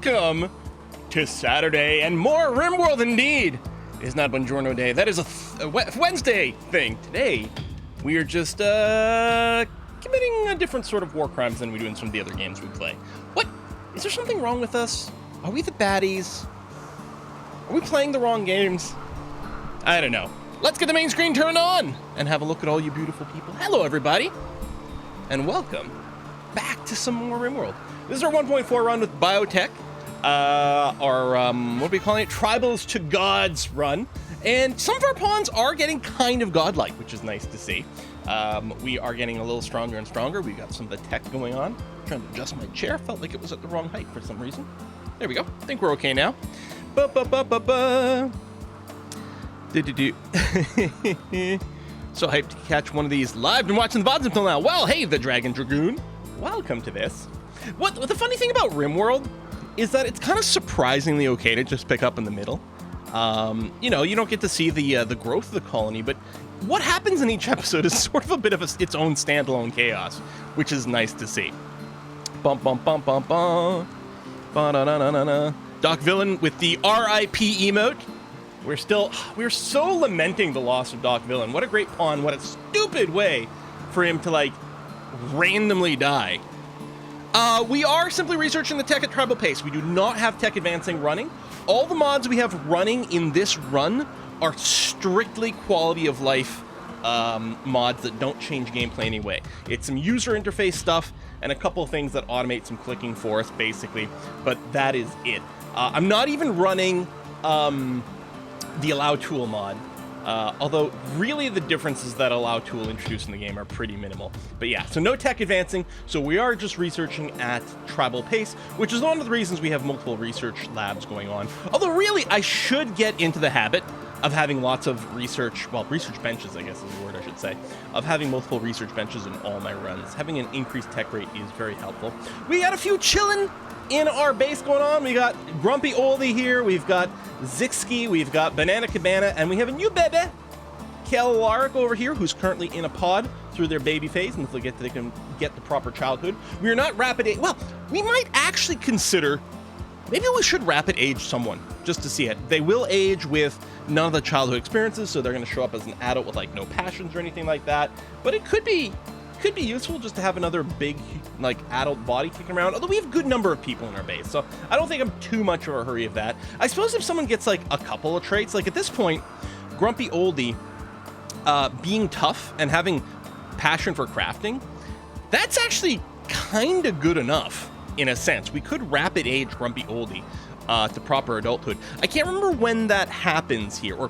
welcome to Saturday and more RimWorld indeed. It is not Buongiorno Day. That is a Wednesday thing. Today, we are just committing a different sort of war crimes than we do in some of the other games we play. What? Is there something wrong with us? Are we the baddies? Are we playing the wrong games? I don't know. Let's get the main screen turned on and have a look at all you beautiful people. Hello, everybody, and welcome back to some more RimWorld. This is our 1.4 run with BIOTECH. Our, what are we calling it? Tribals to Gods run. And some of our pawns are getting kind of godlike, which is nice to see. We are getting a little stronger and stronger. We've got some of the tech going on. I'm trying to adjust my chair. Felt like it was at the wrong height for some reason. There we go. I think we're okay now. So hyped to catch one of these live. Been watching the VODs until now. Well, hey, the Dragon Dragoon. Welcome to this. What the funny thing about RimWorld is that it's kind of surprisingly okay to just pick up in the middle. You know, you don't get to see the growth of the colony, but what happens in each episode is sort of a bit of its own standalone chaos, which is nice to see. Bum bum bum bum bum. Ba-da-da-da-da-da. Doc Villain with the RIP emote. We're so lamenting the loss of Doc Villain. What a great pawn. What a stupid way for him to, like, randomly die. We are simply researching the tech at tribal pace. We do not have tech advancing running. All the mods we have running in this run are strictly quality of life mods that don't change gameplay anyway. It's some user interface stuff and a couple of things that automate some clicking for us, basically. But that is it. I'm not even running the Allow Tool mod. Although, really, the differences that Allow Tool introduced in the game are pretty minimal. But yeah, so no tech advancing, so we are just researching at tribal pace, which is one of the reasons we have multiple research labs going on. Although, really, I should get into the habit of having lots of research benches, I guess is the word I should say, of having multiple research benches in all my runs. Having an increased tech rate is very helpful. We got a few chillin' in our base going on. We got Grumpy Oldie here, we've got Zixky, we've got Banana Cabana, and we have a new baby, Calaric over here, who's currently in a pod through their baby phase until they can get the proper childhood. We are not rapid age. Well, we might actually consider, maybe we should rapid age someone just to see it. They will age with none of the childhood experiences, so they're going to show up as an adult with, like, no passions or anything like that. But it could be useful just to have another big, like, adult body kicking around, although we have a good number of people in our base, so I don't think I'm too much of a hurry of that. I suppose if someone gets, like, a couple of traits, like at this point, Grumpy Oldie being tough and having passion for crafting, that's actually kind of good enough in a sense. We could rapid age Grumpy Oldie to proper adulthood. I can't remember when that happens here, or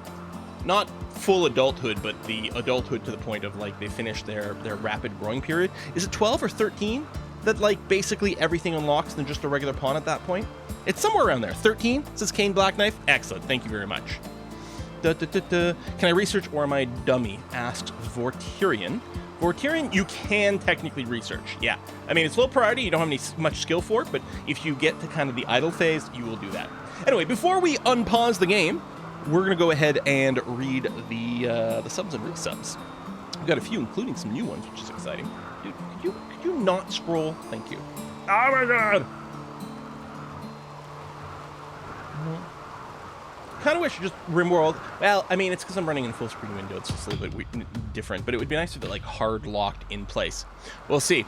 not full adulthood, but the adulthood to the point of, like, they finish their rapid growing period. Is it 12 or 13 that, like, basically everything unlocks than just a regular pawn at that point? It's somewhere around there. 13, says Kane Black Knife. Excellent, thank you very much. Can I research or am I dummy? Asks Vortirian. Vortirian, you can technically research, yeah. I mean, it's low priority, you don't have much skill for it, but if you get to kind of the idle phase, you will do that. Anyway, before we unpause the game, we're going to go ahead and read the subs and resubs. We've got a few, including some new ones, which is exciting. Dude, could you not scroll? Thank you. Oh my god! Kind of wish just RimWorld. Well, I mean, it's because I'm running in full screen window. It's just a little bit different, but it would be nice if it, like, hard locked in place. We'll see.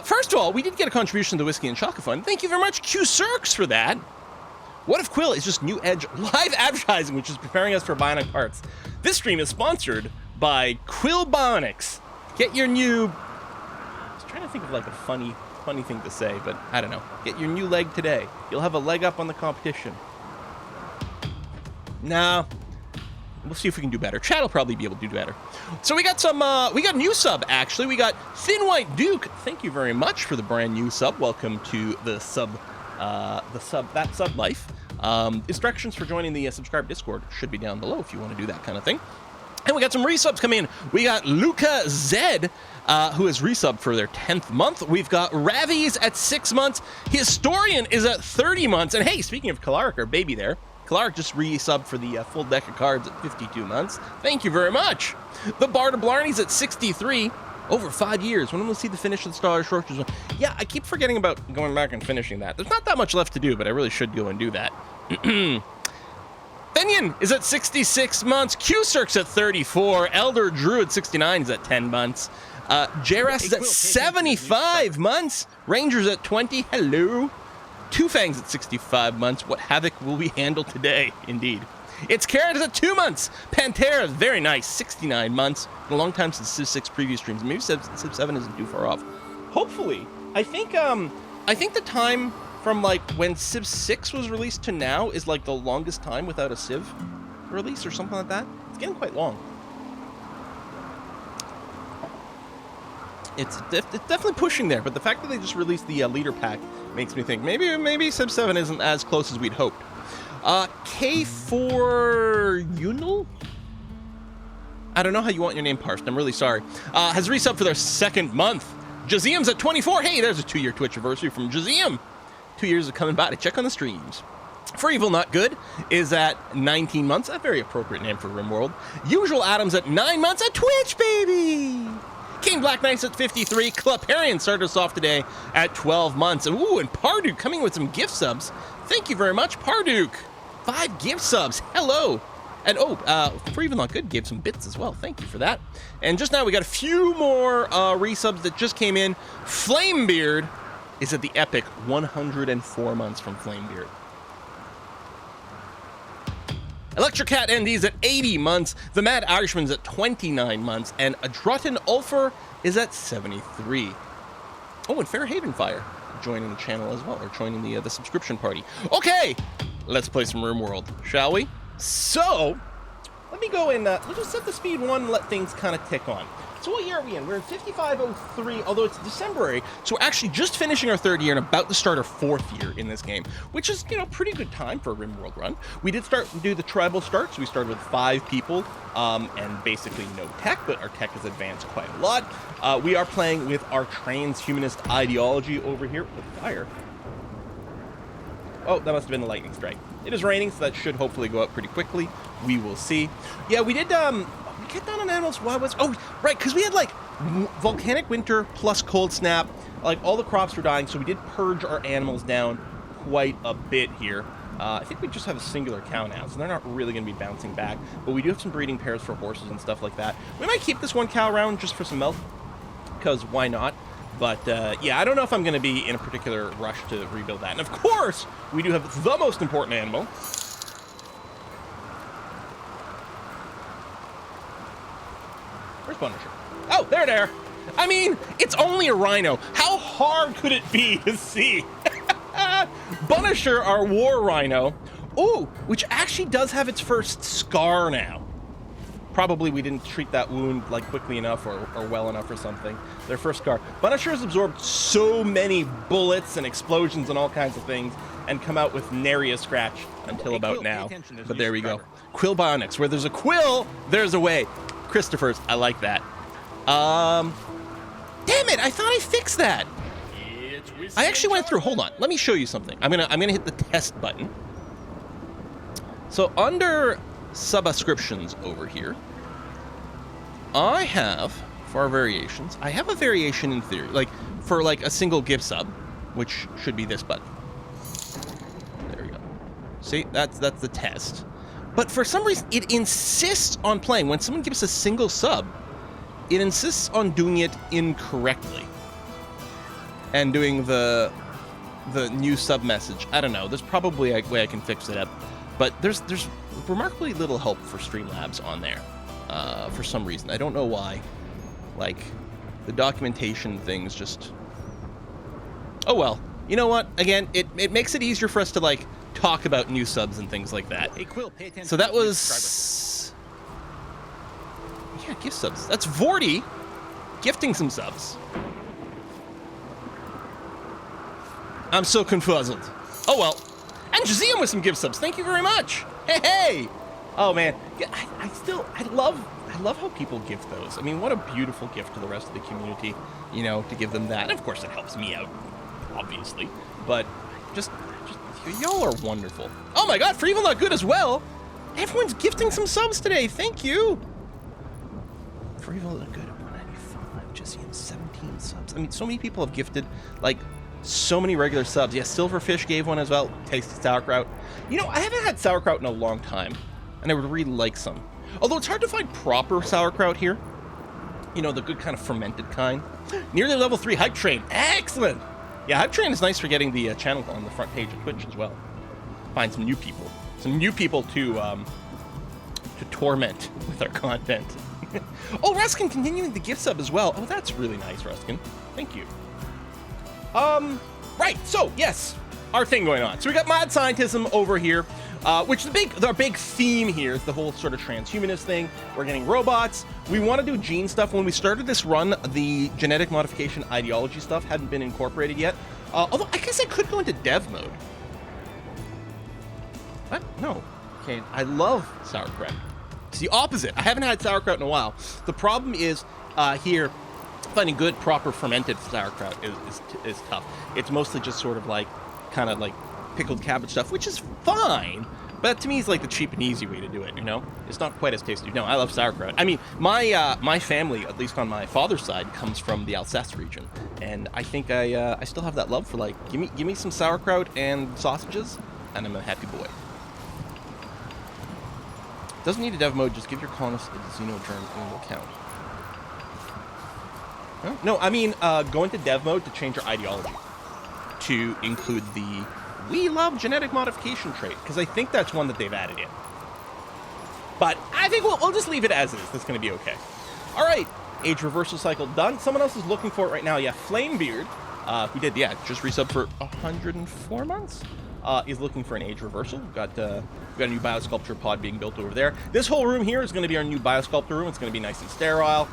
First of all, we did get a contribution to the Whiskey and Shaka Fund. Thank you very much, Q Circs, for that. What if Quill is just New Edge live advertising, which is preparing us for bionic parts? This stream is sponsored by Quill Bionics. Get your new... I was trying to think of, like, a funny thing to say, but I don't know. Get your new leg today. You'll have a leg up on the competition. Nah. We'll see if we can do better. Chad will probably be able to do better. So we got some, we got a new sub, actually. We got Thin White Duke. Thank you very much for the brand new sub. Welcome to the sub life. Instructions for joining the subscribe Discord should be down below if you want to do that kind of thing. And we got some resubs coming in. We got Luca Zed, who has resubbed for their 10th month. We've got Ravi's at 6 months. Historian is at 30 months. And hey, speaking of Calaric, our baby there, Calaric just resubbed for the full deck of cards at 52 months. Thank you very much. The Bard of Blarney's at 63. Over 5 years. When will we see the finish of the Star Shorters? Yeah, I keep forgetting about going back and finishing that. There's not that much left to do, but I really should go and do that. Fenian is at 66 months. Q-Circ's at 34. Elder Druid 69 is at 10 months. JRS is at 75 months. Ranger's at 20. Hello. Two Fangs at 65 months. What havoc will we handle today? Indeed. It's Carrot is at 2 months. Pantera, very nice, 69 months. In a long time since Civ 6 previous streams. Maybe Civ 7 isn't too far off. Hopefully. I think the time from like when Civ 6 was released to now is like the longest time without a Civ release or something like that. It's getting quite long. It's definitely pushing there, but the fact that they just released the leader pack makes me think maybe Civ 7 isn't as close as we'd hoped. K4 Yunal? I don't know how you want your name parsed. I'm really sorry. Has resubbed for their 2nd month. Jazeem's at 24. Hey, there's a 2-year Twitch anniversary from Jazeem. 2 years of coming by to check on the streams. For Evil Not Good is at 19 months. A very appropriate name for RimWorld. Usual Adams at 9 months. At Twitch, baby! King Black Knight's at 53. Cleparian started us off today at 12 months. Ooh, and Parduke coming with some gift subs. Thank you very much, Parduke. 5 gift subs. Hello. And For Even Not Good gave some bits as well. Thank you for that. And just now we got a few more resubs that just came in. Flamebeard is at the epic 104 months from Flamebeard. Electrocat ND's at 80 months. The Mad Irishman's at 29 months. And Adrotin Ulfer is at 73. Oh, and Fairhaven Fire joining the channel as well, or joining the subscription party. Okay, let's play some RimWorld, shall we? So, let me go and let's just set the speed 1 and let things kind of tick on. So what year are we in? We're in 5503, although it's December, so we're actually just finishing our 3rd year and about to start our 4th year in this game, which is, you know, pretty good time for a RimWorld run. We did do the tribal start, so we started with 5 people and basically no tech, but our tech has advanced quite a lot. We are playing with our transhumanist ideology over here with fire. Oh, that must have been the lightning strike. It is raining, so that should hopefully go up pretty quickly. We will see. Yeah, we did, we cut down on animals. Why was... Oh, right, because we had, like, volcanic winter plus cold snap. Like, all the crops were dying, so we did purge our animals down quite a bit here. I think we just have a singular cow now, so they're not really going to be bouncing back. But we do have some breeding pairs for horses and stuff like that. We might keep this one cow around just for some milk, because why not? But, yeah, I don't know if I'm going to be in a particular rush to rebuild that. And, of course, we do have the most important animal. Where's Punisher? Oh, there. I mean, it's only a rhino. How hard could it be to see? Punisher, our war rhino. Ooh, which actually does have its first scar now. Probably we didn't treat that wound like quickly enough or well enough or something. Their first scar. Punisher has absorbed so many bullets and explosions and all kinds of things and come out with nary a scratch until about now. But there we go. Quill Bionics. Where there's a quill, there's a way. Christopher's, I like that. Damn it, I thought I fixed that. I actually went through, hold on, let me show you something. I'm gonna hit the test button. So under subscriptions over here, I have, for our variations, I have a variation in theory, like for like a single gift sub, which should be this button. There we go. See, that's the test. But for some reason, it insists on playing. When someone gives a single sub, it insists on doing it incorrectly. And doing the new sub message. I don't know. There's probably a way I can fix it up. But there's remarkably little help for Streamlabs on there. For some reason. I don't know why. Like, the documentation things just... Oh well. You know what? Again, it makes it easier for us to, like, talk about new subs and things like that. Hey, Quill, pay attention. So that was... Yeah, gift subs. That's Vorty gifting some subs. I'm so confuzzled. Oh well. And Jazeem with some gift subs. Thank you very much. Hey! Oh man, I love how people gift those. I mean, what a beautiful gift to the rest of the community, you know, to give them that. And of course, it helps me out, obviously. But just y'all are wonderful. Oh my God, For Evil Not Good as well. Everyone's gifting some subs today. Thank you. For Evil Not Good at 195. Jesse, and 17 subs. I mean, so many people have gifted, like, so many regular subs. Yeah, Silverfish gave one as well. Tasty sauerkraut. You know, I haven't had sauerkraut in a long time, and I would really like some. Although it's hard to find proper sauerkraut here. You know, the good kind of fermented kind. Nearly level 3 Hype Train. Excellent! Yeah, Hype Train is nice for getting the channel on the front page of Twitch as well. Find some new people. Some new people to torment with our content. Oh, Ruskin continuing the gift sub as well. Oh, that's really nice, Ruskin. Thank you. Right, so, yes, our thing going on. So we got mod scientism over here, which the big theme here is the whole sort of transhumanist thing. We're getting robots. We want to do gene stuff. When we started this run, the genetic modification ideology stuff hadn't been incorporated yet. Although, I guess I could go into dev mode. What? No. Okay, I love sauerkraut. It's the opposite. I haven't had sauerkraut in a while. The problem is here, finding good, proper fermented sauerkraut is tough. It's mostly just sort of like, kind of like pickled cabbage stuff, which is fine. But to me, it's like the cheap and easy way to do it, you know? It's not quite as tasty. No, I love sauerkraut. I mean, my family, at least on my father's side, comes from the Alsace region. And I think I still have that love for, like, give me some sauerkraut and sausages, and I'm a happy boy. Doesn't need a dev mode, just give your colonists a xenogerm and it will count. Huh? No, I mean, go into dev mode to change your ideology. To include the we love genetic modification trait, because I think that's one that they've added in. But I think we'll just leave it as is. That's going to be okay. All right, age reversal cycle done. Someone else is looking for it right now. Yeah, Flamebeard, who did, yeah, just resub for 104 months. Is looking for an age reversal. We've got a new biosculpture pod being built over there. This whole room here is going to be our new biosculptor room. It's going to be nice and sterile.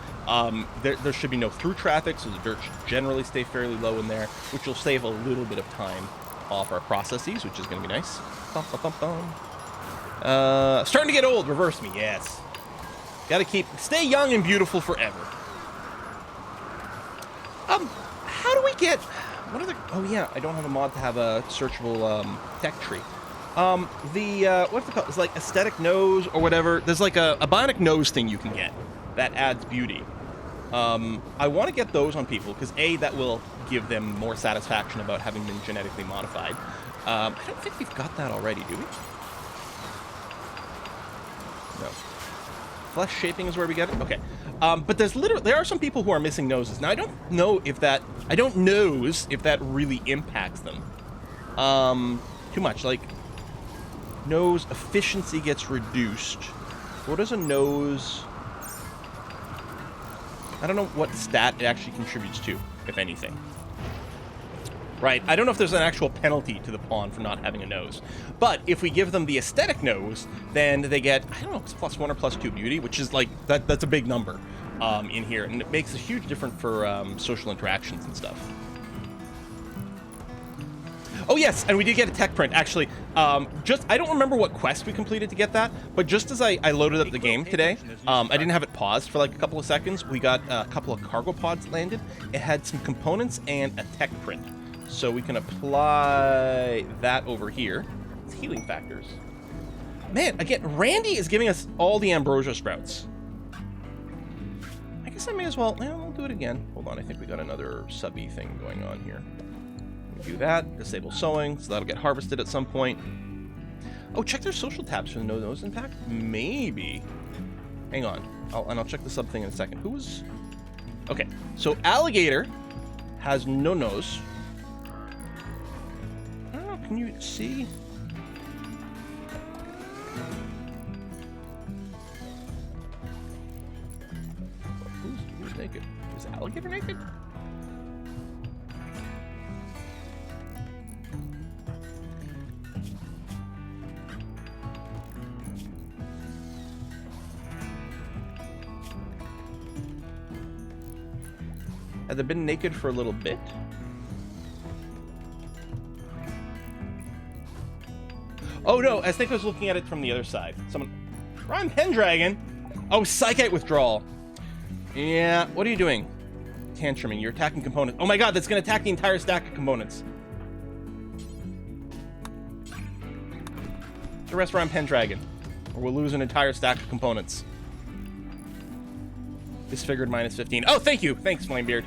There should be no through traffic, so the dirt should generally stay fairly low in there, which will save a little bit of time off our processes, which is going to be nice. Bum, bum, bum, bum. Starting to get old. Reverse me, yes. Got to stay young and beautiful forever. How do we get? What are the? Oh yeah, I don't have a mod to have a searchable tech tree. What's it called? It's like aesthetic nose or whatever. There's like a bionic nose thing you can get that adds beauty. I want to get those on people because A, that will give them more satisfaction about having been genetically modified. I don't think we've got that already, do we? No. Flesh shaping is where we get it? Okay. But there are some people who are missing noses. Now, I don't know if that really impacts them. Too much. Like, nose efficiency gets reduced. What does a nose... I don't know what stat it actually contributes to, if anything. Right, I don't know if there's an actual penalty to the pawn for not having a nose. But if we give them the aesthetic nose, then they get, I don't know, it's +1 or +2 beauty, which is like, that's a big number in here. And it makes a huge difference for social interactions and stuff. Oh yes, and we did get a tech print, actually. I don't remember what quest we completed to get that, but just as I loaded up the game today, I didn't have it paused for like a couple of seconds. We got a couple of cargo pods landed. It had some components and a tech print. So we can apply that over here. It's healing factors. Man, again, Randy is giving us all the ambrosia sprouts. I guess I may as well, we'll do it again. Hold on, I think we got another subby thing going on here. Do that, disable sowing, so that'll get harvested at some point. Oh, check their social tabs for the no nose impact? Maybe. Hang on, I'll check the sub thing in a second. Who's... Okay, so alligator has no nose. I don't know, can you see? Who's naked? Is alligator naked? Have they been naked for a little bit? Oh no, I think I was looking at it from the other side. Ron Pendragon! Oh, Psychite withdrawal. Yeah, what are you doing? Tantruming, you're attacking components. Oh my god, that's gonna attack the entire stack of components. Arrest Ron Pendragon, or we'll lose an entire stack of components. Disfigured minus 15. Oh, thank you. Thanks, Flamebeard.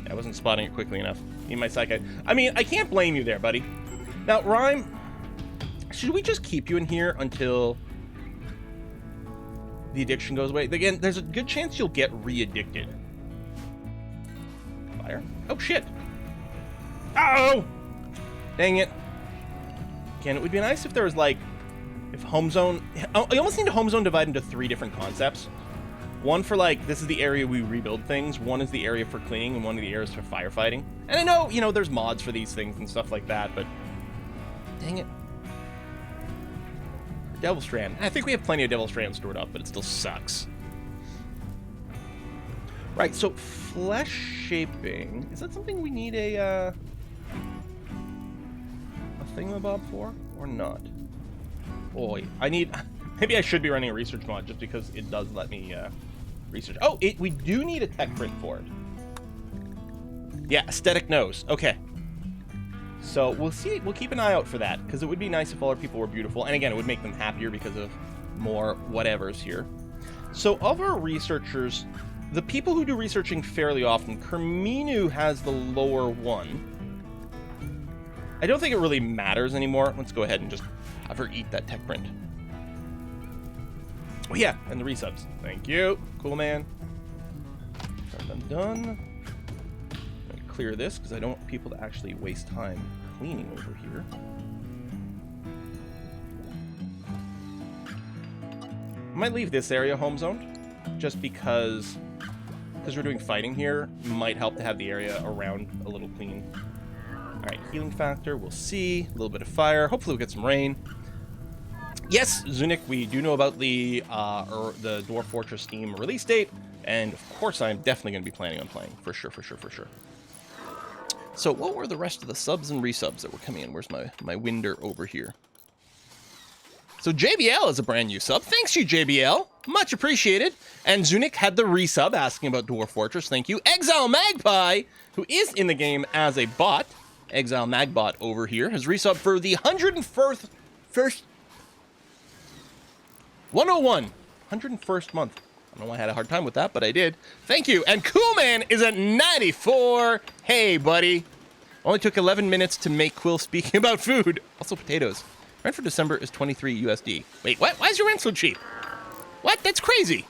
I wasn't spotting it quickly enough. Need my psychic. I mean, I can't blame you there, buddy. Now, Rhyme, should we just keep you in here until the addiction goes away? Again, there's a good chance you'll get re-addicted. Fire. Oh, shit. Oh! Dang it. Again, it would be nice if there was, like, if home zone... I almost need a home zone divided into 3 different concepts. One for, like, this is the area we rebuild things. One is the area for cleaning, and one of the areas for firefighting. And I know, you know, there's mods for these things and stuff like that, but... Dang it. Devil Strand. I think we have plenty of Devil Strand stored up, but it still sucks. Right, so flesh shaping. Is that something we need a thingamabob for? Or not? Boy, I need... Maybe I should be running a research mod just because it does let me research. Oh, we do need a tech print for it. Yeah, aesthetic nose. Okay. So we'll see. We'll keep an eye out for that because it would be nice if all our people were beautiful. And again, it would make them happier because of more whatevers here. So of our researchers, the people who do researching fairly often, Kerminu has the lower one. I don't think it really matters anymore. Let's go ahead and just have her eat that tech print. Oh yeah, and the resubs. Thank you. Cool, man. Done. I'm gonna clear this because I don't want people to actually waste time cleaning over here. I might leave this area home zoned just because we're doing fighting here. Might help to have the area around a little clean. Alright, healing factor, we'll see. A little bit of fire. Hopefully we'll get some rain. Yes, Zunik, we do know about the Dwarf Fortress Steam release date, and of course I'm definitely going to be planning on playing. For sure. So what were the rest of the subs and resubs that were coming in? Where's my winder over here? So JBL is a brand new sub. Thanks you, JBL. Much appreciated. And Zunik had the resub asking about Dwarf Fortress. Thank you. Exile Magpie, who is in the game as a bot. Exile Magbot over here has resubbed for the 101st 101st month. I don't know why I had a hard time with that, but I did. Thank you. And Coolman is at 94. Hey, buddy. Only took 11 minutes to make Quill speaking about food. Also potatoes. Rent for December is 23 USD. Wait, what? Why is your rent so cheap? What? That's crazy.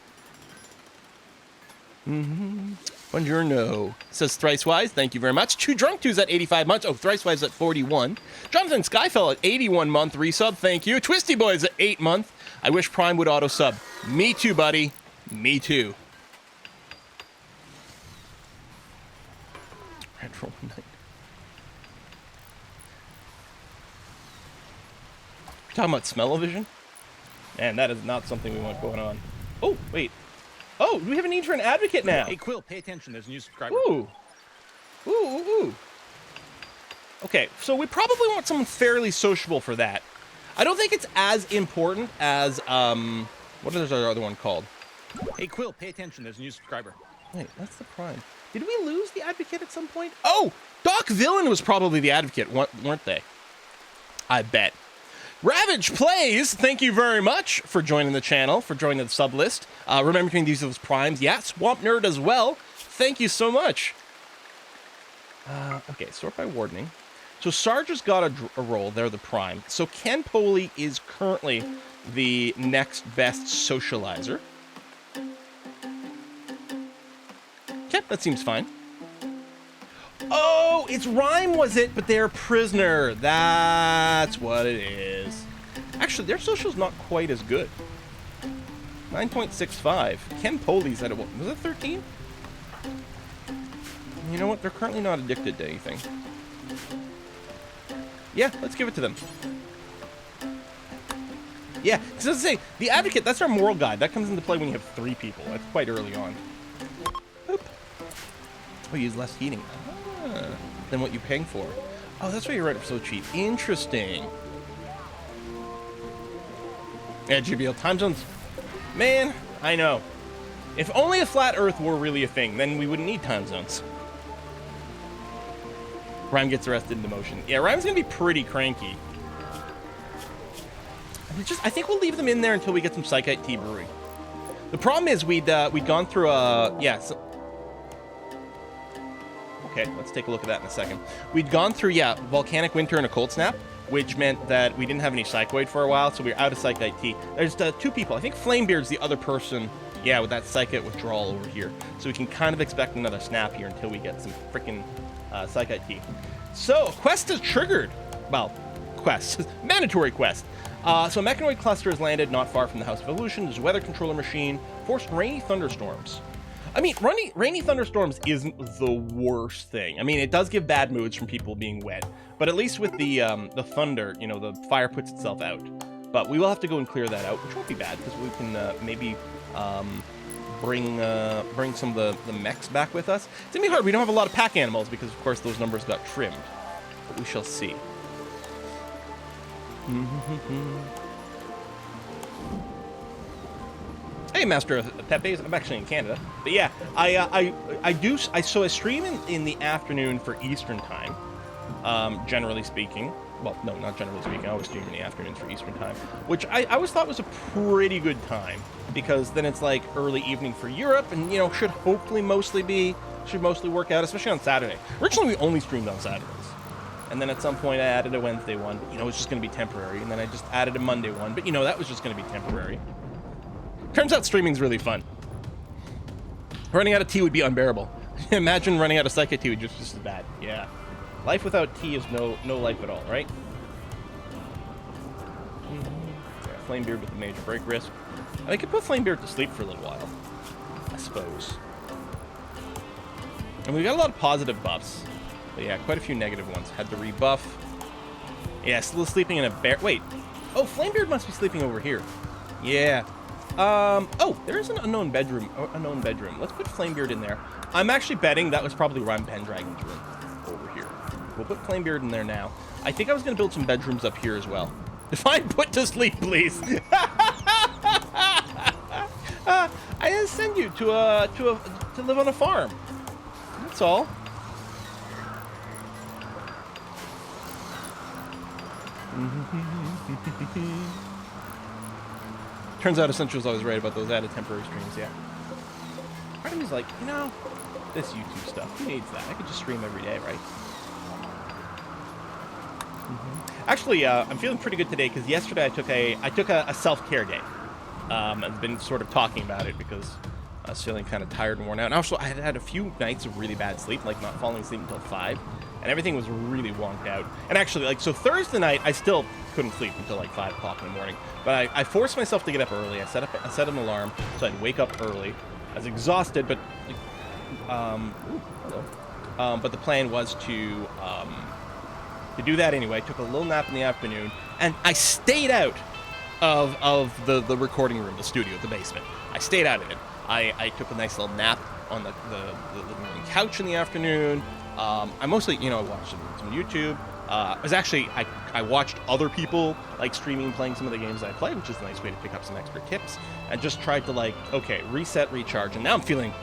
Buongiorno. Says Thricewise. Thank you very much. Two Drunk Twos at 85 months. Oh, Thricewise at 41. Jonathan Skyfell at 81 month resub. Thank you. Twisty Boys at 8 month. I wish Prime would auto sub. Me too, buddy. Me too. Retro Night. You're talking about smell-o-vision? Man, that is not something we want going on. Oh, wait. Oh, we have a need for an advocate now. Hey, Quill, pay attention. There's a new subscriber. Ooh. Okay, so we probably want someone fairly sociable for that. I don't think it's as important as, what is our other one called? Hey, Quill, pay attention. There's a new subscriber. Wait, that's the Prime. Did we lose the advocate at some point? Oh, Doc Villain was probably the advocate, weren't they? I bet. Ravage Plays, thank you very much for joining the channel, for joining the sub list. Remembering these are those primes. Yeah, Swamp Nerd as well. Thank you so much. Okay, sort by wardening. So Sarge has got a role. They're the prime. So Ken Poley is currently the next best socializer. Okay, that seems fine. Oh, it's Rhyme, was it? But they're prisoner. That's what it is. Actually, their social's not quite as good. 9.65. Ken Poley's at a... Was it 13? You know what? They're currently not addicted to anything. Yeah, let's give it to them. Yeah, so let's say, the advocate, that's our moral guide. That comes into play when you have 3 people. That's quite early on. Oop. Oh, you use less heating. Than what you're paying for. Oh, that's why you're right, so cheap. Interesting. Yeah, GBL time zones. Man, I know. If only a flat Earth were really a thing, then we wouldn't need time zones. Rhyme gets arrested in demotion. Yeah, Rhyme's gonna be pretty cranky. I think we'll leave them in there until we get some Psychite Tea Brewing. The problem is we'd gone through a okay, let's take a look at that in a second. We'd gone through volcanic winter and a cold snap, which meant that we didn't have any psychoid for a while, so we were out of psych IT. There's two people. I think Flamebeard's the other person. Yeah, with that psychic withdrawal over here. So we can kind of expect another snap here until we get some freaking psych IT. So quest is triggered. Well, quest mandatory quest. So a Mechanoid cluster has landed not far from the House of Evolution. There's a weather controller machine. Forced rainy thunderstorms. I mean, rainy thunderstorms isn't the worst thing. I mean, it does give bad moods from people being wet, but at least with the thunder, you know, the fire puts itself out. But we will have to go and clear that out, which won't be bad because we can maybe bring some of the mechs back with us. It's gonna be hard. We don't have a lot of pack animals because, of course, those numbers got trimmed. But we shall see. Hey, Master of Pepe's. I'm actually in Canada, but yeah, I stream in the afternoon for Eastern time. Generally speaking, well, no, not generally speaking. I always stream in the afternoons for Eastern time, which I always thought was a pretty good time because then it's like early evening for Europe, and you know should mostly work out, especially on Saturday. Originally, we only streamed on Saturdays. And then at some point I added a Wednesday one, but you know, it's just going to be temporary. And then I just added a Monday one, but you know, that was just going to be temporary. Turns out streaming's really fun. Running out of tea would be unbearable. Imagine running out of psychic tea would just as bad. Yeah. Life without tea is no life at all, right? Yeah, Flamebeard with the major break risk. I could put Flamebeard to sleep for a little while, I suppose. And we've got a lot of positive buffs. But yeah, quite a few negative ones. Had to rebuff. Yeah, still sleeping in a bear. Wait. Oh, Flamebeard must be sleeping over here. Yeah. Oh, there is an unknown bedroom. Let's put Flamebeard in there. I'm actually betting that was probably Rhyme Pendragon's room over here. We'll put Flamebeard in there now. I think I was going to build some bedrooms up here as well. Define put to sleep, please. I didn't send you to live on a farm. That's all. Turns out Essential was always right about those added temporary streams, yeah. Part of me's like, you know, this YouTube stuff, who needs that? I could just stream every day, right? Actually, I'm feeling pretty good today because yesterday I took a self-care day. I've been sort of talking about it because I was feeling kind of tired and worn out. And also, I had a few nights of really bad sleep, like not falling asleep until 5. And everything was really wonked out. And actually, like, so Thursday night, I still couldn't sleep until like 5 o'clock in the morning. But I forced myself to get up early. I set an alarm so I'd wake up early. I was exhausted, but but the plan was to do that anyway. I took a little nap in the afternoon, and I stayed out of the recording room, the studio, the basement. I stayed out of it. I took a nice little nap on the living room couch in the afternoon. I mostly, you know, I watched some YouTube. I watched other people like streaming, playing some of the games I play, which is a nice way to pick up some extra tips, and just tried to like, okay, reset, recharge, and now I'm feeling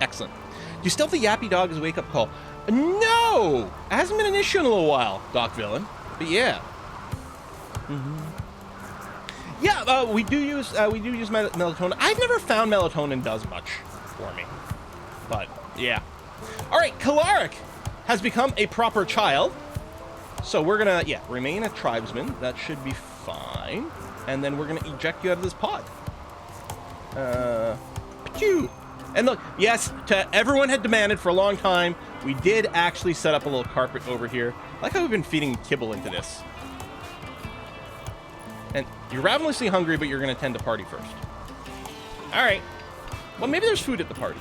excellent. Do you still have the yappy dog as a wake-up call? No! It hasn't been an issue in a little while, Doc Villain. But yeah. Yeah, we do use melatonin. I've never found melatonin does much for me. But yeah. All right, Calaric has become a proper child. So we're gonna, remain a tribesman. That should be fine. And then we're gonna eject you out of this pod. And look, yes, everyone had demanded for a long time. We did actually set up a little carpet over here. I like how we've been feeding kibble into this. And you're ravenously hungry, but you're gonna attend the party first. All right. Well, maybe there's food at the party.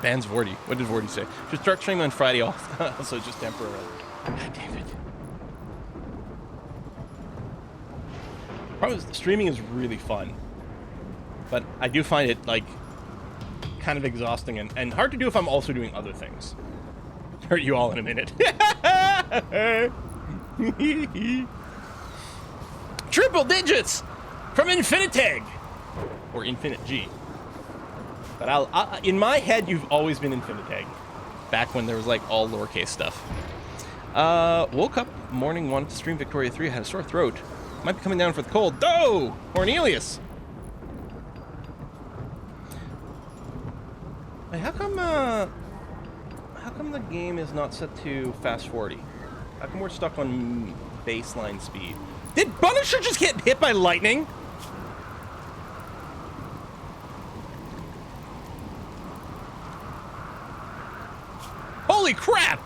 Bans Vorty. What did Vorty say? Should start streaming on Friday also just temporarily. God damn it. Problem is, streaming is really fun. But I do find it, like, kind of exhausting and hard to do if I'm also doing other things. Hurt you all in a minute. Triple digits from Infiniteg. Or Infinite G. But in my head, you've always been Infiniteg. Back when there was like all lowercase stuff. Woke up morning, wanted to stream Victoria 3, had a sore throat. Might be coming down for the cold. Oh! Cornelius! Hey, how come the game is not set to fast 40? How come we're stuck on baseline speed? Did Punisher just get hit by lightning? Holy crap!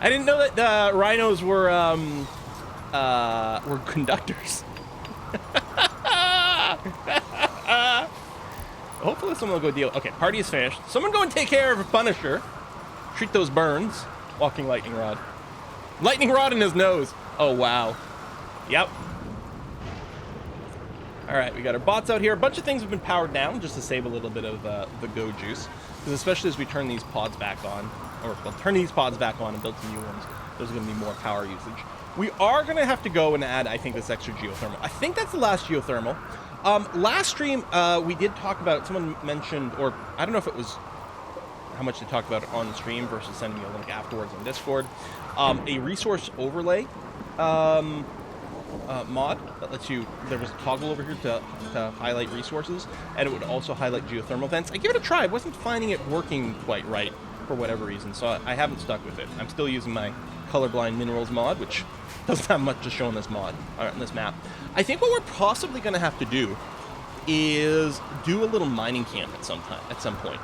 I didn't know that rhinos were conductors. Hopefully someone will go deal. Okay, party is finished. Someone go and take care of Punisher. Treat those burns. Walking lightning rod. Lightning rod in his nose. Oh, wow. Yep. All right, we got our bots out here. A bunch of things have been powered down just to save a little bit of the go juice. Because especially as we turn these pods back on, or we'll turn these pods back on and build some new ones, there's going to be more power usage. We are going to have to go and add, I think, this extra geothermal. I think that's the last geothermal. Last stream, we did talk about, someone mentioned, or I don't know if it was how much they talked about it on the stream versus sending me a link afterwards on Discord, a resource overlay mod that lets you, there was a toggle over here to highlight resources, and it would also highlight geothermal vents. I give it a try. I wasn't finding it working quite right for whatever reason, so I haven't stuck with it. I'm still using my colorblind minerals mod, which doesn't have much to show on this mod, on this map. I think what we're possibly going to have to do is do a little mining camp at some point.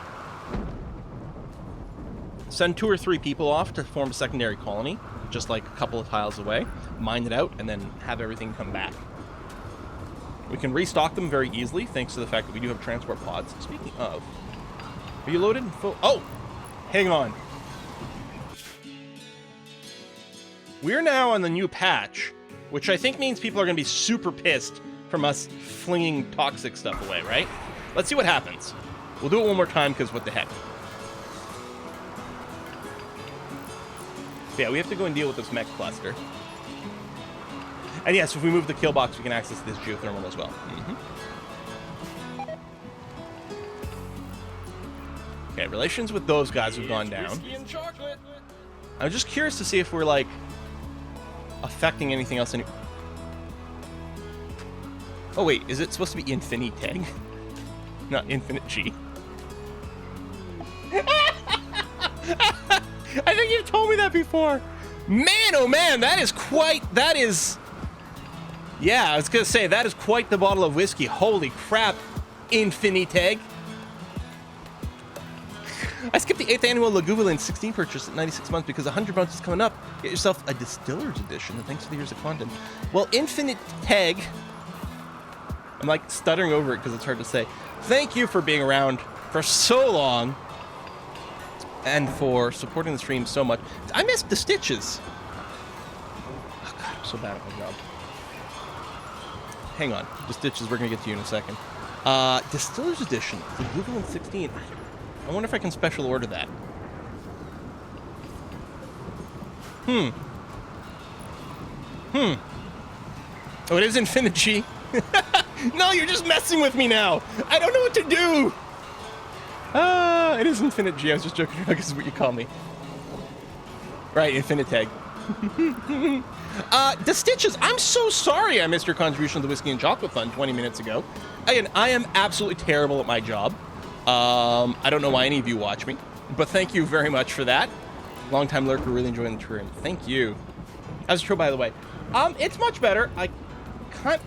Send 2 or 3 people off to form a secondary colony, just like a couple of tiles away, mine it out, and then have everything come back. We can restock them very easily, thanks to the fact that we do have transport pods. Speaking of, are you loaded? Full? Oh, hang on. We're now on the new patch, which I think means people are going to be super pissed from us flinging toxic stuff away, right? Let's see what happens. We'll do it one more time, because what the heck. So yeah, we have to go and deal with this mech cluster. And yes, if we move the kill box, we can access this geothermal as well. Okay, relations with those guys have gone down. I'm just curious to see if we're, like, affecting anything else. Oh, wait, is it supposed to be Infinity Tag? Not Infinite G. I think you've told me that before. Man, oh man, that is... Yeah, I was going to say, that is quite the bottle of whiskey. Holy crap, Infinity Tag. I skipped the 8th annual Laguvulin 16 purchase at 96 months because 100 months is coming up. Get yourself a Distiller's Edition, and thanks for the years of content. Well, Infinite Tag... I'm like stuttering over it because it's hard to say. Thank you for being around for so long. And for supporting the stream so much. I missed the stitches. Oh god, I'm so bad at my job. Hang on. The stitches, we're going to get to you in a second. Distiller's Edition. The Laguvulin 16. I wonder if I can special order that. Oh, it is Infinity. No, you're just messing with me now. I don't know what to do. It is Infinite G. I was just joking around because it's what you call me. Right, Infinite Tag. The stitches. I'm so sorry I missed your contribution to the Whiskey and Chocolate Fund 20 minutes ago. Again, I am absolutely terrible at my job. I don't know why any of you watch me, but thank you very much for that. Long-time lurker, really enjoying the stream. Thank you. How's the show, by the way? It's much better. I can't...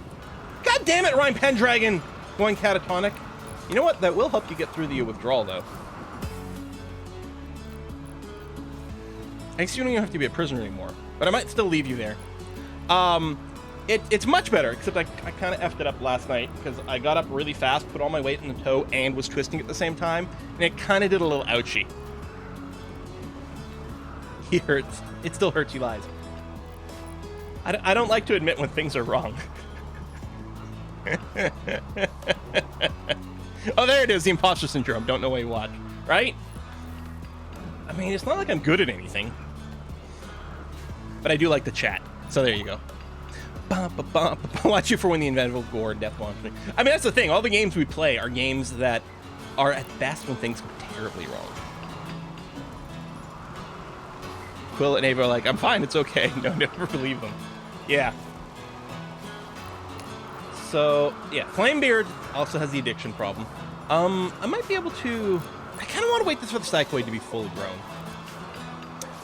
God damn it, Ryan Pendragon going catatonic. You know what? That will help you get through the withdrawal, though. I guess you don't even have to be a prisoner anymore, but I might still leave you there. It's much better, except I kind of effed it up last night because I got up really fast, put all my weight in the toe, and was twisting at the same time, and it kind of did a little ouchie. He hurts. It still hurts, you lies. I don't like to admit when things are wrong. Oh, there it is, the imposter syndrome. Don't know why you watch, right? I mean, it's not like I'm good at anything. But I do like the chat, so there you go. Watch you for when the inevitable gore and death launch me. I mean, that's the thing. All the games we play are games that are at best when things go terribly wrong. Quill and Ava are like, I'm fine, it's okay. No, never believe them. Yeah. So, yeah, Flamebeard also has the addiction problem. I might be able to... I kind of want to wait for the Psychoid to be fully grown.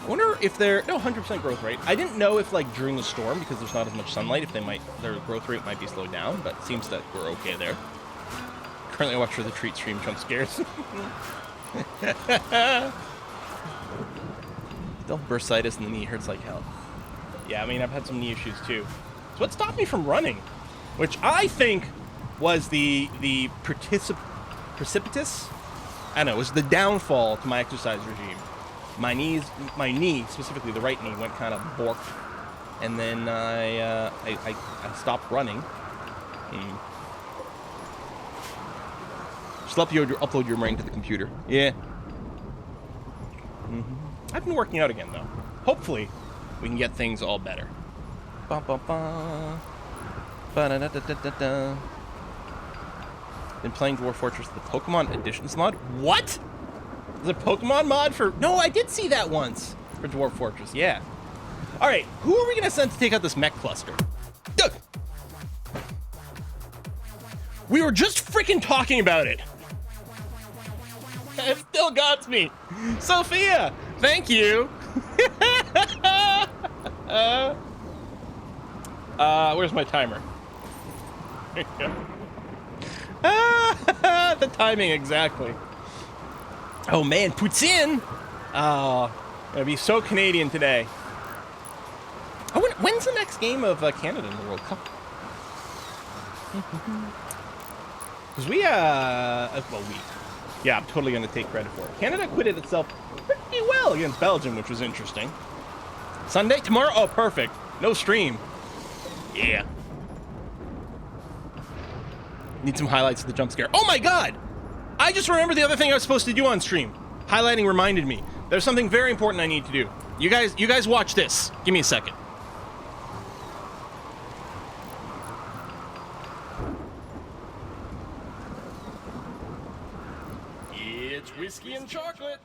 I wonder if they're... No, 100% growth rate. I didn't know if, like, during the storm, because there's not as much sunlight, if their growth rate might be slowed down, but it seems that we're okay there. Currently, I watch for the treat stream jump scares. Still bursitis in the knee hurts like hell. Yeah, I mean, I've had some knee issues, too. So what stopped me from running? Which I think was the precipitous... I don't know, it was the downfall to my exercise regime. My knee, specifically the right knee, went kind of borked. And then I stopped running. Just upload your brain to the computer. Yeah. I've been working out again, though. Hopefully, we can get things all better. Ba-da-da-da-da-da. Been playing Dwarf Fortress, the Pokemon Editions mod. What? There's a Pokemon mod for... No, I did see that once for Dwarf Fortress. Yeah. All right, who are we going to send to take out this mech cluster? Ugh. We were just freaking talking about it. It still got me. Sophia, thank you. Where's my timer? The timing, exactly. Oh, man, Poutine! Oh, gonna be so Canadian today. Oh, when's the next game of Canada in the World Cup? Because yeah, I'm totally gonna take credit for it. Canada acquitted itself pretty well against Belgium, which was interesting. Sunday? Tomorrow? Oh, perfect. No stream. Yeah. Need some highlights of the jump scare. Oh my god! I just remembered the other thing I was supposed to do on stream. Highlighting reminded me. There's something very important I need to do. You guys watch this. Give me a second. It's whiskey and chocolate.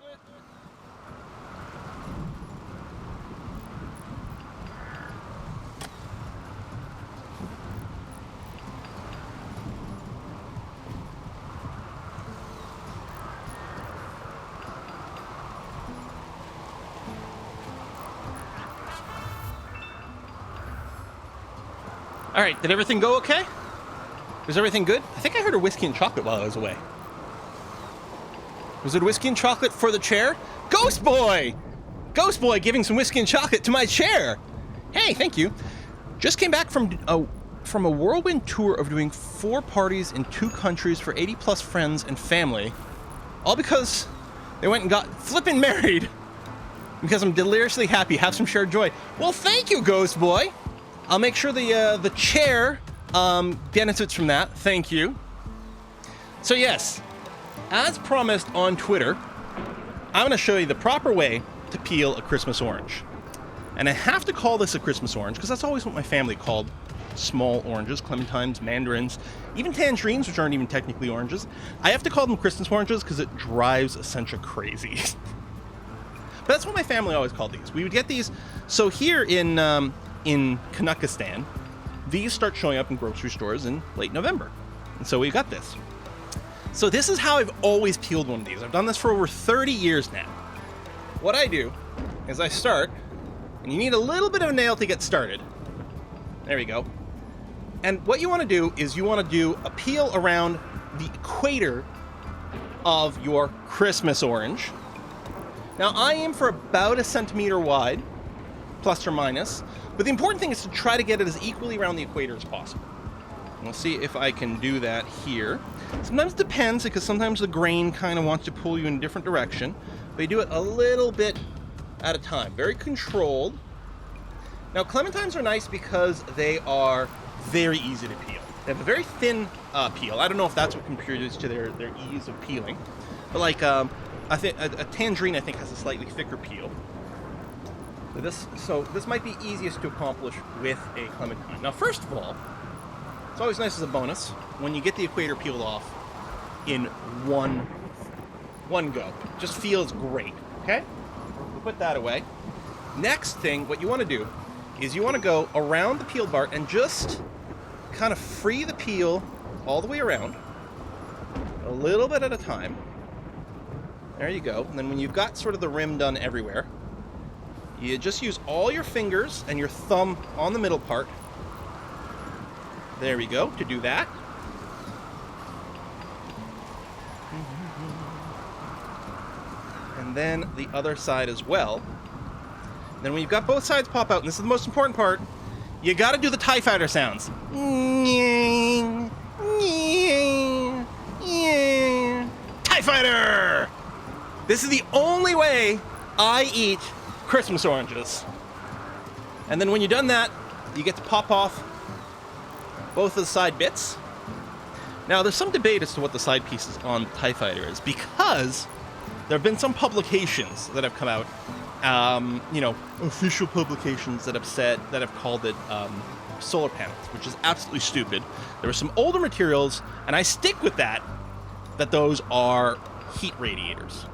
All right, did everything go okay? Was everything good? I think I heard a whiskey and chocolate while I was away. Was it whiskey and chocolate for the chair? Ghost Boy! Ghost Boy giving some whiskey and chocolate to my chair. Hey, thank you. Just came back from a whirlwind tour of doing 4 parties in 2 countries for 80 plus friends and family. All because they went and got flippin' married. Because I'm deliriously happy. Have some shared joy. Well, thank you, Ghost Boy. I'll make sure the chair benefits from that. Thank you. So yes, as promised on Twitter, I'm going to show you the proper way to peel a Christmas orange. And I have to call this a Christmas orange because that's always what my family called small oranges, clementines, mandarins, even tangerines, which aren't even technically oranges. I have to call them Christmas oranges because it drives Essentia crazy. But that's what my family always called these. We would get these. So here in Kanakistan, these start showing up in grocery stores in late November. And so we got this. So this is how I've always peeled one of these. I've done this for over 30 years now. What I do is I start, and you need a little bit of a nail to get started. There we go. And what you want to do is you want to do a peel around the equator of your Christmas orange. Now I aim for about 1 centimeter wide, plus or minus. But the important thing is to try to get it as equally around the equator as possible. And we'll see if I can do that here. Sometimes it depends, because sometimes the grain kind of wants to pull you in a different direction. But you do it a little bit at a time. Very controlled. Now, clementines are nice because they are very easy to peel. They have a very thin peel. I don't know if that's what contributes to their ease of peeling. But like a tangerine, I think, has a slightly thicker peel. So this might be easiest to accomplish with a clementine. Now, first of all, it's always nice as a bonus when you get the equator peeled off in one go. Just feels great, okay? We'll put that away. Next thing, what you want to do is you want to go around the peeled part and just kind of free the peel all the way around, a little bit at a time. There you go. And then when you've got sort of the rim done everywhere, you just use all your fingers and your thumb on the middle part. There we go, to do that. And then the other side as well. Then when you've got both sides pop out, and this is the most important part, you gotta do the TIE Fighter sounds. TIE Fighter! This is the only way I eat Christmas oranges. And then when you've done that, you get to pop off both of the side bits. Now, there's some debate as to what the side pieces on TIE Fighter is, because there have been some publications that have come out, official publications that have called it solar panels, which is absolutely stupid. There are some older materials, and I stick with that those are heat radiators.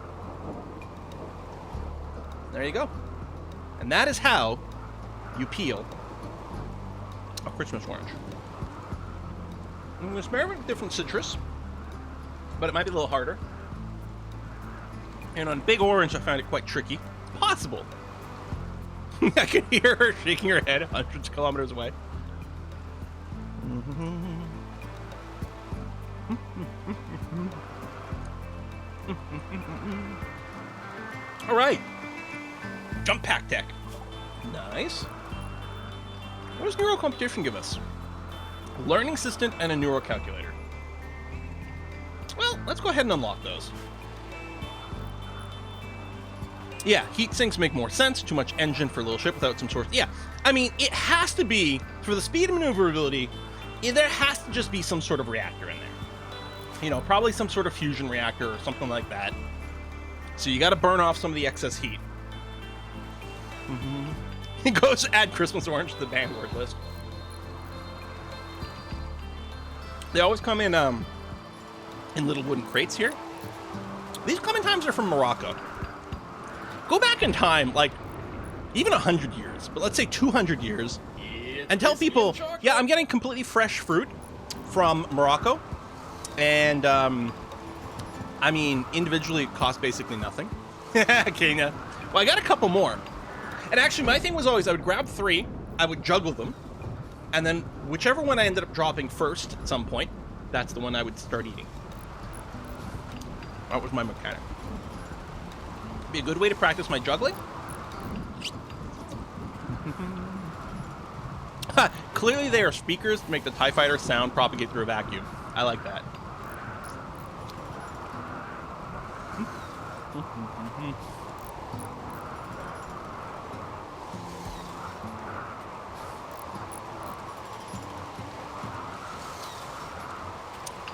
There you go. And that is how you peel a Christmas orange. It's very different citrus, but it might be a little harder. And on big orange, I found it quite tricky. It's possible. I can hear her shaking her head hundreds of kilometers away. All right. Jump pack tech. Nice. What does Neuro Competition give us? A learning assistant and a neuro calculator. Well, let's go ahead and unlock those. Yeah, heat sinks make more sense. Too much engine for a little ship without some sort of... Yeah, I mean, it has to be, for the speed and maneuverability, there has to just be some sort of reactor in there. Probably some sort of fusion reactor or something like that. So you got to burn off some of the excess heat. It goes add Christmas orange to the banned word list. They always come in little wooden crates here. These Clementines are from Morocco. Go back in time, like, even 100 years, but let's say 200 years, and tell people, yeah, I'm getting completely fresh fruit from Morocco, and, I mean, individually it costs basically nothing. Okay, now, well, I got a couple more. And actually, my thing was always, I would grab 3, I would juggle them, and then whichever one I ended up dropping first at some point, that's the one I would start eating. That was my mechanic. Be a good way to practice my juggling. Clearly they are speakers to make the TIE Fighter sound propagate through a vacuum. I like that.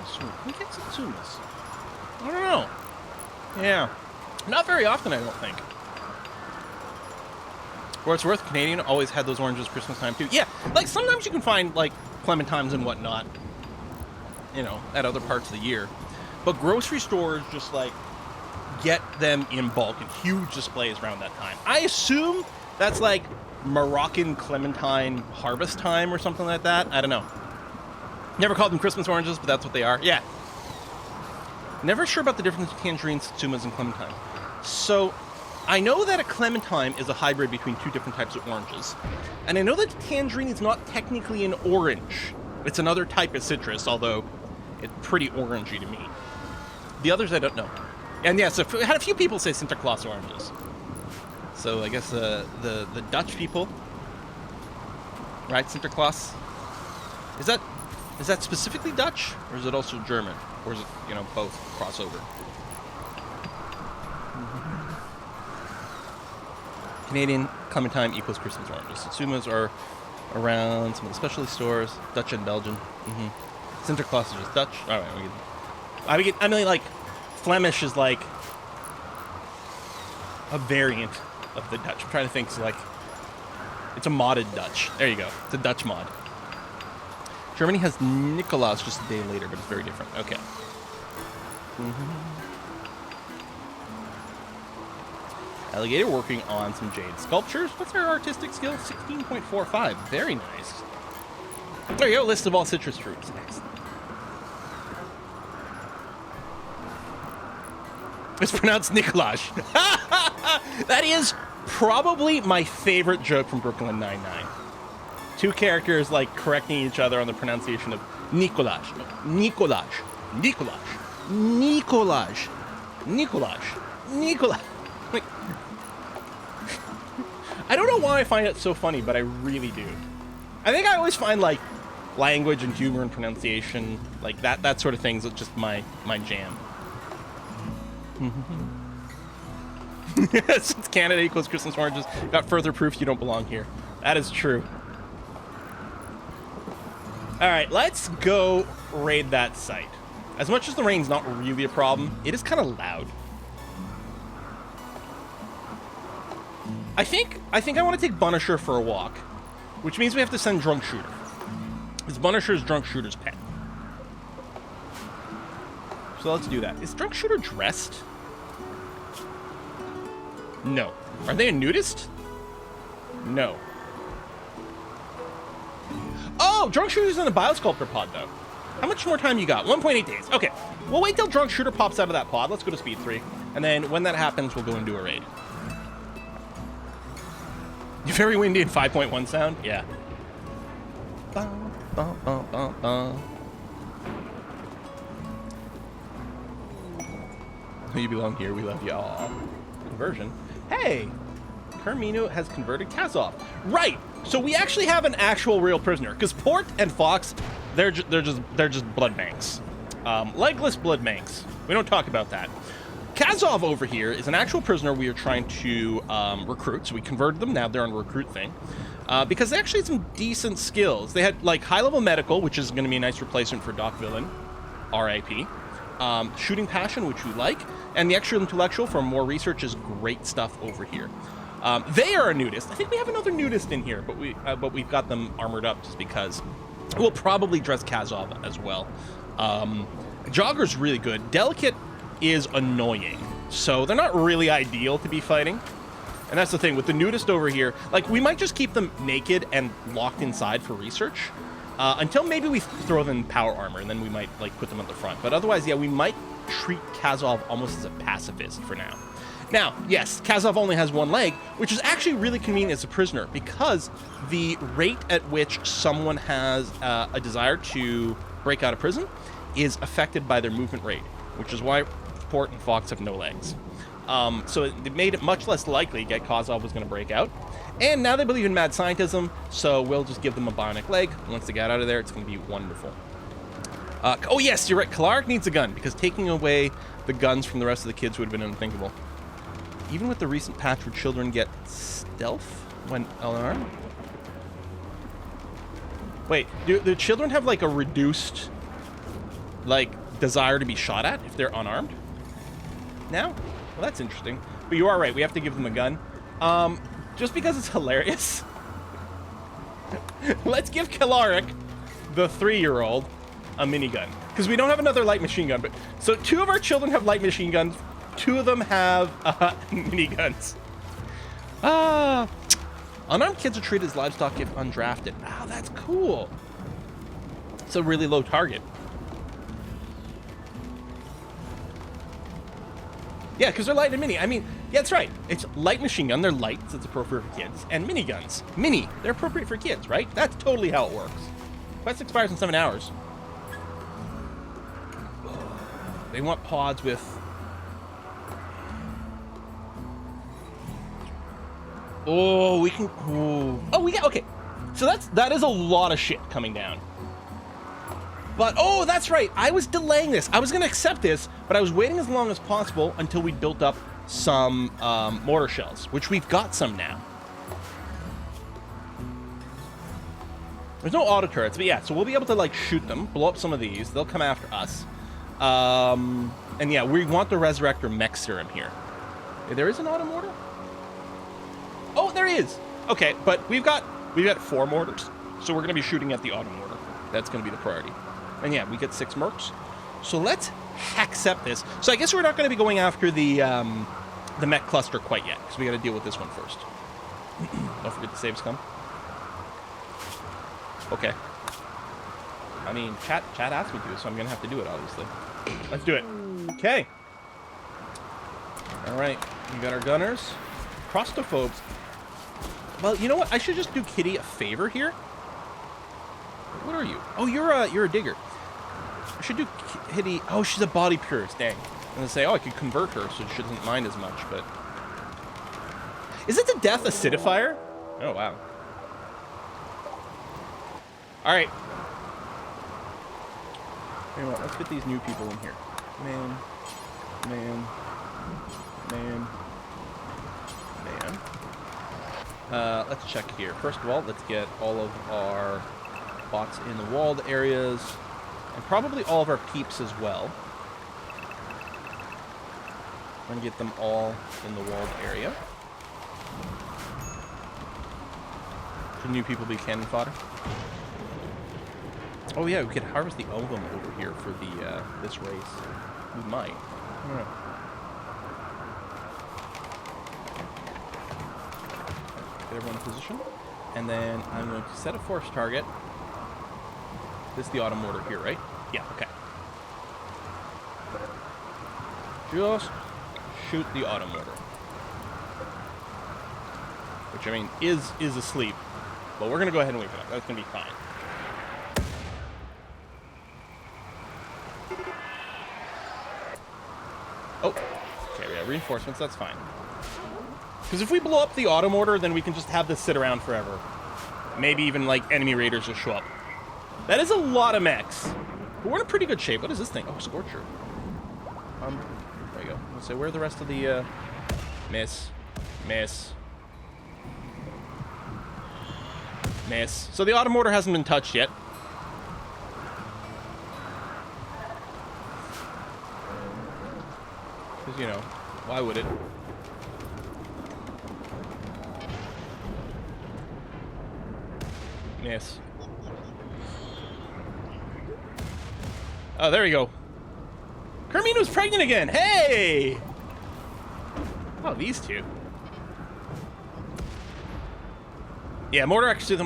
So, who gets Atsumas? I don't know. Yeah. Not very often, I don't think. For what it's worth, Canadian always had those oranges Christmas time, too. Yeah, like, sometimes you can find, like, clementines and whatnot, at other parts of the year. But grocery stores just, like, get them in bulk in huge displays around that time. I assume that's, like, Moroccan clementine harvest time or something like that. I don't know. Never called them Christmas oranges, but that's what they are. Yeah. Never sure about the difference between tangerines, satsumas, and clementines. So, I know that a clementine is a hybrid between 2 different types of oranges. And I know that tangerine is not technically an orange. It's another type of citrus, although it's pretty orangey to me. The others I don't know. And yes, I had a few people say Sinterklaas oranges. So I guess the Dutch people, right? Sinterklaas. Is that specifically Dutch, or is it also German, or is it both crossover? Canadian clementine equals Christmas oranges. Satsumas are around some of the specialty stores, Dutch and Belgian. Sinterklaas is just Dutch. All right, I mean, like, Flemish is like a variant of the Dutch. I'm trying to think. So, like, it's a modded Dutch. There you go. It's a Dutch mod. Germany has Nikolaus just a day later, but it's very different. Okay. Alligator working on some jade sculptures. What's our artistic skill? 16.45. Very nice. There you go, list of all citrus fruits. Excellent. It's pronounced Nikolaj. That is probably my favorite joke from Brooklyn Nine-Nine. Two characters, like, correcting each other on the pronunciation of Nikolaj. Nikolaj. Nikolaj. Nikolaj. Nikolaj. Nikolaj. Like, I don't know why I find it so funny, but I really do. I think I always find, like, language and humor and pronunciation, like, that sort of thing is just my jam. Since Canada equals Christmas oranges, got further proof you don't belong here. That is true. All right, let's go raid that site. As much as the rain's not really a problem, it is kind of loud. I think I want to take Bunisher for a walk, which means we have to send Drunk Shooter. It's Bunisher's Drunk Shooter's pet. So let's do that. Is Drunk Shooter dressed? No. Are they a nudist? No. Oh, Drunk Shooter's in the Biosculptor pod, though. How much more time you got? 1.8 days. Okay. We'll wait till Drunk Shooter pops out of that pod. Let's go to Speed 3. And then when that happens, we'll go and do a raid. Very windy and 5.1 sound? Yeah. Bum, bum, bum, bum, bum. You belong here. We love y'all. Conversion. Hey! Carmino has converted Kazov. Right! So we actually have an actual real prisoner. Because Port and Fox, they're just blood banks. Legless blood banks. We don't talk about that. Kazov over here is an actual prisoner we are trying to recruit. So we converted them. Now they're on a recruit thing. Because they actually had some decent skills. They had like high-level medical, which is going to be a nice replacement for Doc Villain. R.I.P. Shooting passion, which we like. And the extra intellectual for more research is great stuff over here. They are a nudist. I think we have another nudist in here, but we've got them armored up just because. We'll probably dress Kazov as well. Jogger's really good. Delicate is annoying, so they're not really ideal to be fighting. And that's the thing with the nudist over here. Like, we might just keep them naked and locked inside for research until maybe we throw them power armor, and then we might like put them at the front. But otherwise, yeah, we might treat Kazov almost as a pacifist for now. Now, yes, Kazov only has one leg, which is actually really convenient as a prisoner because the rate at which someone has a desire to break out of prison is affected by their movement rate, which is why Port and Fox have no legs. So it made it much less likely that Kazov was going to break out. And now they believe in mad scientism, so we'll just give them a bionic leg. Once they get out of there, it's going to be wonderful. Oh yes, you're right. Kalaric needs a gun because taking away the guns from the rest of the kids would have been unthinkable. Even with the recent patch where children get stealth when unarmed? Wait, do the children have like a reduced like desire to be shot at if they're unarmed? Now? Well, that's interesting. But you are right, we have to give them a gun. Just because it's hilarious. Let's give Kalaric, the 3-year-old, a minigun. Because we don't have another light machine gun. But so 2 of our children have light machine guns. 2 of them have miniguns. Unarmed kids are treated as livestock if undrafted. Wow, that's cool. It's a really low target. Yeah, because they're light and mini. I mean, yeah, that's right. It's light machine gun. They're light, so it's appropriate for kids. And miniguns. Mini. They're appropriate for kids, right? That's totally how it works. Quest expires in 7 hours. They want pods with... Oh, we can... Ooh. Oh, we got... Okay. So that is a lot of shit coming down. But, oh, that's right. I was delaying this. I was going to accept this, but I was waiting as long as possible until we built up some mortar shells, which we've got some now. There's no auto turrets, but yeah, so we'll be able to, like, shoot them, blow up some of these. They'll come after us. And yeah, we want the Resurrector mech serum here. There is an auto mortar? Oh, there is. Okay, but we've got 4 mortars, so we're going to be shooting at the auto mortar. That's going to be the priority. And yeah, we get 6 mercs. So let's accept this. So I guess we're not going to be going after the mech cluster quite yet, because we got to deal with this one first. Don't forget the saves come. Okay. I mean, chat asked me to, so I'm gonna have to do it, obviously. Let's do it. Okay. All right, we got our gunners. Crostophobes. Well, you know what? I should just do Kitty a favor here. What are you? Oh, you're a digger. I should do Kitty. Oh, she's a body purist. Dang. I'm gonna say, oh, I could convert her so she doesn't mind as much, but. Is it the death acidifier? Oh, wow. All right. You know what? Let's get these new people in here. Man. Let's check here. First of all, let's get all of our bots in the walled areas, and probably all of our peeps as well. I'm gonna get them all in the walled area. Should new people be cannon fodder? Oh yeah, we could harvest the ovum over here for the this race. We might. I don't know. Get everyone in position, and then I'm going to set a force target. This is the auto mortar here, right? Yeah. Okay. Just shoot the auto mortar, which I mean is asleep, but we're gonna go ahead and wake it up. That's gonna be fine. Oh, okay, we have reinforcements, that's fine. Because if we blow up the auto mortar, then we can just have this sit around forever. Maybe even, like, enemy raiders will show up. That is a lot of mechs. But we're in pretty good shape. What is this thing? Oh, Scorcher. There you go. Let's say, where are the rest of the, Miss. So the auto mortar hasn't been touched yet. Because, you know, why would it? Miss. Oh, there we go. Carmina's pregnant again. Hey! Oh, these two. Yeah, Mortar actually.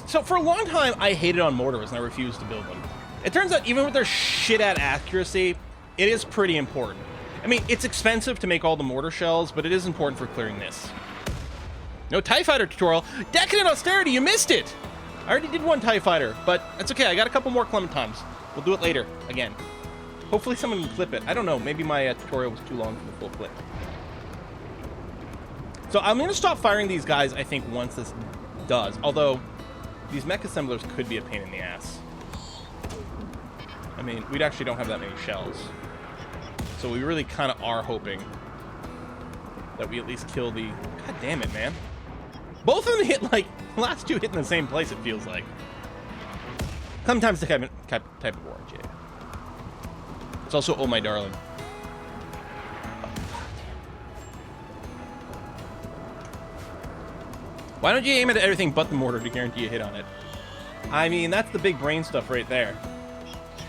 So for a long time, I hated on Mortars and I refused to build them. It turns out, even with their shit at accuracy, it is pretty important. I mean, it's expensive to make all the mortar shells, but it is important for clearing this. No TIE Fighter tutorial. Decadent Austerity, you missed it! I already did one TIE Fighter, but that's okay. I got a couple more Clementines. We'll do it later, again. Hopefully someone can clip it. I don't know. Maybe my tutorial was too long for the full clip. So I'm going to stop firing these guys, I think, once this does. Although, these mech assemblers could be a pain in the ass. I mean, we actually don't have that many shells. So we really kind of are hoping that we at least kill the... God damn it, man. Both of them hit, like, the last two hit in the same place, it feels like. Sometimes the type of orange, yeah. It's also Oh My Darling. Why don't you aim at everything but the mortar to guarantee a hit on it? I mean, that's the big brain stuff right there.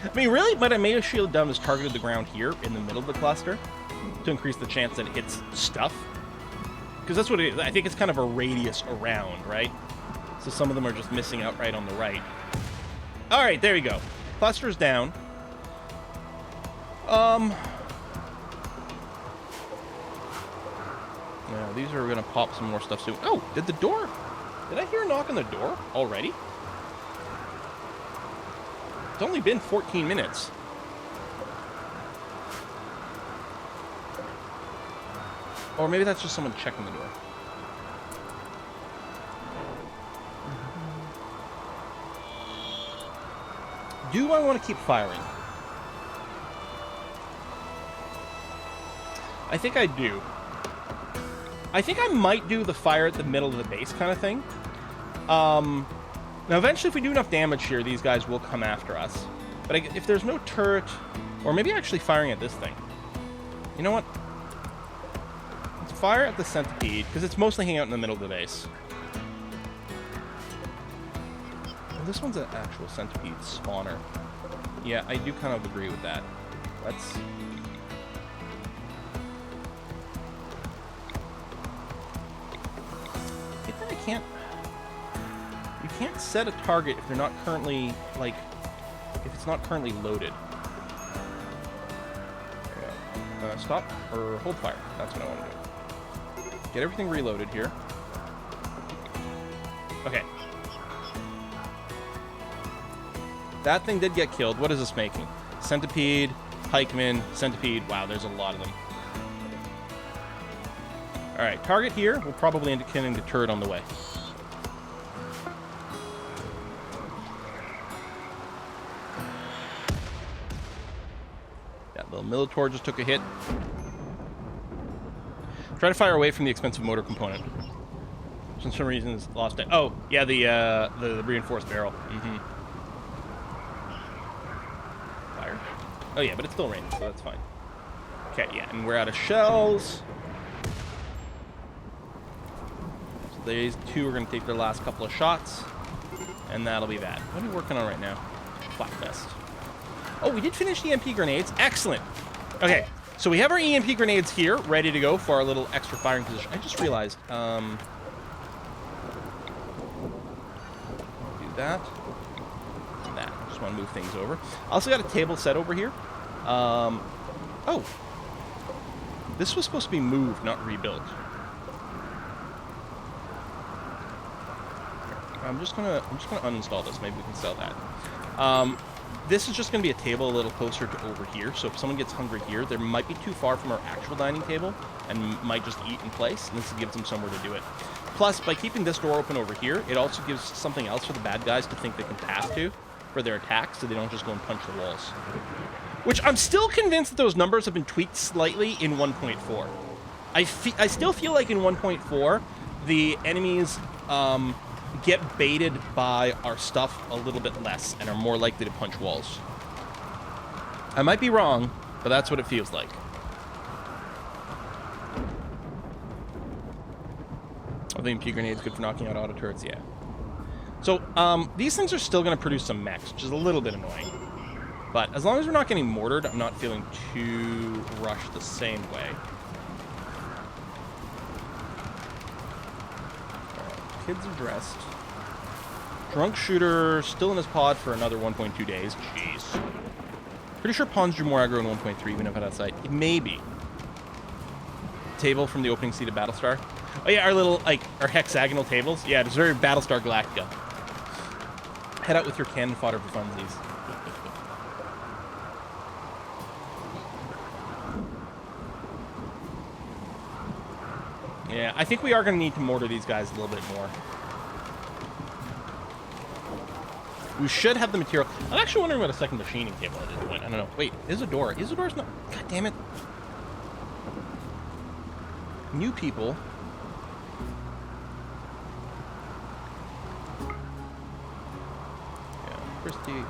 I mean, really, what I may have shielded done is targeted the ground here in the middle of the cluster to increase the chance that it hits stuff. Because that's what it is. I think it's kind of a radius around, right? So some of them are just missing out right on the right. All right, there we go. Cluster's down. Yeah, these are going to pop some more stuff soon. Oh, did I hear a knock on the door already? It's only been 14 minutes. Or maybe that's just someone checking the door. Do I want to keep firing? I think I do. I think I might do the fire at the middle of the base kind of thing. Now, eventually, if we do enough damage here, these guys will come after us. But if there's no turret, or maybe actually firing at this thing. You know what? Let's fire at the centipede, because it's mostly hanging out in the middle of the base. Oh, this one's an actual centipede spawner. Yeah, I do kind of agree with that. Let's... You can't set a target if they're not currently, like, if it's not currently loaded. Stop or hold fire. That's what I want to do. Get everything reloaded here. Okay. That thing did get killed. What is this making? Centipede, pikeman, centipede. Wow, there's a lot of them. Alright, target here. We'll probably end up killing the turret on the way. That little Militor just took a hit. Try to fire away from the expensive motor component. For some reason, it's lost it. Oh, yeah, the reinforced barrel. Mm-hmm. Fire. Oh, yeah, but it's still raining, so that's fine. Okay, yeah, and we're out of shells. So these two are going to take their last couple of shots, and that'll be that. What are we working on right now? Flak vest. Oh, we did finish the EMP grenades. Excellent. Okay, so we have our EMP grenades here, ready to go for our little extra firing position. I just realized, do that. And that. Just want to move things over. I also got a table set over here. Oh. This was supposed to be moved, not rebuilt. I'm just gonna uninstall this. Maybe we can sell that. This is just going to be a table a little closer to over here, so if someone gets hungry here, they might be too far from our actual dining table and might just eat in place, and this gives them somewhere to do it. Plus, by keeping this door open over here, it also gives something else for the bad guys to think they can pass to for their attacks, so they don't just go and punch the walls. Which I'm still convinced that those numbers have been tweaked slightly in 1.4. I still feel like in 1.4, the enemies get baited by our stuff a little bit less and are more likely to punch walls. I might be wrong, but that's what it feels like. I think EMP grenades good for knocking out auto turrets, yeah. So, these things are still going to produce some mechs, which is a little bit annoying. But as long as we're not getting mortared, I'm not feeling too rushed the same way. Kids are dressed. Drunk shooter still in his pod for another 1.2 days. Jeez. Pretty sure pawns drew more aggro in 1.3, even if outside. It may be. Table from the opening seat of Battlestar. Oh yeah, our little, like, our hexagonal tables. Yeah, it's very Battlestar Galactica. Head out with your cannon fodder for funsies. Yeah, I think we are going to need to mortar these guys a little bit more. We should have the material. I'm actually wondering about a second machining table at this point. I don't know. Wait, Isadora. Isadora's not... God damn it. New people. Yeah, Christy,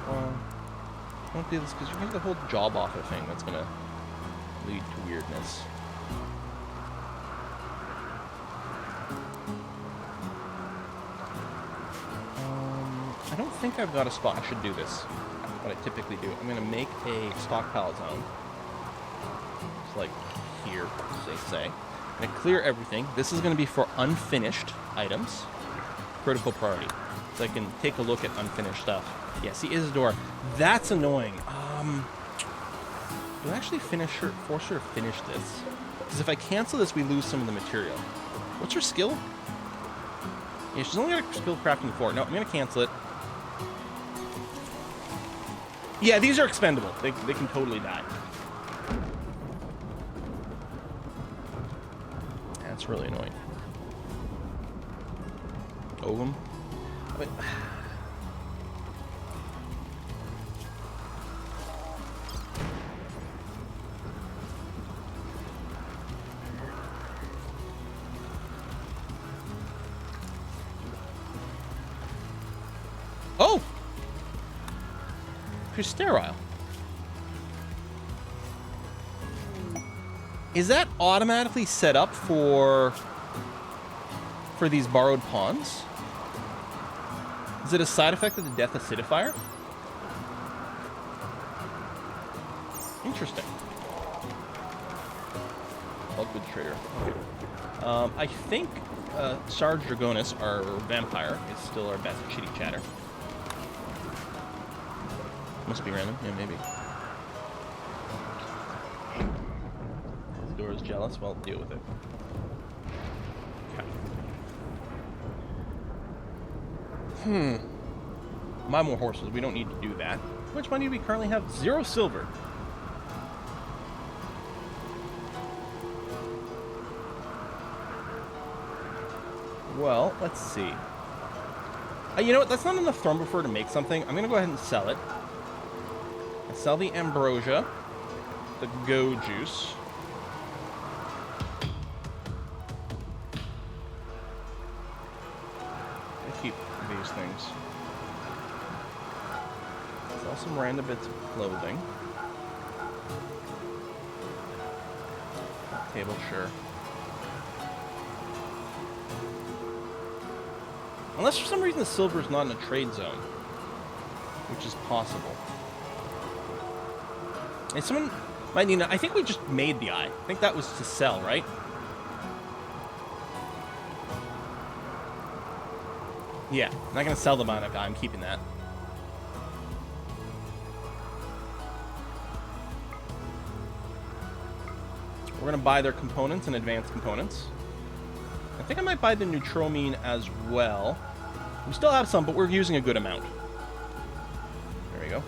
don't do this because you're going to get the whole job offer thing that's going to lead to weirdness. I don't think I've got a spot. I should do this. What I typically do. I'm going to make a stockpile zone. It's like here, as they say. I'm going to clear everything. This is going to be for unfinished items. Critical priority. So I can take a look at unfinished stuff. Yeah, see, Isadora. That's annoying. Do I actually force her to finish this? Because if I cancel this, we lose some of the material. What's her skill? Yeah, she's only got a skill crafting 4. No, I'm going to cancel it. Yeah, these are expendable. They can totally die. That's really annoying. Ovum. I mean, oh! She's sterile. Is that automatically set up for these borrowed pawns? Is it a side effect of the death acidifier? Interesting. Bugwood trader. Okay. I think Sarge Dragonis, our vampire, is still our best chitty chatter. Must be random. Yeah, maybe. Isidore is jealous. Well, deal with it. Okay. Buy more horses. We don't need to do that. How much money do we currently have? 0 silver. Well, let's see. You know what? That's not enough Thrum Before to make something. I'm going to go ahead and sell it. I sell the Ambrosia. The Go Juice. I keep these things. Sell some random bits of clothing. Table, sure. Unless for some reason the silver is not in a trade zone, which is possible. And someone might need. I think we just made the eye. I think that was to sell, right? Yeah, I'm not gonna sell the bionic eye. I'm keeping that. We're gonna buy their components and advanced components. I think I might buy the Neutromine as well. We still have some, but we're using a good amount. There we go.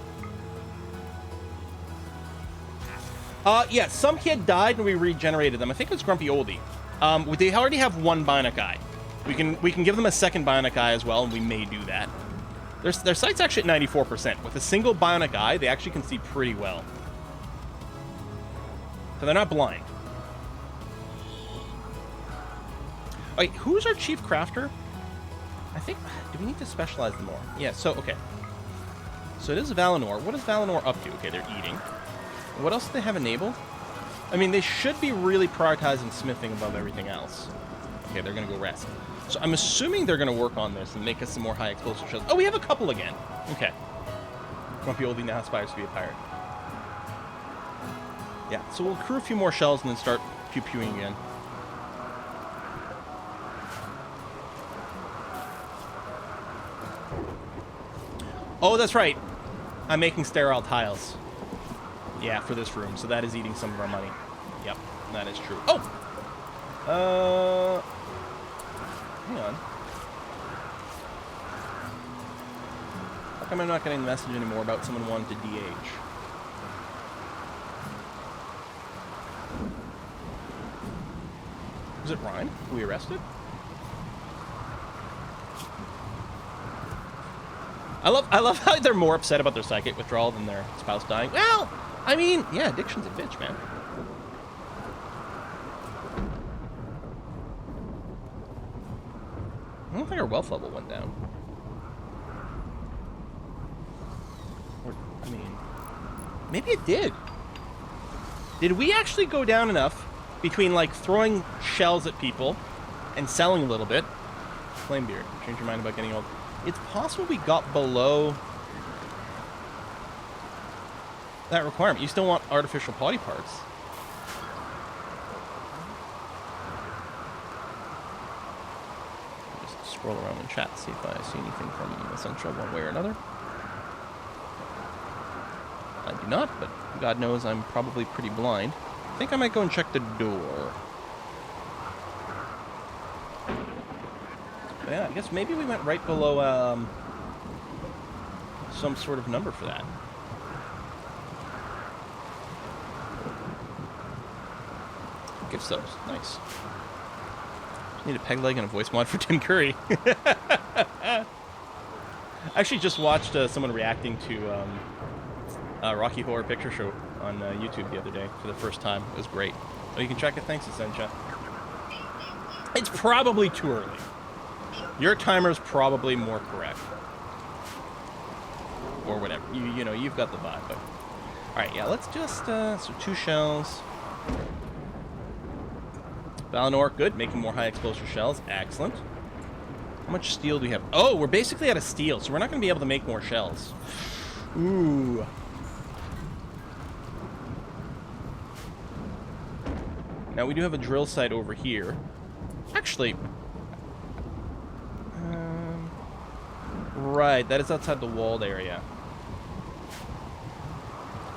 Yeah, some kid died and we regenerated them. I think it was Grumpy Oldie. They already have 1 bionic eye. We can give them a second bionic eye as well, and we may do that. Their sight's actually at 94%. With a single bionic eye, they actually can see pretty well. So they're not blind. Wait, who's our chief crafter? I think... Do we need to specialize them more? Yeah, so, okay. So it is Valinor. What is Valinor up to? Okay, they're eating. What else do they have enabled? I mean, they should be really prioritizing smithing above everything else. Okay, they're going to go rest. So I'm assuming they're going to work on this and make us some more high explosive shells. Oh, we have a couple again. Okay. Grumpy Oldie now aspires to be a pirate. Yeah, so we'll crew a few more shells and then start pew-pewing again. Oh, that's right. I'm making sterile tiles. Yeah, for this room. So that is eating some of our money. Yep, that is true. Oh! Hang on. How come I'm not getting the message anymore about someone wanting to DH? Was it Ryan? Were we arrested? I love how they're more upset about their psychic withdrawal than their spouse dying. Well, I mean, yeah, addiction's a bitch, man. I don't think our wealth level went down. Or, I mean, maybe it did. Did we actually go down enough between, like, throwing shells at people and selling a little bit? Flamebeard, change your mind about getting old. It's possible we got below that requirement. You still want artificial body parts. Just scroll around in chat, see if I see anything from Essential one way or another. I do not, but God knows I'm probably pretty blind. I think I might go and check the door. Yeah, I guess maybe we went right below some sort of number for that. Gift subs, nice. Need a peg leg and a voice mod for Tim Curry. I actually just watched someone reacting to Rocky Horror Picture Show on YouTube the other day for the first time. It was great. Oh, you can check it. Thanks, Essentia. It's probably too early. Your timer's probably more correct. Or whatever. You know, you've got the vibe. But... Alright, yeah, let's just... so 2 shells. Valinor, good. Making more high explosive shells. Excellent. How much steel do we have? Oh, we're basically out of steel, so we're not going to be able to make more shells. Ooh. Now, we do have a drill site over here. Actually... right, that is outside the walled area.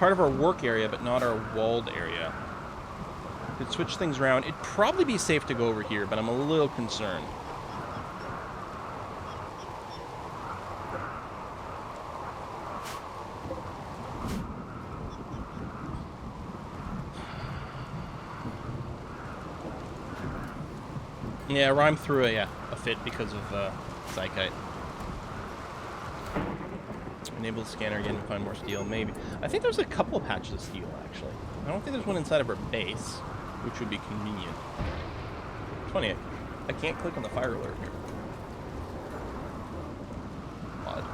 part of our work area, but not our walled area. Could switch things around. It'd probably be safe to go over here, but I'm a little concerned. Yeah, Rhyme threw a fit because of Psychite. Enable the scanner again to find more steel, maybe. I think there's a couple of patches of steel, actually. I don't think there's one inside of our base, which would be convenient. It's funny, I can't click on the fire alert here. Odd.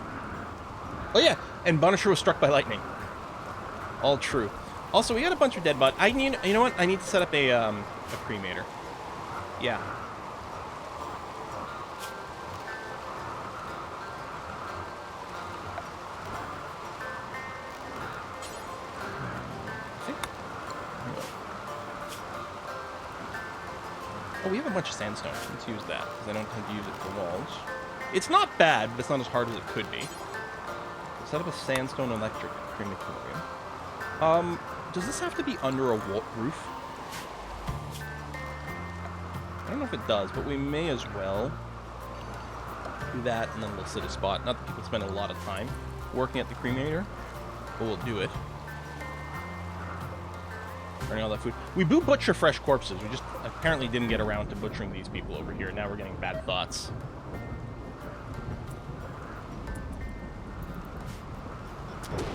Oh yeah, and Bunisher was struck by lightning. All true. Also, we got a bunch of dead bodies. You know what? I need to set up a cremator. Yeah. Oh, we have a bunch of sandstone. Let's use that, because I don't tend to use it for walls. It's not bad, but it's not as hard as it could be. Set up a sandstone electric crematorium. Does this have to be under a roof? I don't know if it does, but we may as well do that, and then we'll set a spot. Not that people spend a lot of time working at the cremator, but we'll do it. Burning all that food. We do butcher fresh corpses. We just apparently didn't get around to butchering these people over here. Now we're getting bad thoughts.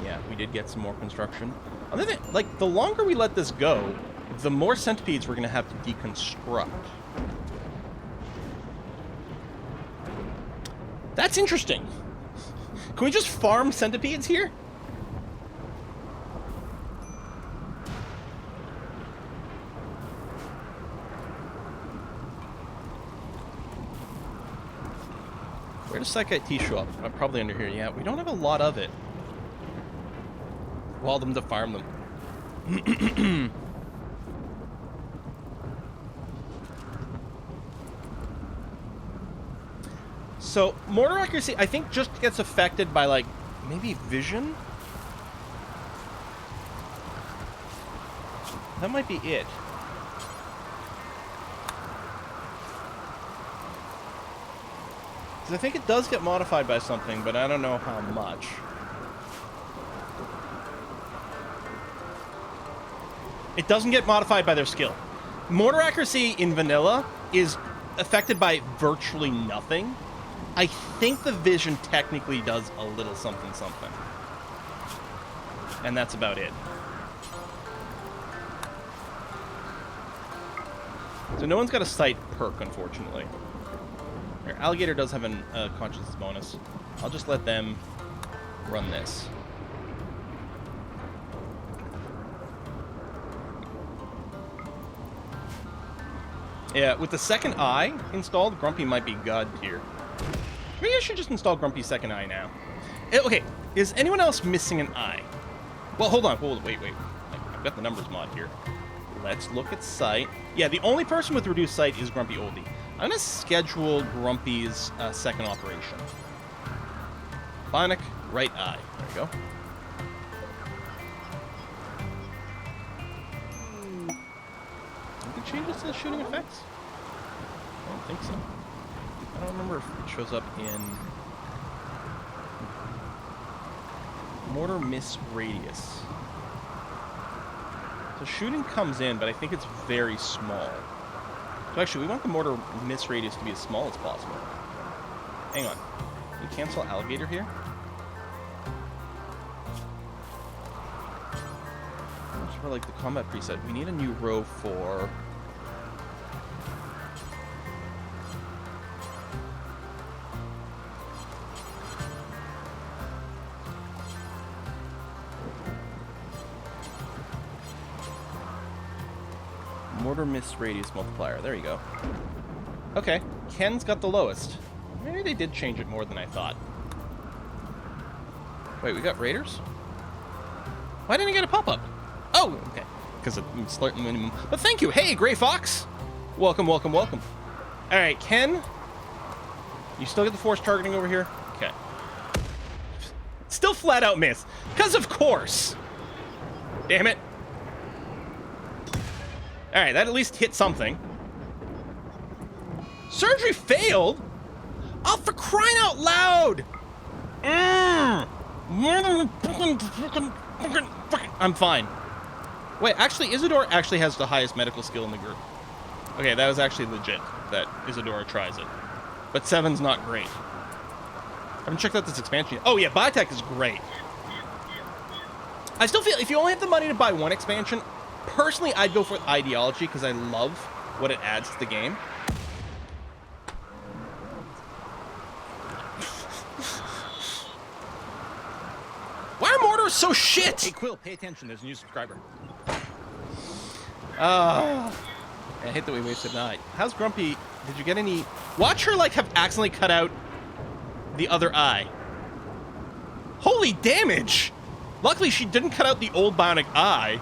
Yeah, we did get some more construction. Other than, like, the longer we let this go, the more centipedes we're going to have to deconstruct. That's interesting. Can we just farm centipedes here? Where does Psychite Tea show up? Probably under here. Yeah, we don't have a lot of it. Wall them to farm them. So, mortar accuracy, I think, just gets affected by, like, maybe vision? That might be it. Because I think it does get modified by something, but I don't know how much. It doesn't get modified by their skill. Mortar accuracy in vanilla is affected by virtually nothing. I think the vision technically does a little something something. And that's about it. So no one's got a sight perk, unfortunately. Here, Alligator does have a consciousness bonus. I'll just let them run this. Yeah, with the second eye installed, Grumpy might be god tier. Maybe I should just install Grumpy's second eye now. Okay, is anyone else missing an eye? Well, hold on, wait. I've got the numbers mod here. Let's look at sight. Yeah, the only person with reduced sight is Grumpy Oldie. I'm going to schedule Grumpy's second operation. Bionic right eye. There we go. You can change this to the shooting effects? I don't think so. I don't remember if it shows up in Mortar Miss Radius. So shooting comes in, but I think it's very small. So actually, we want the Mortar Miss Radius to be as small as possible. Hang on. Can you cancel Alligator here? Just for like the combat preset, we need a new row for... Mortar Miss Radius multiplier. There you go. Okay, Ken's got the lowest. Maybe they did change it more than I thought. Wait, we got Raiders? Why didn't I get a pop-up? Oh, okay. Because it's slightly minimum. But thank you. Hey, Gray Fox. Welcome. All right, Ken. You still get the force targeting over here? Okay. Still flat out miss. Because of course. Damn it. All right, that at least hit something. Surgery failed? Oh, for crying out loud! I'm fine. Wait, actually, Isadora actually has the highest medical skill in the group. Okay, that was actually legit, that Isadora tries it. But 7's not great. I haven't checked out this expansion yet. Oh yeah, BIOTECH is great. I still feel, if you only have the money to buy one expansion, personally, I'd go for Ideology, because I love what it adds to the game. Why are Mortars so shit? Hey, Quill, pay attention. There's a new subscriber. I hate that we wasted night. How's Grumpy? Did you get any... Watch her, like, have accidentally cut out the other eye. Holy damage! Luckily, she didn't cut out the old bionic eye.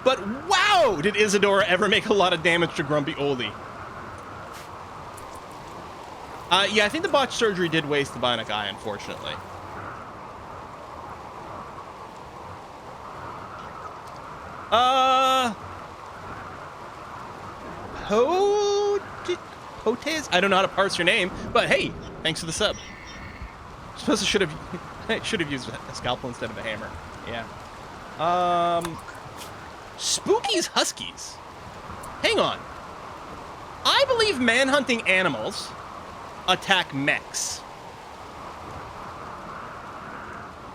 But wow! Did Isadora ever make a lot of damage to Grumpy Oldie. Yeah, I think the botched surgery did waste the bionic eye, unfortunately. Potes? I don't know how to parse your name, but hey, thanks for the sub. I suppose I should have used a scalpel instead of a hammer. Yeah. Spooky's Huskies. Hang on. I believe manhunting animals attack mechs.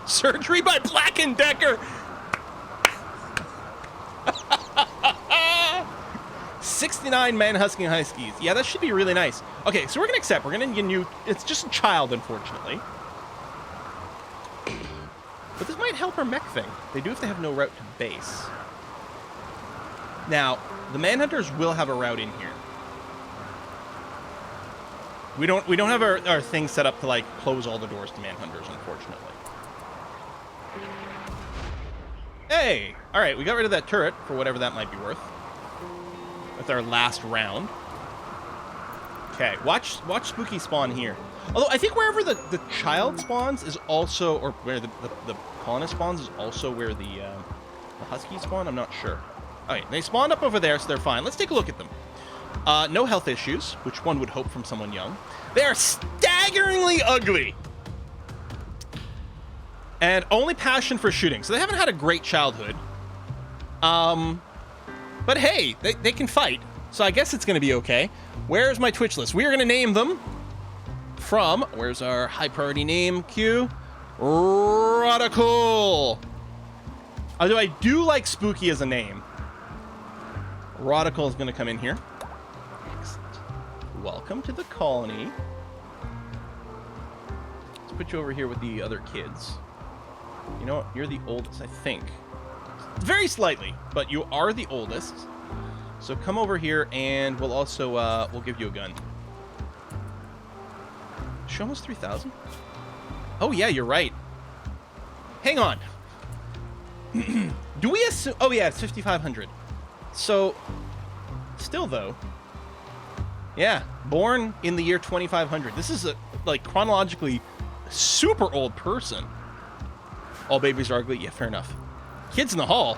Surgery by Black & Decker. 69 man-husking huskies. Yeah, that should be really nice. Okay, so we're going to accept. We're going to get new... It's just a child, unfortunately. But this might help our mech thing. They do if they have no route to base. Now, the manhunters will have a route in here. We don't have our thing set up to, like, close all the doors to manhunters, unfortunately. Hey! Alright, we got rid of that turret for whatever that might be worth. With our last round. Okay, watch Spooky spawn here. Although, I think wherever the child spawns is also... Or where the Colonist spawns is also where the Husky spawn? I'm not sure. Alright, they spawned up over there, so they're fine. Let's take a look at them. No health issues, which one would hope from someone young. They are staggeringly ugly. And only passion for shooting. So they haven't had a great childhood. But hey, they can fight. So I guess it's going to be okay. Where's my Twitch list? We are going to name them from... Where's our high priority name? Q. Radical. Although I do like Spooky as a name. Radical is going to come in here. Excellent. Welcome to the colony. Let's put you over here with the other kids. You know what? You're the oldest, I think. Very slightly, but you are the oldest. So come over here, and we'll also we'll give you a gun. Is she almost 3,000? Oh yeah, you're right. Hang on. Do we assume? Oh yeah, it's 5,500. So, still though. Yeah, born in the year 2500. This is a like chronologically super old person. All babies are ugly. Yeah, fair enough. Kids in the Hall.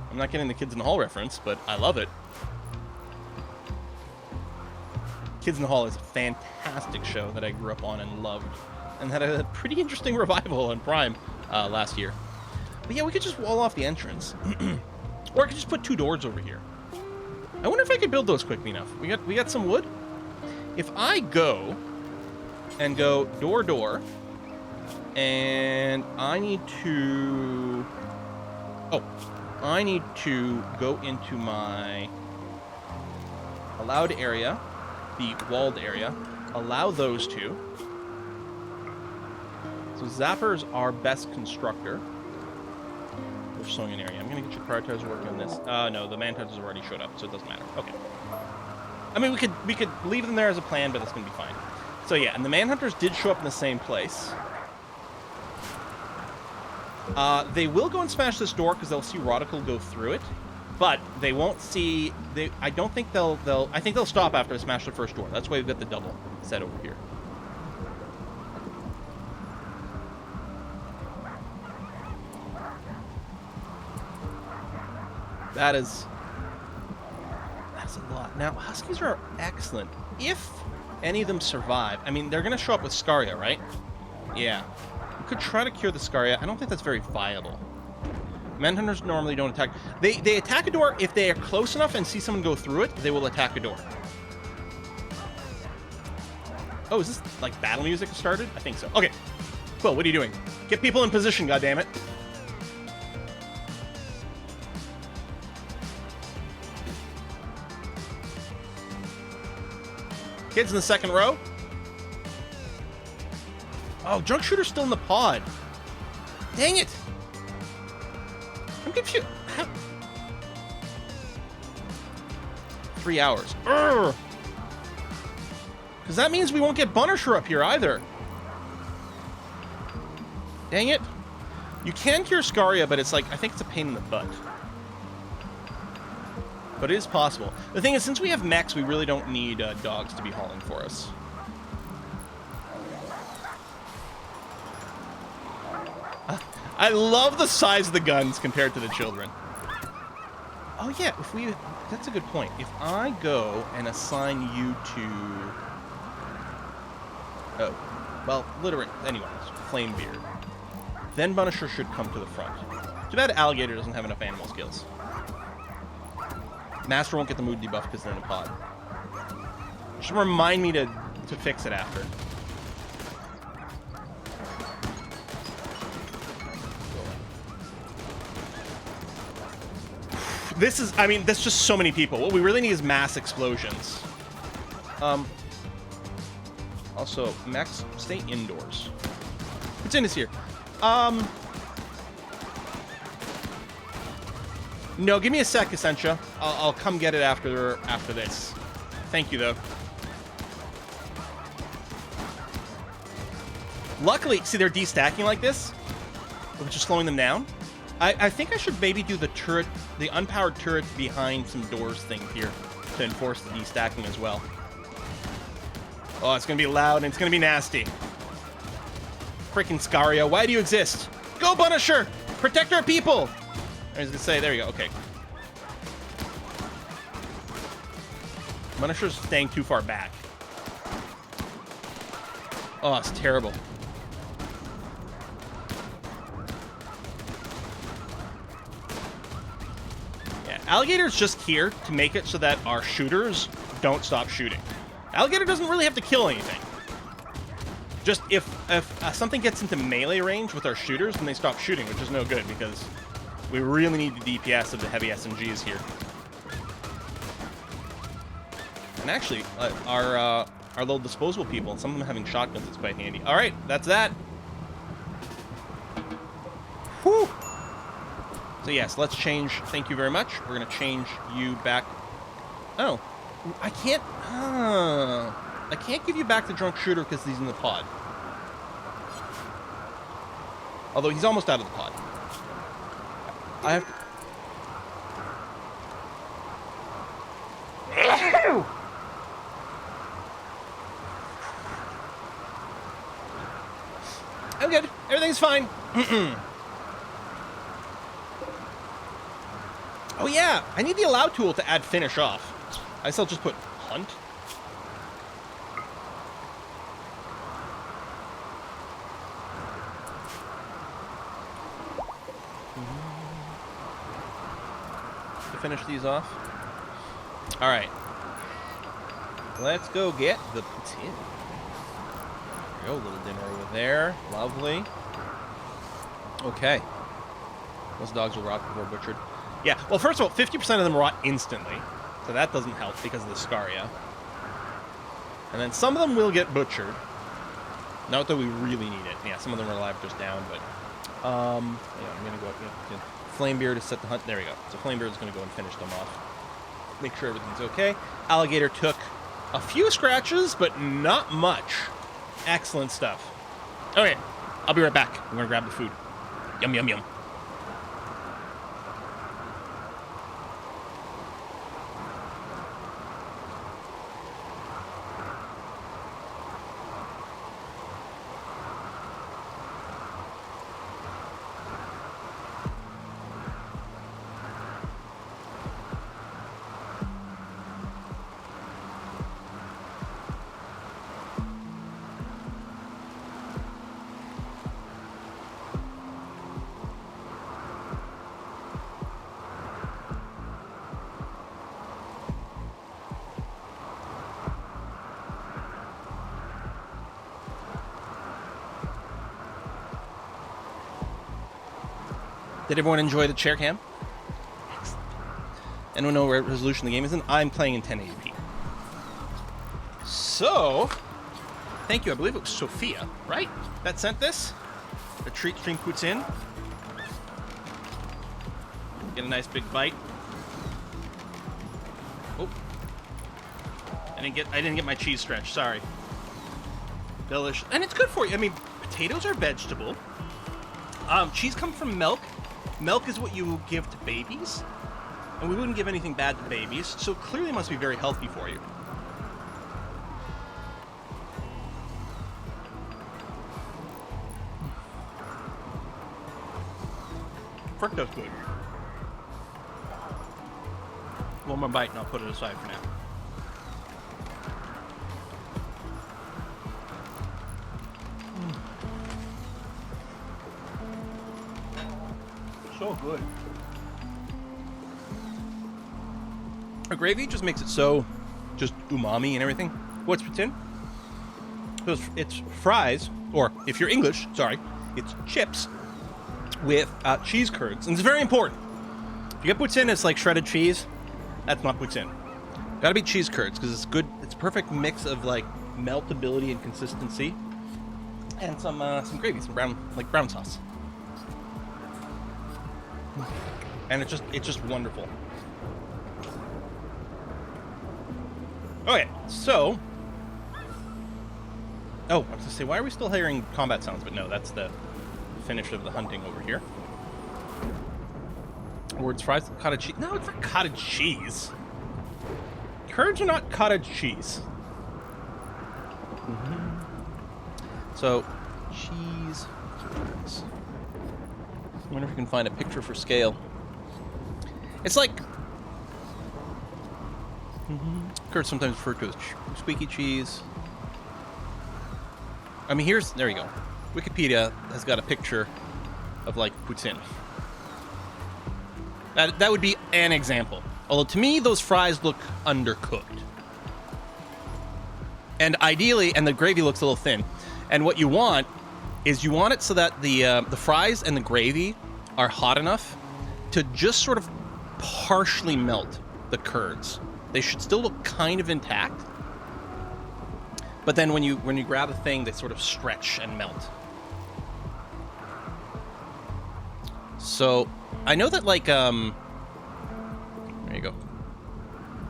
I'm not getting the Kids in the Hall reference, but I love it. Kids in the Hall is a fantastic show that I grew up on and loved, and had a pretty interesting revival on Prime last year. But yeah, we could just wall off the entrance, or I could just put 2 doors over here. I wonder if I could build those quickly enough. We got some wood. If I go and go door, and I need to... Oh, I need to go into my allowed area, the walled area, allow those two. So Zapper's our best constructor. We're showing an area. I'm going to get your prioritizer working on this. No, the man-hunters have already showed up, so it doesn't matter. Okay. I mean, we could leave them there as a plan, but that's going to be fine. So yeah, and the man-hunters did show up in the same place. They will go and smash this door because they'll see Radical go through it, but they won't see. I don't think they'll. I think they'll stop after they smash the first door. That's why we've got the double set over here. That's a lot. Now, Huskies are excellent. If any of them survive, I mean, they're going to show up with Scaria, right? Yeah. We could try to cure the Scaria. I don't think that's very viable. Manhunters normally don't attack. They attack a door if they are close enough and see someone go through it, they will attack a door. Oh, is this like battle music started? I think so. Okay. Well, what are you doing? Get people in position, goddammit. Kids in the second row. Oh, Drunk Shooter's still in the pod. Dang it. I'm confused. 3 hours. Because that means we won't get Punisher up here either. Dang it. You can cure Scaria, but it's like, I think it's a pain in the butt. But it is possible. The thing is, since we have mechs, we really don't need dogs to be hauling for us. I love the size of the guns compared to the children. Oh yeah, that's a good point. If I go and assign you to... Oh, well, literally, anyways, Flamebeard. Then Punisher should come to the front. Too bad Alligator doesn't have enough animal skills. Master won't get the mood debuff because they're in a pod. Just remind me to fix it after. This is, I mean, that's just so many people. What we really need is mass explosions. Also, Max, stay indoors. It's here. No, give me a sec, Essentia. I'll come get it after this. Thank you, though. Luckily, see, they're destacking like this, which is slowing them down. I think I should maybe do the turret, the unpowered turret behind some doors thing here to enforce the destacking as well. Oh, it's going to be loud and it's going to be nasty. Freaking Scaria, why do you exist? Go, Punisher! Protect our people! I was going to say, there you go, okay. Punisher's staying too far back. Oh, it's terrible. Alligator's just here to make it so that our shooters don't stop shooting. Alligator doesn't really have to kill anything. Just if something gets into melee range with our shooters, then they stop shooting, which is no good because we really need the DPS of the heavy SMGs here. And actually, our little disposable people, some of them having shotguns, is quite handy. All right, that's that. Whew. So yes, let's change. Thank you very much. We're gonna change you back. Oh, I can't. I can't give you back the Drunk Shooter because he's in the pod. Although he's almost out of the pod. I have to... I'm good. Everything's fine. Oh yeah, I need the allow tool to add finish off. I still just put hunt. To finish these off. All right. Let's go get the potato. There we go, little dinner over there. Lovely. Okay. Those dogs will rot before butchered. Yeah, well, first of all, 50% of them rot instantly, so that doesn't help because of the Scaria. And then some of them will get butchered. Not that we really need it. Yeah, some of them are alive just down, but... yeah, I'm going to go up here. Flamebeard to set the hunt. There we go. So Flamebeard is going to go and finish them off. Make sure everything's okay. Alligator took a few scratches, but not much. Excellent stuff. Okay, I'll be right back. I'm going to grab the food. Yum, yum, yum. Did everyone enjoy the chair cam? Excellent. Anyone know what resolution the game is in? I'm playing in 1080p. So, thank you. I believe it was Sophia, right? That sent this. The treat stream puts in. Get a nice big bite. Oh, I didn't get my cheese stretch. Sorry. Delicious, and it's good for you. I mean, potatoes are vegetable. Cheese comes from milk. Milk is what you give to babies, and we wouldn't give anything bad to babies. So clearly, it must be very healthy for you. Fructose good. One more bite and I'll put it aside for now. So good. The gravy just makes it so just umami and everything. What's in? It's fries, or if you're English, sorry, it's chips with cheese curds. And it's very important. If you get poutine, it's like shredded cheese. That's not poutine. Gotta be cheese curds, because it's good. It's a perfect mix of like meltability and consistency. And some gravy, some brown sauce. And it's just wonderful. Okay, so I was gonna say, why are we still hearing combat sounds? But no, that's the finish of the hunting over here. Words fries, cottage cheese. No, it's not cottage cheese. Curds are not cottage cheese. So, cheese curds. I wonder if we can find a picture for scale. It's like curds sometimes referred to as squeaky cheese. I mean, there you go. Wikipedia has got a picture of like poutine. That would be an example. Although to me, those fries look undercooked. And ideally, and the gravy looks a little thin. And what you want is it so that the fries and the gravy are hot enough to just sort of partially melt the curds. They should still look kind of intact. But then when you grab a thing, they sort of stretch and melt. So I know that like there you go.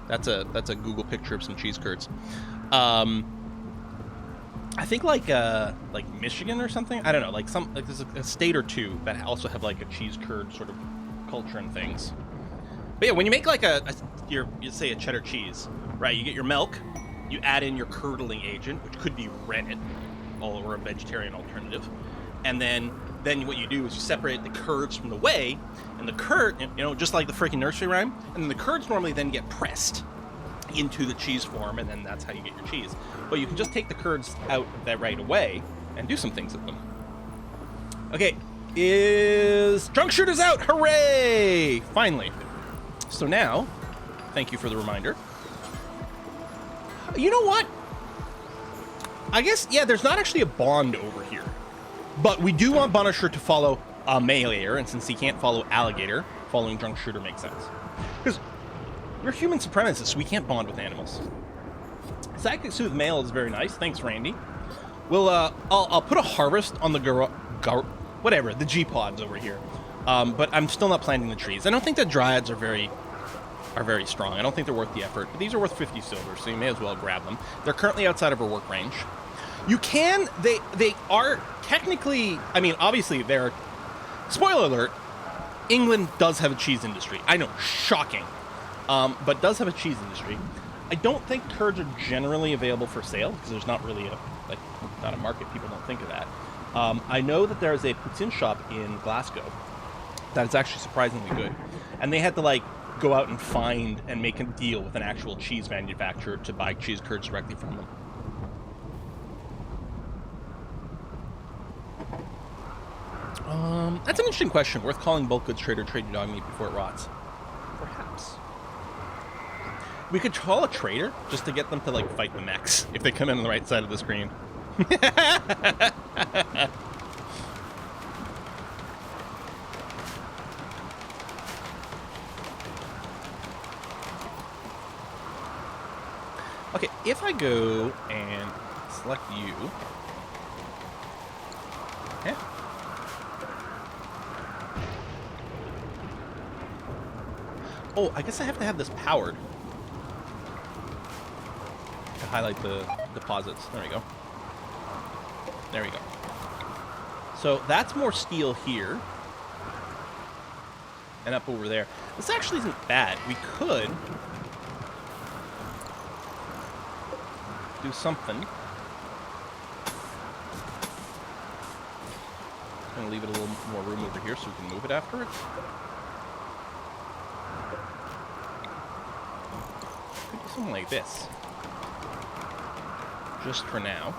That's a Google picture of some cheese curds. I think like Michigan or something. I don't know. Like there's a state or two that also have like a cheese curd sort of culture and things. But yeah, when you make like you say a cheddar cheese, right? You get your milk, you add in your curdling agent, which could be rennet, or a vegetarian alternative, and then what you do is you separate the curds from the whey, and the curd, just like the freaking nursery rhyme, and then the curds normally then get pressed into the cheese form, and then that's how you get your cheese. But you can just take the curds out that right away and do some things with them. Okay, is Drunk Shooter's out! Hooray! Finally. So now, thank you for the reminder. You know what? I guess, yeah, there's not actually a bond over here. But we do want Punisher to follow Mailator, and since he can't follow Alligator, following Drunk Shooter makes sense. Because we're human supremacists, we can't bond with animals. Psychic Soothe Male is very nice. Thanks, Randy. We'll, I'll put a harvest on the the G-pods over here. But I'm still not planting the trees. I don't think the Dryads are very strong. I don't think they're worth the effort. But these are worth 50 silver, so you may as well grab them. They're currently outside of our work range. You can, they are technically, I mean, obviously they're, spoiler alert, England does have a cheese industry. I know, shocking, but does have a cheese industry. I don't think curds are generally available for sale because there's not really not a market. People don't think of that. I know that there's a poutine shop in Glasgow that is actually surprisingly good. And they had to go out and find and make a deal with an actual cheese manufacturer to buy cheese curds directly from them. That's an interesting question. Worth calling bulk goods trader trade your dog meat before it rots? Perhaps. We could call a trader just to get them to fight the mechs if they come in on the right side of the screen. Okay, if I go and select you... Yeah. Oh, I guess I have to have this powered to highlight the deposits. There we go. There we go. So that's more steel here. And up over there. This actually isn't bad. We could do something. I'm going to leave it a little more room over here so we can move it afterwards. Could do something like this. Just for now.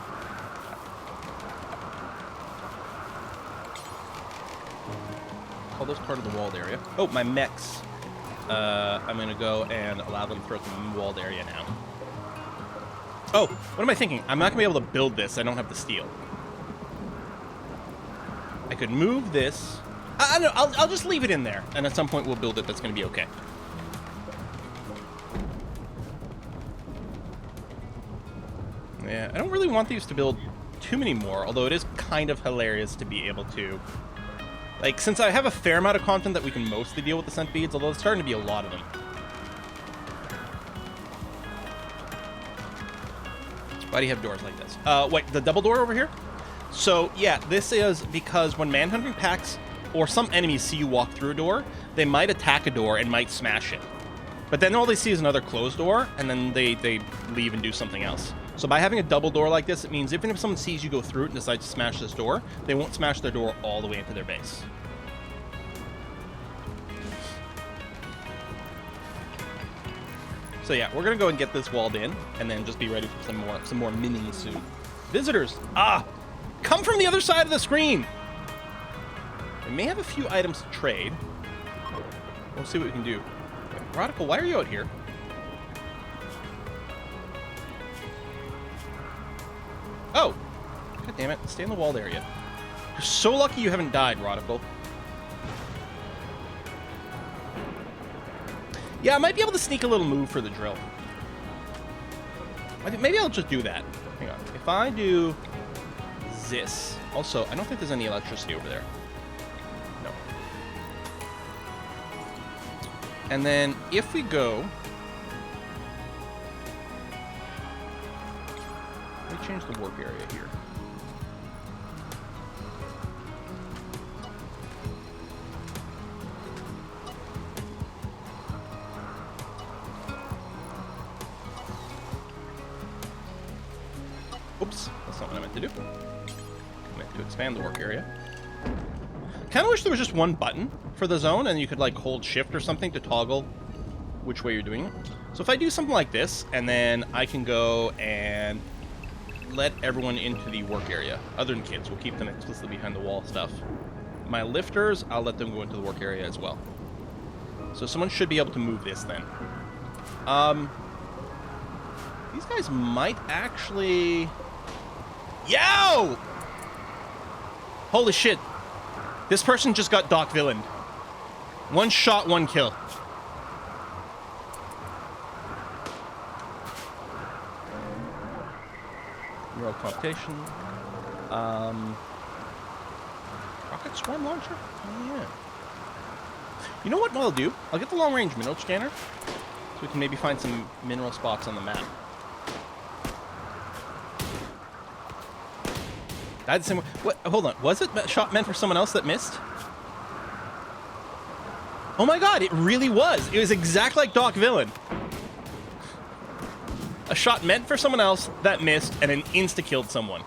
Call this part of the walled area. Oh, my mechs. I'm going to go and allow them throughout the walled area now. Oh, what am I thinking? I'm not going to be able to build this. I don't have the steel. I could move this. I don't know. I'll just leave it in there. And at some point we'll build it. That's going to be okay. Yeah, I don't really want these to build too many more. Although it is kind of hilarious to be able to... Like, since I have a fair amount of content that we can mostly deal with the centipedes, although it's starting to be a lot of them. Why do you have doors like this? Wait, the double door over here? So, yeah, this is because when manhunting packs or some enemies see you walk through a door, they might attack a door and might smash it. But then all they see is another closed door, and then they leave and do something else. So by having a double door like this, it means even if someone sees you go through it and decides to smash this door, they won't smash their door all the way into their base. So yeah, we're gonna go and get this walled in, and then just be ready for some more minis soon. Visitors! Ah! Come from the other side of the screen! We may have a few items to trade. We'll see what we can do. Radical, why are you out here? Oh! God damn it, stay in the walled area. You're so lucky you haven't died, Radical. Yeah, I might be able to sneak a little move for the drill. Maybe I'll just do that. Hang on. If I do this... Also, I don't think there's any electricity over there. No. And then, if we go... Let me change the work area here. Oops, that's not what I meant to do. I meant to expand the work area. Kind of wish there was just one button for the zone, and you could like hold shift or something to toggle which way you're doing it. So if I do something like this, and then I can go and let everyone into the work area, other than kids. We'll keep them explicitly behind the wall stuff. My lifters, I'll let them go into the work area as well. So someone should be able to move this then. These guys might actually... Yo! Holy shit. This person just got Doc Villained. One shot, one kill. Royal Competition. Rocket Swarm Launcher? Oh, yeah. You know what I'll do? I'll get the long-range mineral scanner so we can maybe find some mineral spots on the map. That's similar. What? Hold on. Was it a shot meant for someone else that missed? Oh my god, it really was. It was exactly like Doc Villain. A shot meant for someone else that missed and an insta-killed someone.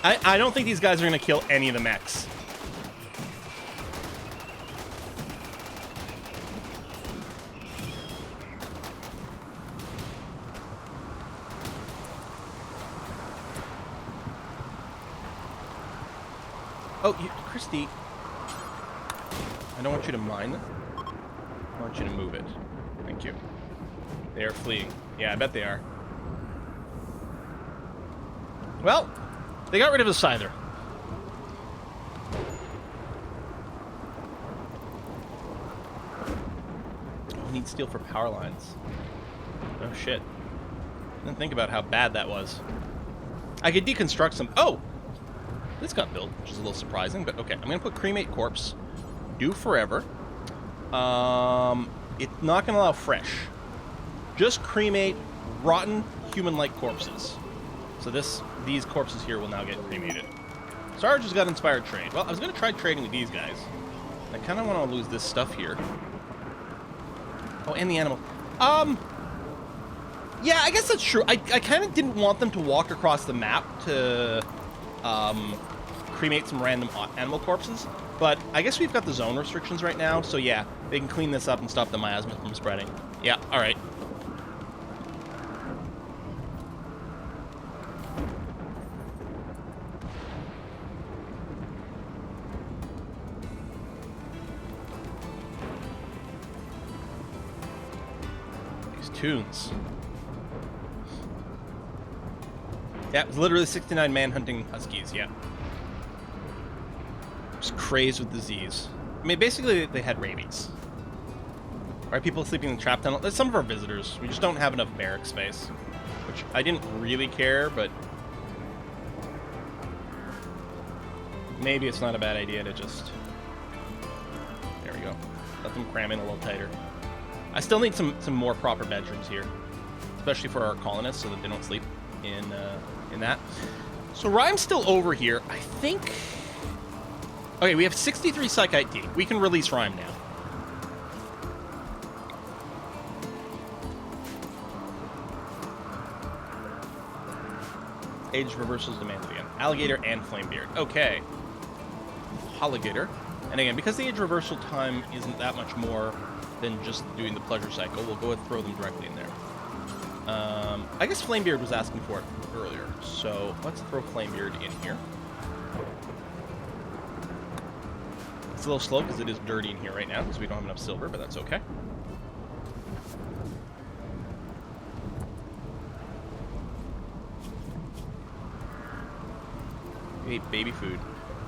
I don't think these guys are going to kill any of the mechs. Oh, Christy, I don't want you to mine them. I want you to move it. Thank you. They are fleeing. Yeah, I bet they are. Well, they got rid of the Scyther. We need steel for power lines. Oh, shit. Didn't think about how bad that was. I could deconstruct some... Oh! This got built, which is a little surprising, but okay. I'm going to put cremate corpse. Do forever. It's not going to allow fresh. Just cremate rotten human-like corpses. So these corpses here will now get cremated. Sarge has got inspired trade. Well, I was going to try trading with these guys. I kind of want to lose this stuff here. Oh, and the animal. Yeah, I guess that's true. I kind of didn't want them to walk across the map to cremate some random animal corpses. But I guess we've got the zone restrictions right now. So yeah, they can clean this up and stop the miasma from spreading. Yeah, all right. Tunes. Yeah, it was literally 69 man-hunting huskies, yeah. Just crazed with disease. I mean, basically, they had rabies. Right, people sleeping in the trap tunnel. There's some of our visitors. We just don't have enough barrack space. Which, I didn't really care, but... maybe it's not a bad idea to just... there we go. Let them cram in a little tighter. I still need some more proper bedrooms here, especially for our colonists, so that they don't sleep in that. So Rhyme's still over here. I think. Okay, we have 63 Psychite D. We can release Rhyme now. Age reversals demanded again. Alligator and Flamebeard. Okay. Alligator. And again, because the age reversal time isn't that much more than just doing the pleasure cycle, we'll go and throw them directly in there. I guess Flamebeard was asking for it earlier, so let's throw Flamebeard in here. It's a little slow because it is dirty in here right now because we don't have enough silver, but that's okay. You ate baby food.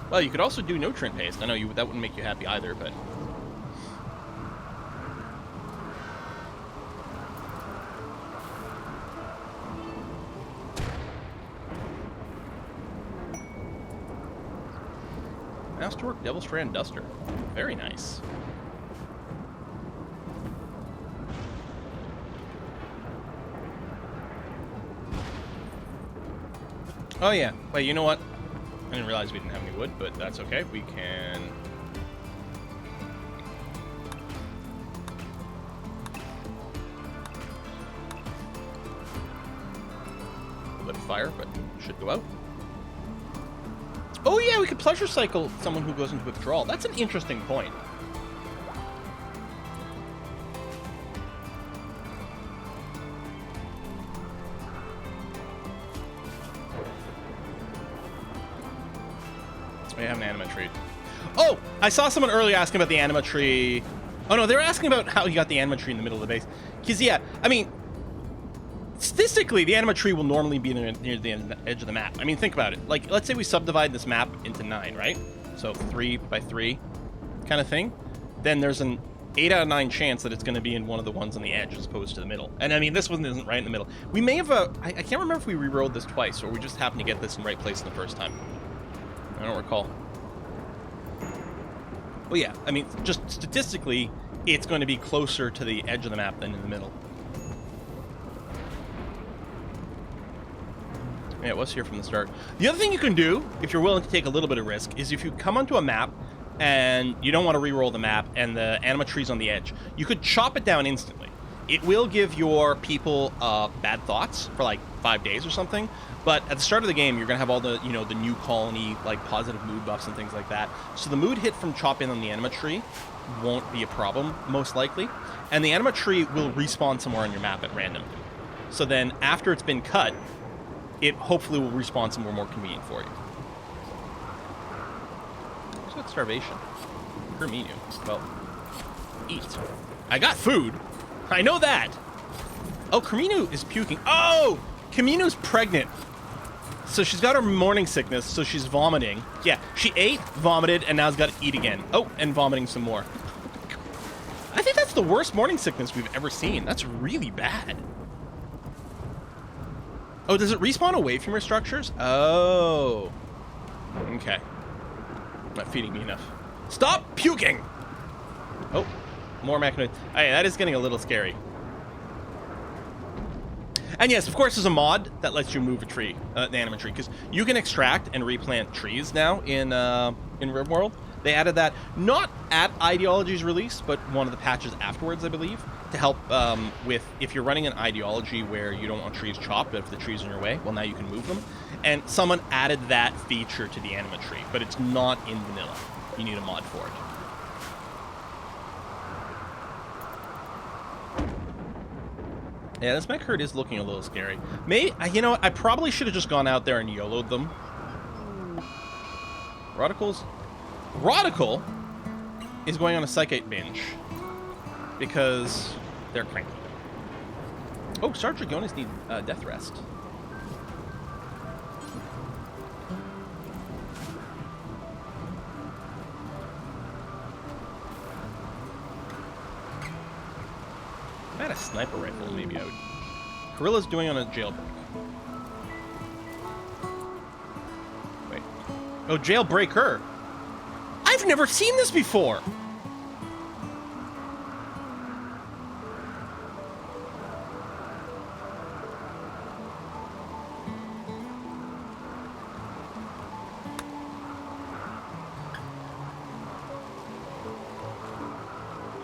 Well, you could also do nutrient paste. I know that wouldn't make you happy either, but... Masterwork Devil Strand Duster. Very nice. Oh yeah. Wait, you know what? I didn't realize we didn't have any wood, but that's okay. We can... a little bit of fire, but should go out. Oh yeah, we could pleasure cycle someone who goes into withdrawal. That's an interesting point. We have an anima tree. Oh, I saw someone earlier asking about the anima tree. Oh no, they were asking about how you got the anima tree in the middle of the base. Because yeah, I mean, statistically, the anima tree will normally be near the edge of the map. I mean, think about it. Like, let's say we subdivide this map into 9, right? So 3 by 3 kind of thing. Then there's an 8 out of 9 chance that it's going to be in one of the ones on the edge as opposed to the middle. And I mean, this one isn't right in the middle. We may have I can't remember if we re-rolled this twice or we just happened to get this in the right place the first time. I don't recall. Well, yeah, I mean, just statistically, it's going to be closer to the edge of the map than in the middle. Yeah, it was here from the start. The other thing you can do, if you're willing to take a little bit of risk, is if you come onto a map and you don't want to re-roll the map and the anima tree's on the edge, you could chop it down instantly. It will give your people bad thoughts for like 5 days or something, but at the start of the game, you're going to have all the, you know, the new colony, like positive mood buffs and things like that. So the mood hit from chopping on the anima tree won't be a problem, most likely. And the anima tree will respawn somewhere on your map at random. So then after it's been cut, it hopefully will respawn somewhere more convenient for you. What's with starvation? Per menu. Well, eat. I got food. I know that. Oh, Kaminu is puking. Oh, Kaminu's pregnant. So she's got her morning sickness, so she's vomiting. Yeah, she ate, vomited, and now has got to eat again. Oh, and vomiting some more. I think that's the worst morning sickness we've ever seen. That's really bad. Oh, does it respawn away from your structures? Oh. Okay. Not feeding me enough. Stop puking! Oh, more Mechanoid. Hey, that is getting a little scary. And yes, of course, there's a mod that lets you move a tree, the anima tree, because you can extract and replant trees now in RimWorld. They added that not at Ideology's release, but one of the patches afterwards, I believe, to help with if you're running an ideology where you don't want trees chopped, but if the trees are in your way, well, now you can move them. And someone added that feature to the anima tree, but it's not in vanilla. You need a mod for it. Yeah, this mech herd is looking a little scary. Maybe, you know what, I probably should have just gone out there and YOLO'd them. Rodical is going on a Psychite binge because they're cranky. Oh, Sardragonis need death rest. If I had a sniper rifle, maybe I would. Gorilla's doing on a jailbreak. Wait. Oh, jailbreaker. I've never seen this before.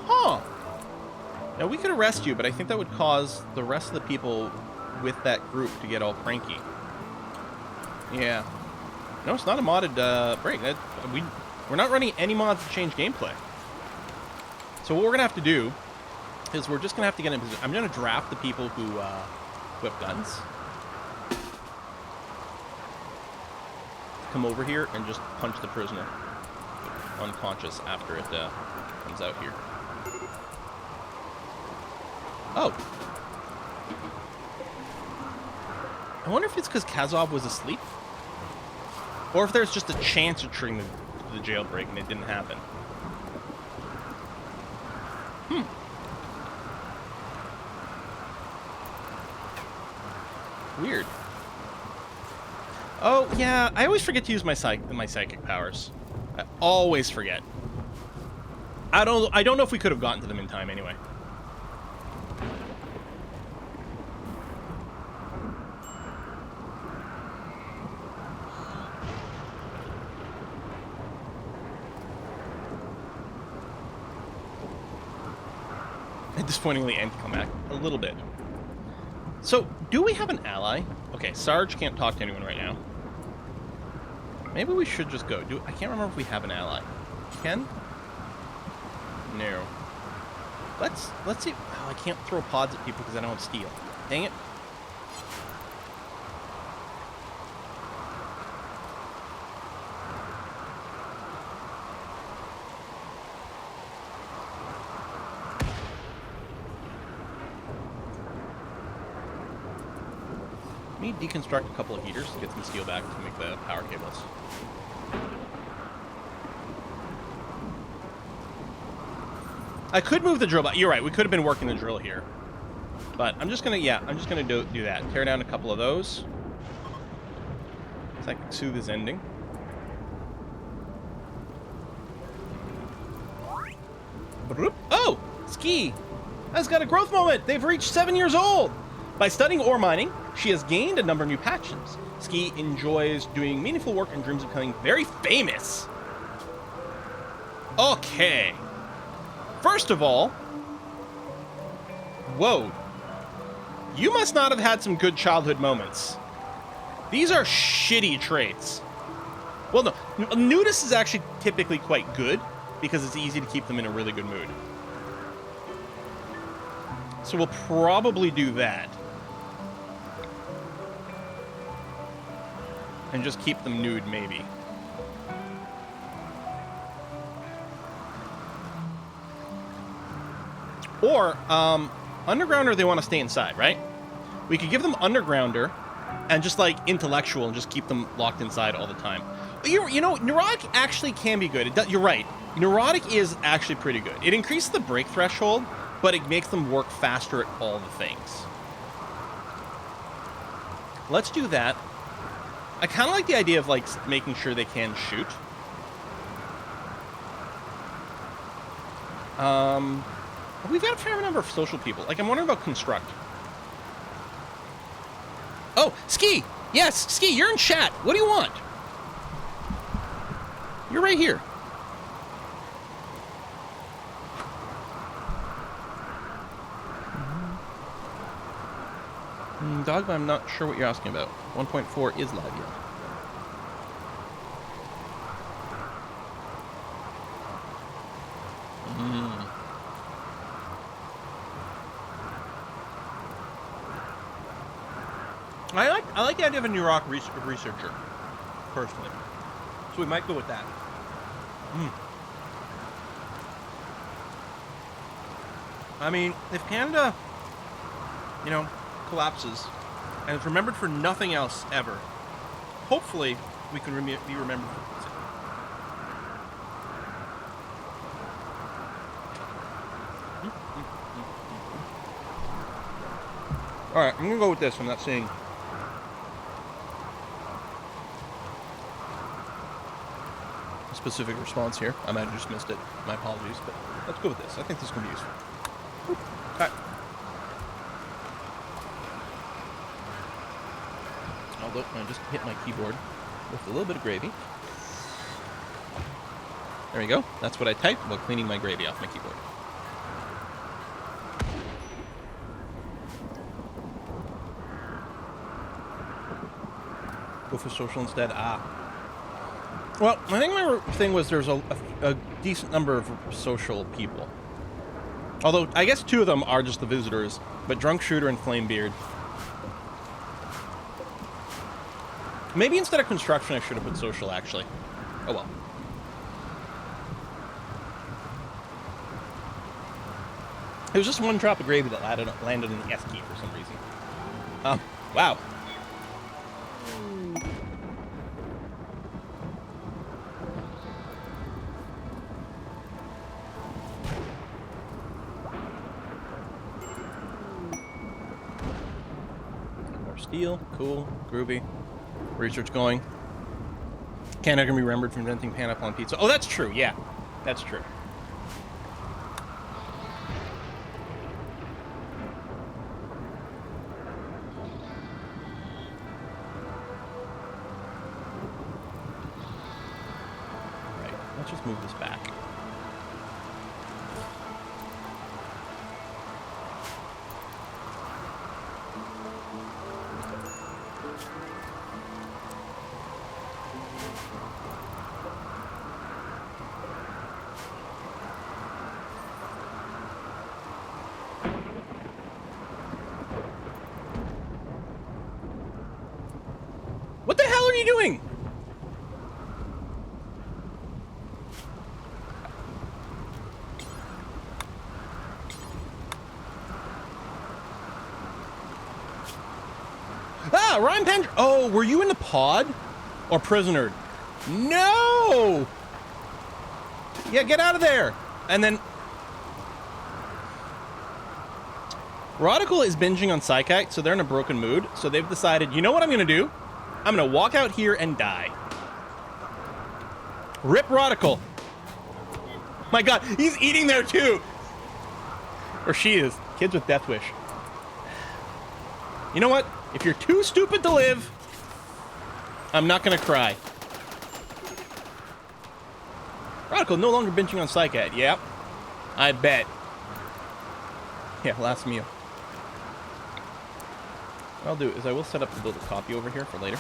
Huh. Now, we could arrest you, but I think that would cause the rest of the people with that group to get all cranky. Yeah. No, it's not a modded break. We're not running any mods to change gameplay. So what we're going to have to do is we're just going to have to get in position. I'm going to draft the people who have guns. Come over here and just punch the prisoner unconscious after it comes out here. Oh. I wonder if it's because Kazov was asleep? Or if there's just a chance of triggering the jailbreak and it didn't happen. Weird. Oh, yeah, I always forget to use my psychic powers. I always forget. I don't know if we could have gotten to them in time anyway. Disappointingly anticlimactic, a little bit. So, do we have an ally? Okay, Sarge can't talk to anyone right now. Maybe we should just go. I can't remember if we have an ally. Ken? No. Let's see. Oh, I can't throw pods at people because I don't have steel. Dang it. Deconstruct a couple of heaters to get some steel back to make the power cables. I could move the drill, but you're right. We could have been working the drill here. But I'm just gonna, I'm just gonna do that. Tear down a couple of those. So I can soothe his ending. Oh! Ski has got a growth moment! They've reached 7 years old! By studying ore mining, she has gained a number of new passions. Ski enjoys doing meaningful work and dreams of becoming very famous. Okay. First of all, whoa. You must not have had some good childhood moments. These are shitty traits. Well, no. Nudist is actually typically quite good because it's easy to keep them in a really good mood. So we'll probably do that. And just keep them nude, maybe. Or, Undergrounder, they want to stay inside, right? We could give them Undergrounder and just, like, Intellectual and just keep them locked inside all the time. You know, Neurotic actually can be good. You're right. Neurotic is actually pretty good. It increases the break threshold, but it makes them work faster at all the things. Let's do that. I kind of like the idea of, like, making sure they can shoot. We've got a fair number of social people. Like, I'm wondering about construct. Oh, Ski! Yes, Ski, you're in chat. What do you want? You're right here. Dogma, I'm not sure what you're asking about. 1.4 is live yet. I like the idea of a New Rock researcher, personally. So we might go with that. I mean, if Canada, you know, collapses and is remembered for nothing else ever, hopefully we can be remembered for this. All right, I'm gonna go with this. I'm not seeing. A specific response here. I might have just missed it. My apologies, but let's go with this. I think this is gonna be useful. Okay. Although I just hit my keyboard with a little bit of gravy. There we go. That's what I typed while cleaning my gravy off my keyboard. Go for social instead. Well, I think my thing was there's a decent number of social people. Although, I guess 2 of them are just the visitors, but Drunk Shooter and Flamebeard. Maybe instead of construction, I should have put social, actually. Oh well. It was just one drop of gravy that landed in the S key for some reason. Wow. More steel. Cool. Groovy. Research going. Canada can be remembered for inventing pineapple on pizza. Oh, that's true. Yeah, that's true. Right. Let's just move this back. What the hell are you doing? Ryan Pender. Oh, were you in the pod? Or prisoner? No! Yeah, get out of there. And then... Radical is binging on Psychite, so they're in a broken mood. So they've decided, you know what I'm going to do? I'm going to walk out here and die. Rip Radical. My god, he's eating there too. Or she is. Kids with Death Wish. You know what? If you're too stupid to live, I'm not going to cry. Radical no longer binging on Psychite. Yep. I bet. Yeah, last meal. What I'll do is I will set up a little copy over here for later.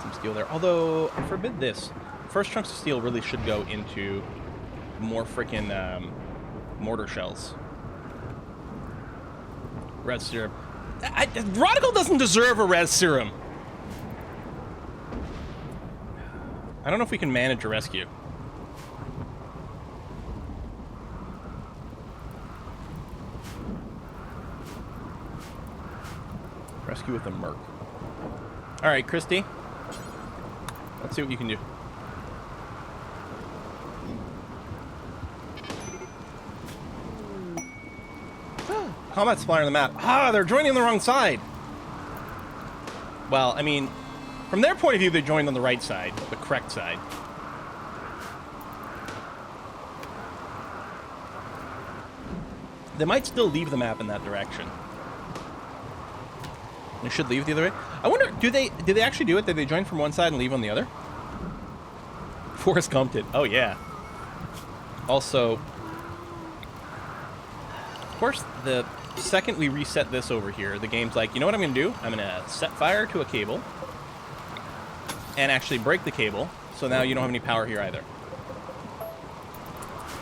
Some steel there. Although, I forbid this. First chunks of steel really should go into more freaking mortar shells. Res serum. Radical doesn't deserve a res serum. I don't know if we can manage a rescue. Rescue with a merc. All right, Christy. Let's see what you can do. Combat supplier on the map. Ah, they're joining on the wrong side. Well, I mean, from their point of view, they joined on the right side, the correct side. They might still leave the map in that direction. They should leave the other way. I wonder, do they actually do it? Did they join from one side and leave on the other? Forrest Gumped it. Oh, yeah. Also, of course, the second we reset this over here, the game's like, you know what I'm going to do? I'm going to set fire to a cable and actually break the cable, so now you don't have any power here either.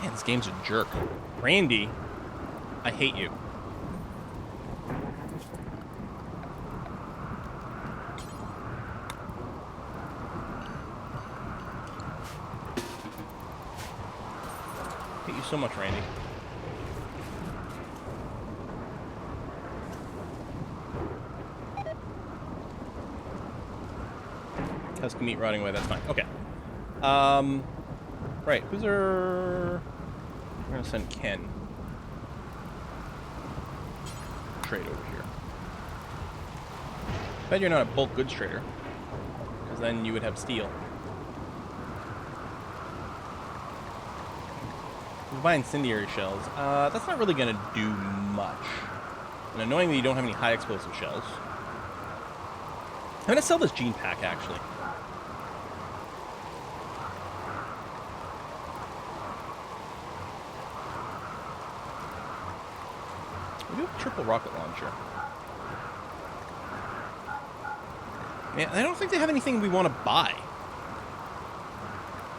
Man, this game's a jerk. Randy, I hate you. Hate you so much, Randy. Husk meat rotting away, that's fine. Okay. Right, who's our... We're gonna send Ken. Trade over here. Bet you're not a bulk goods trader, because then you would have steel. We'll buy incendiary shells. That's not really gonna do much. And annoyingly, you don't have any high explosive shells. I'm gonna sell this gene pack, actually. We do have a triple rocket launcher. Man, I don't think they have anything we want to buy.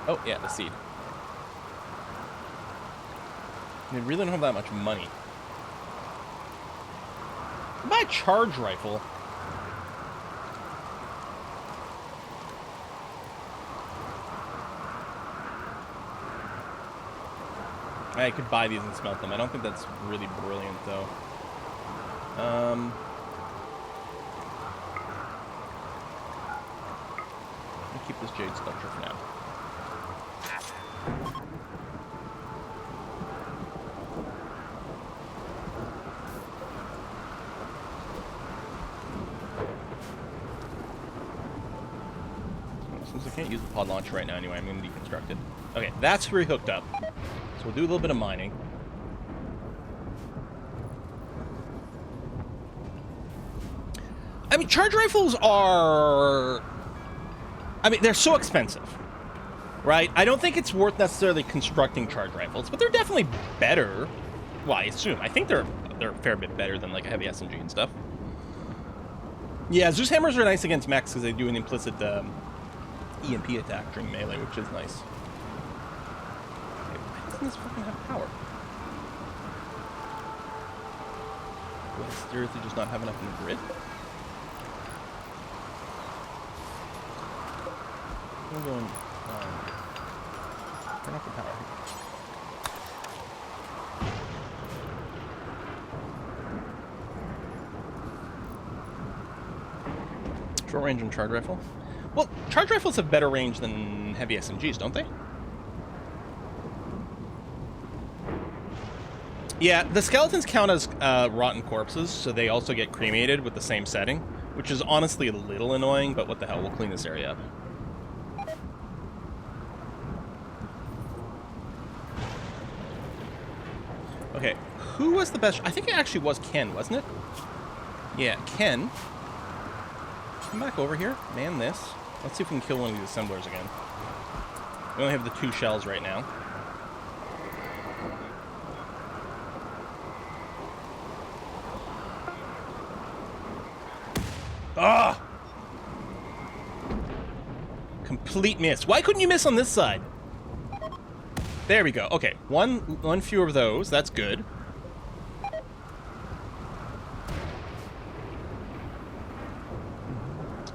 Oh, yeah, the seed. We really don't have that much money. I'll buy a charge rifle. I could buy these and smelt them. I don't think that's really brilliant, though. I'll keep this jade sculpture for now. Since I can't use the pod launcher right now anyway, I'm going to deconstruct it. Okay, that's where he hooked up. So we'll do a little bit of mining. I mean, charge rifles are... I mean, they're so expensive, right? I don't think it's worth necessarily constructing charge rifles, but they're definitely better. Well, I assume. I think they're a fair bit better than, like, a heavy SMG and stuff. Yeah, Zeus hammers are nice against mechs because they do an implicit EMP attack during melee, which is nice. This fucking have power. Do I seriously just not have enough in the grid? I'm going turn off the power. Short range and charge rifle. Well, charge rifles have better range than heavy SMGs, don't they? Yeah, the skeletons count as rotten corpses, so they also get cremated with the same setting, which is honestly a little annoying, but what the hell, we'll clean this area up. Okay, who was the best? I think it actually was Ken, wasn't it? Yeah, Ken. Come back over here, man this. Let's see if we can kill one of these assemblers again. We only have the 2 shells right now. Ah! Complete miss. Why couldn't you miss on this side? There we go. Okay, one fewer of those. That's good.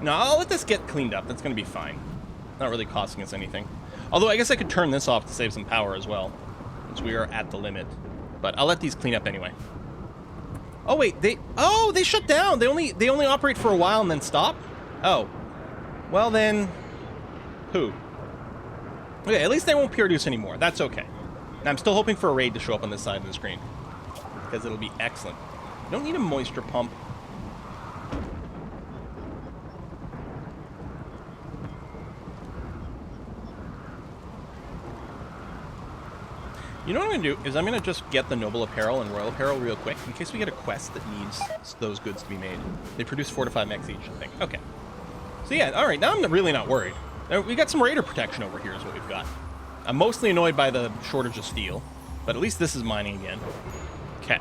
No, I'll let this get cleaned up. That's going to be fine. Not really costing us anything. Although I guess I could turn this off to save some power as well, since we are at the limit. But I'll let these clean up anyway. Oh wait, they shut down. They only operate for a while and then stop? Oh. Well then, who? Okay, at least they won't produce anymore. That's okay. And I'm still hoping for a raid to show up on this side of the screen, because it'll be excellent. You don't need a moisture pump. You know what I'm going to do is I'm going to just get the Noble Apparel and Royal Apparel real quick in case we get a quest that needs those goods to be made. They produce 4 to 5 mechs each, I think. Okay. So yeah, alright, now I'm really not worried. We got some Raider protection over here is what we've got. I'm mostly annoyed by the shortage of steel, but at least this is mining again. Okay.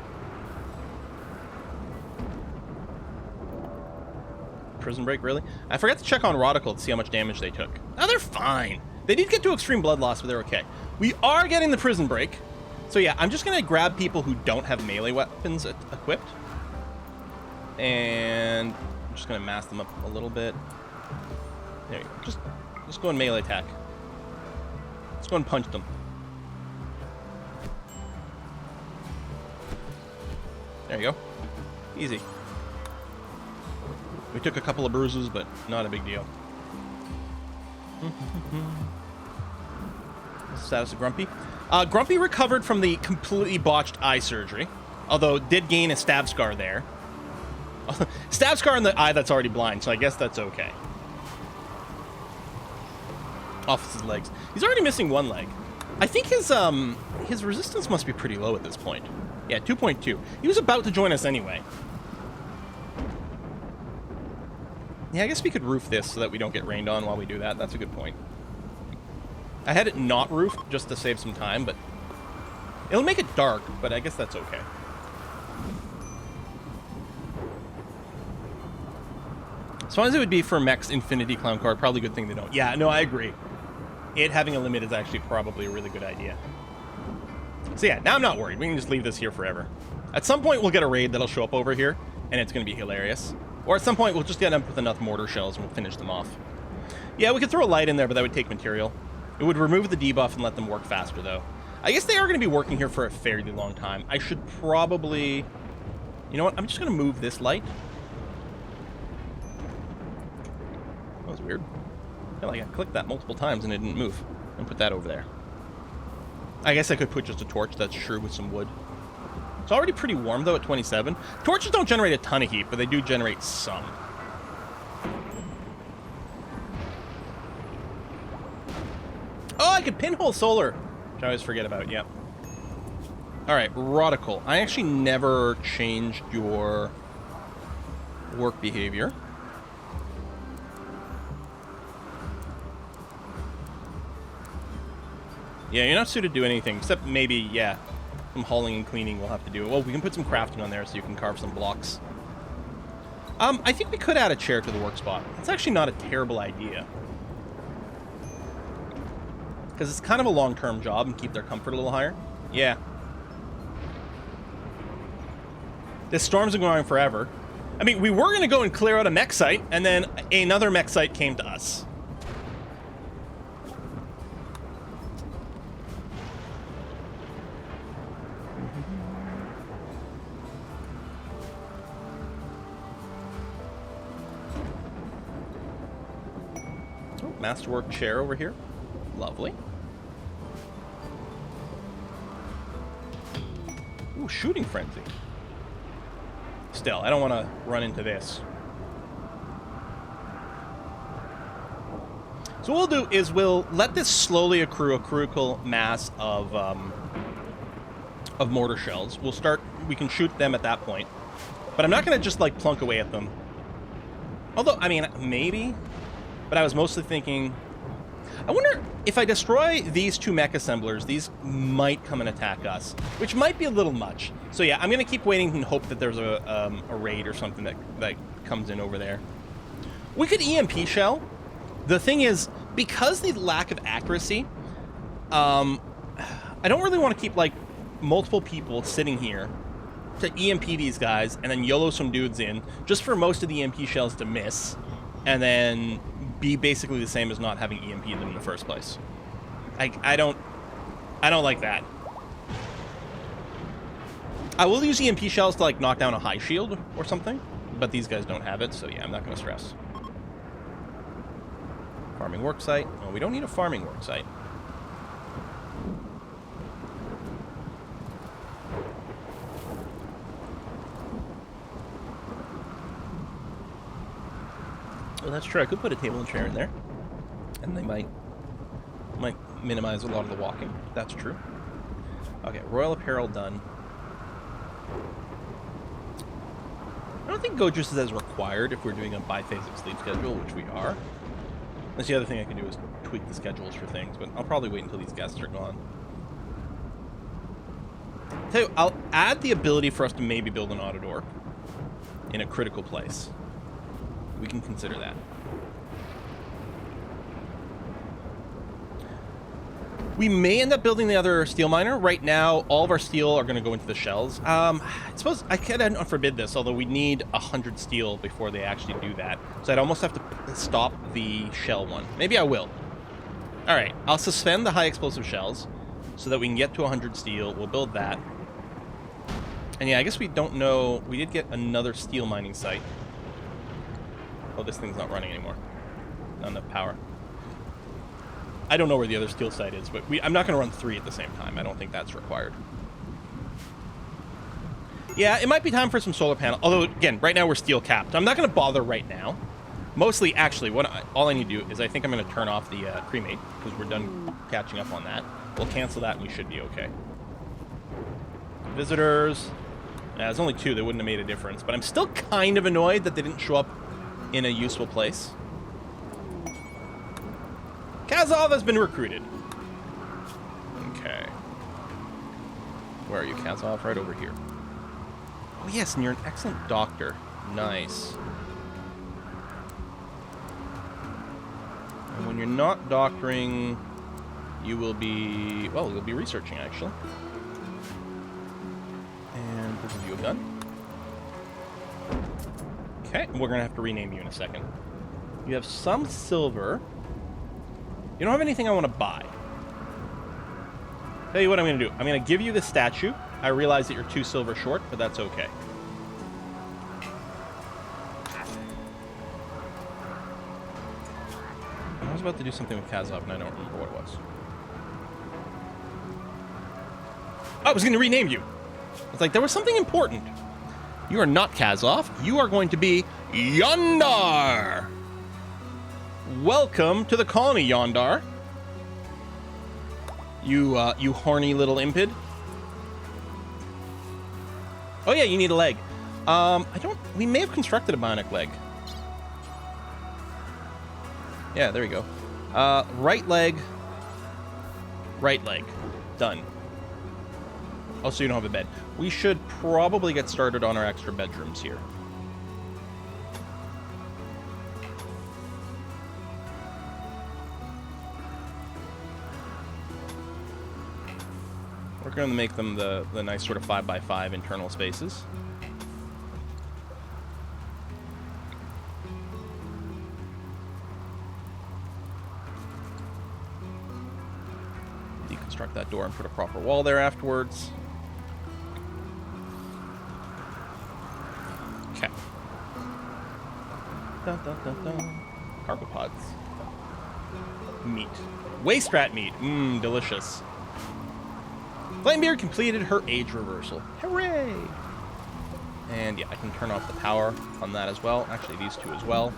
Prison break, really? I forgot to check on Rodical to see how much damage they took. Oh, they're fine. They did get to extreme blood loss, but they're okay. We are getting the prison break. So yeah, I'm just going to grab people who don't have melee weapons equipped. And I'm just going to mass them up a little bit. There you go. Just go and melee attack. Let's go and punch them. There you go. Easy. We took a couple of bruises, but not a big deal. Status of Grumpy. Grumpy recovered from the completely botched eye surgery, although did gain a stab scar there. Stab scar in the eye that's already blind, so I guess that's okay. Off his legs. He's already missing one leg. I think his resistance must be pretty low at this point. Yeah, 2.2. He was about to join us anyway. Yeah, I guess we could roof this so that we don't get rained on while we do that. That's a good point. I had it not roofed just to save some time, but it'll make it dark, but I guess that's okay. As long as it would be for Mech's Infinity Clown card, probably a good thing they don't. Yeah, no, I agree. It having a limit is actually probably a really good idea. So yeah, now I'm not worried. We can just leave this here forever. At some point, we'll get a raid that'll show up over here, and it's going to be hilarious. Or at some point, we'll just get up with enough mortar shells and we'll finish them off. Yeah, we could throw a light in there, but that would take material. It would remove the debuff and let them work faster, though. I guess they are going to be working here for a fairly long time. I should probably... You know what? I'm just going to move this light. That was weird. I feel like I clicked that multiple times and it didn't move. And put that over there. I guess I could put just a torch, that's true, with some wood. It's already pretty warm, though, at 27. Torches don't generate a ton of heat, but they do generate some. Oh, I could pinhole solar, which I always forget about, yep. Alright, Rodical. I actually never changed your work behavior. Yeah, you're not suited to do anything, except maybe, yeah, some hauling and cleaning we'll have to do. Well, we can put some crafting on there so you can carve some blocks. I think we could add a chair to the work spot. It's actually not a terrible idea. Because it's kind of a long-term job and keep their comfort a little higher. Yeah. This storm's been going on forever. I mean, we were going to go and clear out a mech site, and then another mech site came to us. Masterwork chair over here. Lovely. Ooh, shooting frenzy. Still, I don't want to run into this. So what we'll do is we'll let this slowly accrue a critical mass of mortar shells. We'll start, we can shoot them at that point. But I'm not going to just, like, plunk away at them. Although, I mean, maybe... But I was mostly thinking, I wonder if I destroy these two mech assemblers, these might come and attack us, which might be a little much. So yeah, I'm going to keep waiting and hope that there's a raid or something that comes in over there. We could EMP shell. The thing is, because the lack of accuracy, I don't really want to keep, like, multiple people sitting here to EMP these guys and then YOLO some dudes in, just for most of the EMP shells to miss, and then be basically the same as not having EMP'd them in the first place. I don't like that. I will use EMP shells to, like, knock down a high shield or something, but these guys don't have it, so yeah, I'm not going to stress. Farming worksite. No, we don't need a farming worksite. Well, that's true. I could put a table and chair in there, and they might minimize a lot of the walking. That's true. Okay, Royal Apparel done. I don't think Gojus is as required if we're doing a biphasic sleep schedule, which we are. That's the other thing I can do is tweak the schedules for things, but I'll probably wait until these guests are gone. Tell you, I'll add the ability for us to maybe build an auto door in a critical place. We can consider that. We may end up building the other steel miner. Right now, all of our steel are going to go into the shells. I suppose I could forbid this, although we need 100 steel before they actually do that. So I'd almost have to stop the shell one. Maybe I will. All right, I'll suspend the high explosive shells so that we can get to 100 steel. We'll build that. And yeah, I guess we don't know. We did get another steel mining site. Oh, this thing's not running anymore. Not enough power. I don't know where the other steel site is, but I'm not going to run 3 at the same time. I don't think that's required. Yeah, it might be time for some solar panel. Although, again, right now we're steel capped. I'm not going to bother right now. Mostly, actually, all I need to do is I think I'm going to turn off the cremate because we're done catching up on that. We'll cancel that and we should be okay. Visitors. There's only 2. They wouldn't have made a difference. But I'm still kind of annoyed that they didn't show up in a useful place. Kazov has been recruited. Okay. Where are you, Kazov? Right over here. Oh, yes, and you're an excellent doctor. Nice. And when you're not doctoring, you will be... Well, you'll be researching, actually. And we'll give you a gun. Okay, we're going to have to rename you in a second. You have some silver. You don't have anything I want to buy. Tell you what I'm going to do. I'm going to give you the statue. I realize that you're 2 silver short, but that's okay. I was about to do something with Kazov, and I don't remember what it was. Oh, I was going to rename you. It's like there was something important. You are not Kazov. You are going to be Yondar. Welcome to the colony, Yondar. You horny little impid. Oh yeah, you need a leg. We may have constructed a bionic leg. Yeah, there we go. Right leg. Right leg. Done. Oh, so you don't have a bed. We should probably get started on our extra bedrooms here. We're going to make them the nice sort of 5x5 internal spaces. Deconstruct that door and put a proper wall there afterwards. Okay. Dun, dun, dun, dun. Cargo pods. Meat. Waste rat meat. Mmm, delicious. Flamebeard completed her age reversal. Hooray! And yeah, I can turn off the power on that as well. Actually, these 2 as well.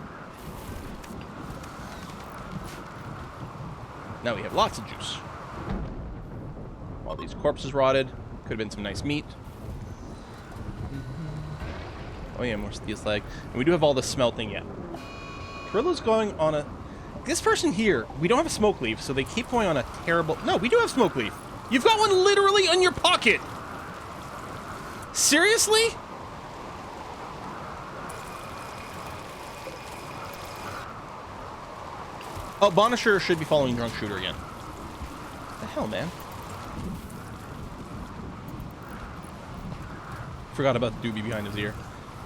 Now we have lots of juice. While these corpses rotted, could have been some nice meat. Oh yeah, more steel slag. And we do have all the smelting yet. Perillo's going on a... This person here, we don't have a smoke leaf, so they keep going on a terrible... No, we do have smoke leaf. You've got one literally in your pocket. Seriously? Oh, Bonisher should be following Drunk Shooter again. What the hell, man? Forgot about the doobie behind his ear.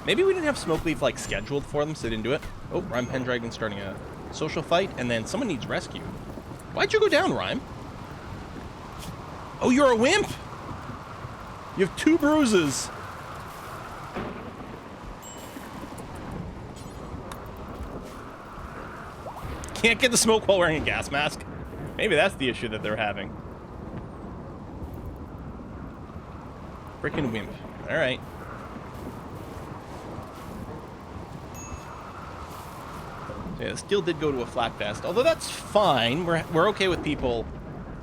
Maybe we didn't have Smoke Leaf, like, scheduled for them, so they didn't do it. Oh, Rhyme Pendragon starting a social fight, and then someone needs rescue. Why'd you go down, Rhyme? Oh, you're a wimp! You have 2 bruises. Can't get the smoke while wearing a gas mask. Maybe that's the issue that they're having. Frickin' wimp. Alright. So yeah, the steel did go to a flak vest, although that's fine. We're okay with people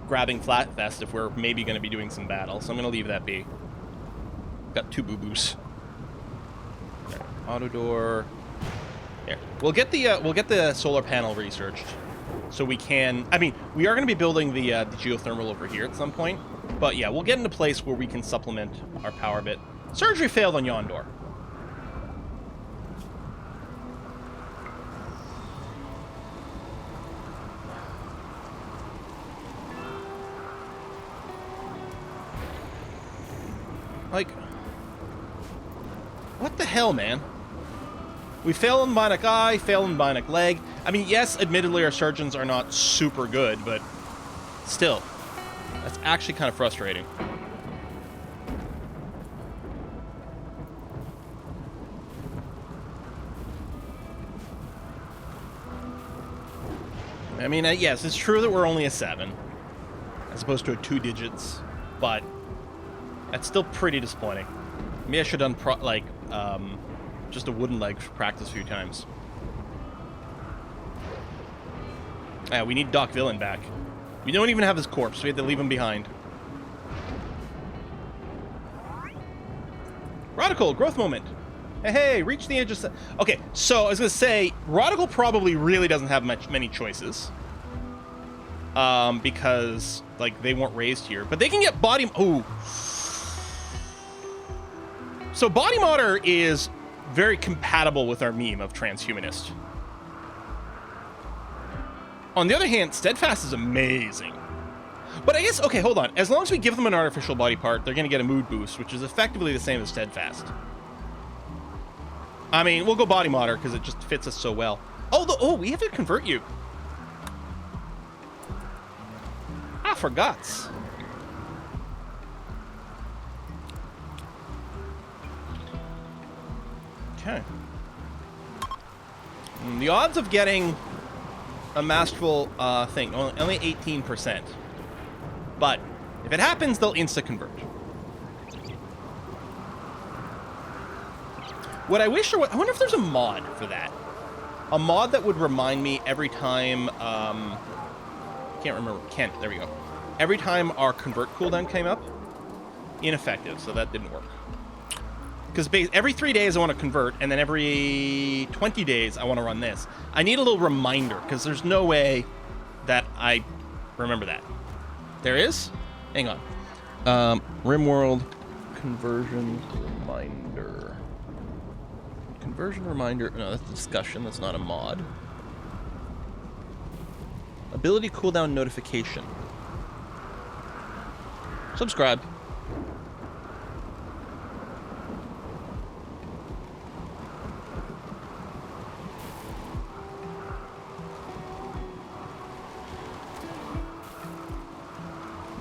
grabbing flat vest if we're maybe going to be doing some battle, so I'm going to leave that be. Got 2 boo-boos. Auto door. Here, we'll get the solar panel researched, so we can. I mean, we are going to be building the geothermal over here at some point, but yeah, we'll get in a place where we can supplement our power bit. Surgery failed on Yondor. Like, what the hell, man? We fail in bionic eye, fail in bionic leg. I mean, yes, admittedly, our surgeons are not super good, but still, that's actually kind of frustrating. I mean, yes, it's true that we're only a 7, as opposed to a 2 digits, but that's still pretty disappointing. Maybe I should have done, just a wooden leg practice a few times. Yeah, we need Doc Villain back. We don't even have his corpse. We had to leave him behind. Radical, growth moment. Hey, reach the edge of... Okay, so I was going to say, Radical probably really doesn't have many choices. Because, like, they weren't raised here. But they can get body... Ooh. So Body Mortar is very compatible with our meme of transhumanist. On the other hand, Steadfast is amazing. But I guess, okay, hold on. As long as we give them an artificial body part, they're going to get a mood boost, which is effectively the same as Steadfast. I mean, we'll go Body Mortar because it just fits us so well. Oh, we have to convert you. I forgot. Okay. The odds of getting a masterful thing, only 18%. But if it happens, they'll insta-convert. What I wish, I wonder if there's a mod for that. A mod that would remind me every time, can't remember, there we go. Every time our convert cooldown came up, ineffective, so that didn't work. Because every 3 days I want to convert, and then every 20 days I want to run this. I need a little reminder, because there's no way that I remember that. There is? Hang on. RimWorld conversion reminder. Conversion reminder. No, that's a discussion. That's not a mod. Ability cooldown notification. Subscribe.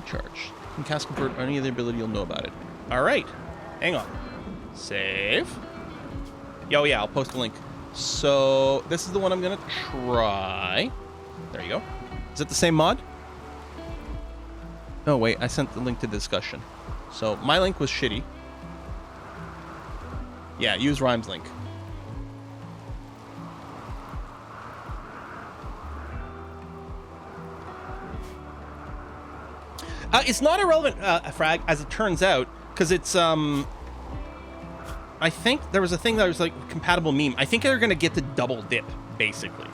Charge. You can cast convert on any other ability, you'll know about it. Alright. Hang on. Save. Oh yeah, I'll post a link. So, this is the one I'm gonna try. There you go. Is it the same mod? Oh wait, I sent the link to discussion. So, my link was shitty. Yeah, use Rhyme's link. It's not irrelevant, Frag, as it turns out, because it's, I think there was a thing that was, like, compatible meme. I think they're going to get the double dip, basically,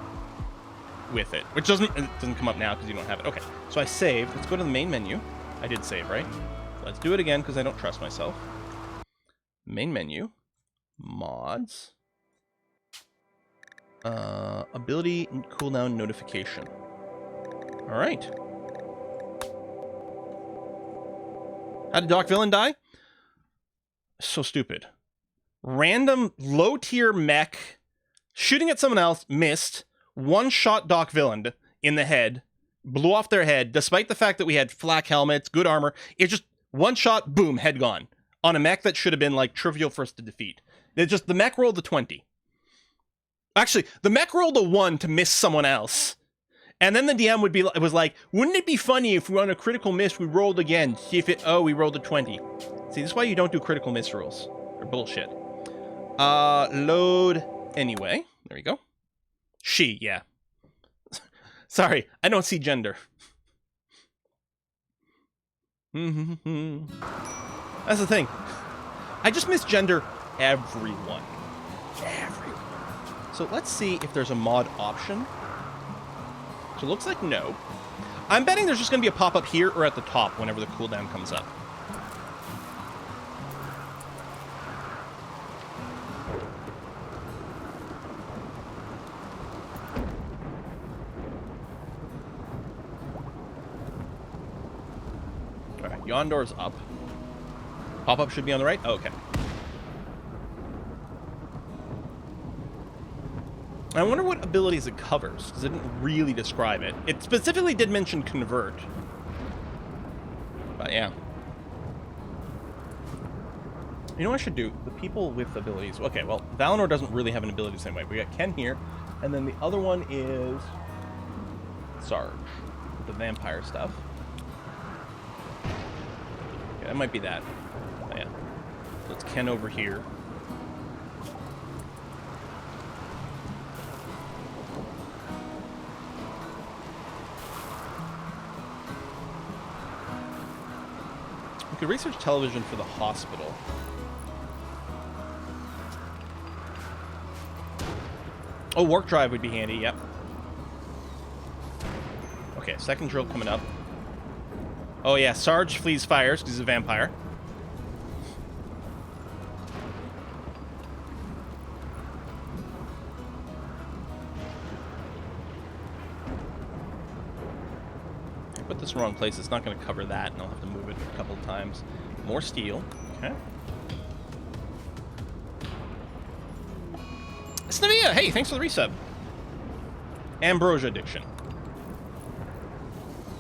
with it. Which doesn't come up now because you don't have it. Okay, so I saved. Let's go to the main menu. I did save, right? Let's do it again because I don't trust myself. Main menu. Mods. Ability cooldown notification. All right. How did Doc Villain die? So stupid. Random low-tier mech shooting at someone else, missed, one-shot Doc Villain in the head, blew off their head, despite the fact that we had flak helmets, good armor. It just one shot, boom, head gone. On a mech that should have been like trivial for us to defeat. The mech rolled a 20. Actually, the mech rolled a 1 to miss someone else. And then the DM was like, wouldn't it be funny if we on a critical miss, we rolled again, see if it, we rolled a 20. See, this is why you don't do critical miss rolls. They're bullshit. Load anyway. There we go. She, yeah. Sorry, I don't see gender. That's the thing. I just misgender everyone. Everyone. So let's see if there's a mod option. So it looks like no. I'm betting there's just going to be a pop-up here or at the top whenever the cooldown comes up. Alright, Yondor's up. Pop-up should be on the right? Oh, okay. I wonder what abilities it covers, because it didn't really describe it. It specifically did mention convert. But yeah. You know what I should do? The people with abilities. Okay, well, Valinor doesn't really have an ability the same way. We got Ken here, and then the other one is Sarge, with the vampire stuff. Yeah, that might be that. Oh, yeah. So it's Ken over here. We could research television for the hospital. Oh, warp drive would be handy, yep. Okay, second drill coming up. Oh yeah, Sarge flees fires because he's a vampire. I put this in the wrong place. It's not going to cover that, and I'll have to move it a couple of times. More steel. Okay. Snavia, hey, thanks for the resub. Ambrosia addiction.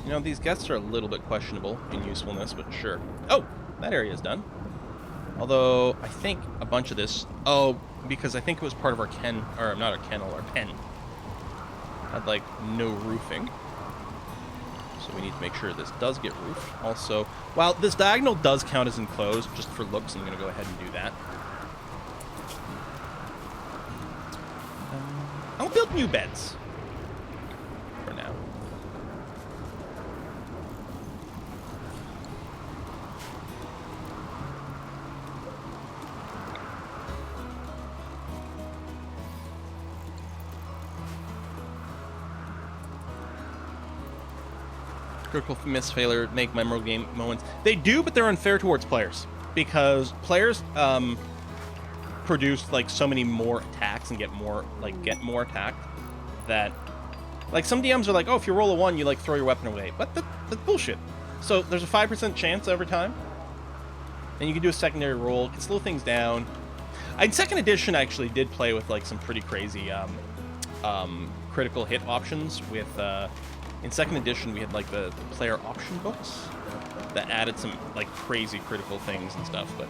You know, these guests are a little bit questionable in usefulness, but sure. Oh, that area is done. Although, I think a bunch of this... Oh, because I think it was part of our or not our kennel, our pen. Had, like, no roofing. So we need to make sure this does get roofed. Also, while this diagonal does count as enclosed, just for looks, I'm going to go ahead and do that. I'll build new beds. For now. Critical miss failure make memorable game moments. They do, but they're unfair towards players because players produce like so many more attacks and get more attacked that like some DMs are like, oh, if you roll a 1, you like throw your weapon away, but that's bullshit. So there's a 5% chance every time, and you can do a secondary roll, can slow things down. In second edition, I actually did play with like some pretty crazy critical hit options with. In second edition, we had like the player option books that added some like crazy critical things and stuff. But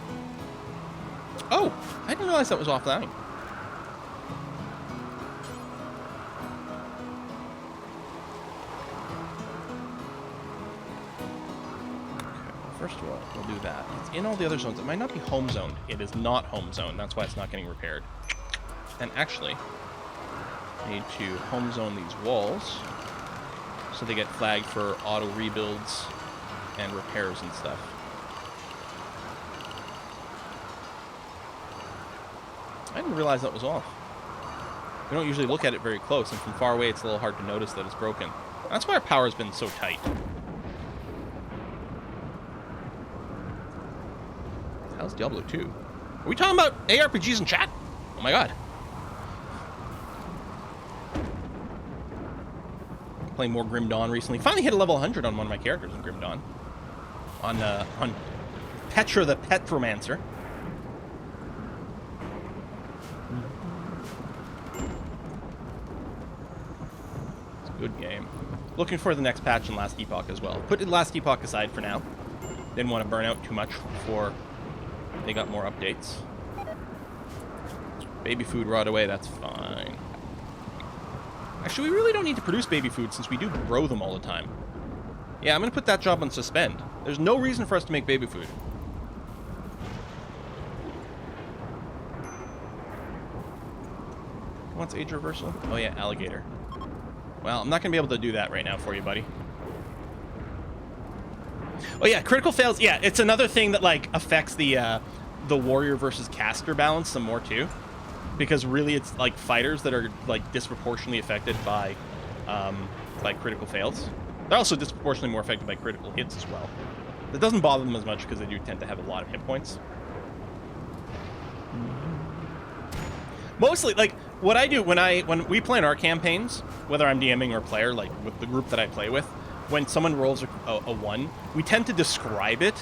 oh, I didn't realize that was offline. Okay, first of all, we'll do that. It's in all the other zones. It might not be home zoned. It is not home zoned. That's why it's not getting repaired. And actually, I need to home zone these walls. So they get flagged for auto rebuilds and repairs and stuff. I didn't realize that was off. We don't usually look at it very close, and from far away it's a little hard to notice that it's broken. That's why our power's been so tight. How's Diablo 2? Are we talking about ARPGs in chat? Oh my god. Playing more Grim Dawn recently. Finally hit a level 100 on one of my characters in Grim Dawn. On Petra the Petromancer. It's a good game. Looking for the next patch in Last Epoch as well. Put Last Epoch aside for now. Didn't want to burn out too much before they got more updates. Baby food rot away, that's fine. Actually, we really don't need to produce baby food since we do grow them all the time. Yeah, I'm going to put that job on suspend. There's no reason for us to make baby food. What's age reversal? Oh yeah, alligator. Well, I'm not going to be able to do that right now for you, buddy. Oh yeah, critical fails. Yeah, it's another thing that like affects the warrior versus caster balance some more too, because really it's like fighters that are like disproportionately affected by critical fails. They're also disproportionately more affected by critical hits as well. That doesn't bother them as much because they do tend to have a lot of hit points. Mostly, like, what I do when we play in our campaigns, whether I'm DMing or player, like with the group that I play with, when someone rolls a 1, we tend to describe it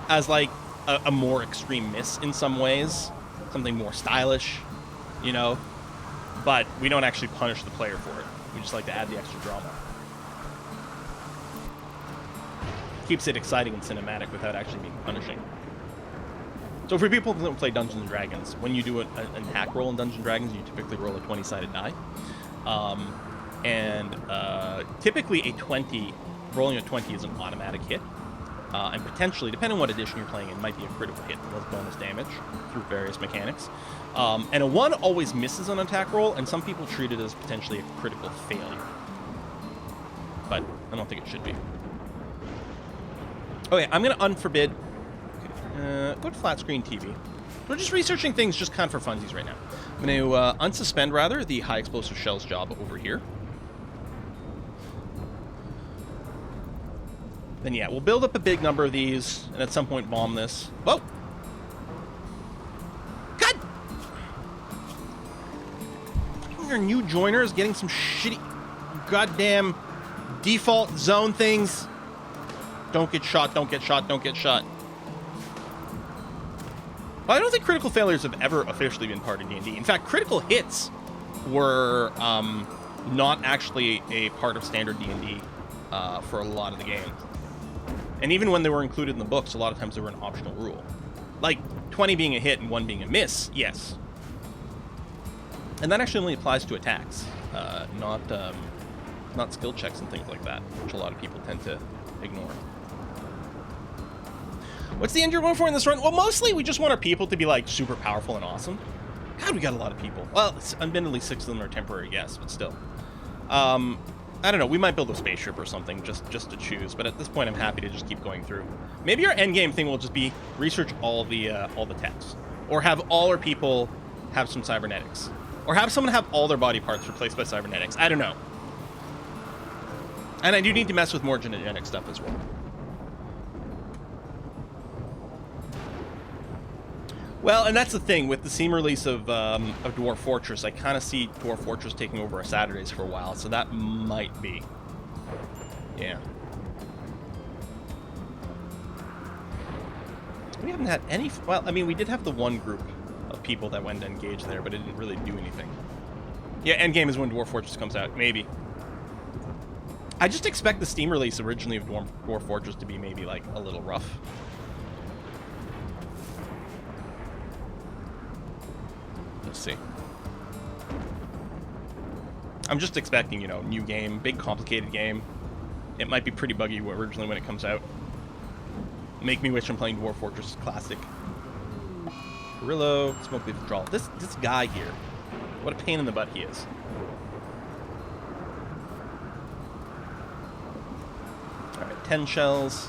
as like a more extreme miss in some ways, something more stylish, you know, but we don't actually punish the player for it. We just like to add the extra drama. Keeps it exciting and cinematic without actually being punishing. So for people who don't play Dungeons and Dragons, when you do an attack roll in Dungeons and Dragons, you typically roll a 20-sided die. Typically rolling a 20 is an automatic hit. And potentially, depending on what edition you're playing, it might be a critical hit with bonus damage through various mechanics. And a 1 always misses an attack roll, and some people treat it as potentially a critical failure. But I don't think it should be. Okay, I'm going to unforbid. Go to flat screen TV. We're just researching things just kind of for funsies right now. I'm going to unsuspend, rather, the high explosive shells job over here. Then yeah, we'll build up a big number of these, and at some point bomb this. Whoa! God! Your new joiners getting some shitty goddamn default zone things. Don't get shot, don't get shot, don't get shot. Well, I don't think critical failures have ever officially been part of D&D. In fact, critical hits were not actually a part of standard D&D for a lot of the game. And even when they were included in the books, a lot of times they were an optional rule. Like 20 being a hit and 1 being a miss, yes. And that actually only applies to attacks, not skill checks and things like that, which a lot of people tend to ignore. What's the end you're going for in this run? Well, mostly we just want our people to be, like, super powerful and awesome. God, we got a lot of people. Well, admittedly, 6 of them are temporary guests, but still. I don't know. We might build a spaceship or something just to choose, but at this point, I'm happy to just keep going through. Maybe our endgame thing will just be research all the techs, or have all our people have some cybernetics, or have someone have all their body parts replaced by cybernetics. I don't know. And I do need to mess with more genetic stuff as well. Well, and that's the thing with the Steam release of Dwarf Fortress. I kind of see Dwarf Fortress taking over our Saturdays for a while, so that might be. Yeah. We haven't had any. Well, I mean, we did have the one group of people that went to engage there, but it didn't really do anything. Yeah, endgame is when Dwarf Fortress comes out, maybe. I just expect the Steam release originally of Dwarf Fortress to be maybe like a little rough. Let's see. I'm just expecting, you know, new game, big complicated game. It might be pretty buggy originally when it comes out. Make me wish I'm playing Dwarf Fortress Classic. Perillo, Smoke Leaf Withdrawal. This guy here, what a pain in the butt he is. Alright, 10 shells.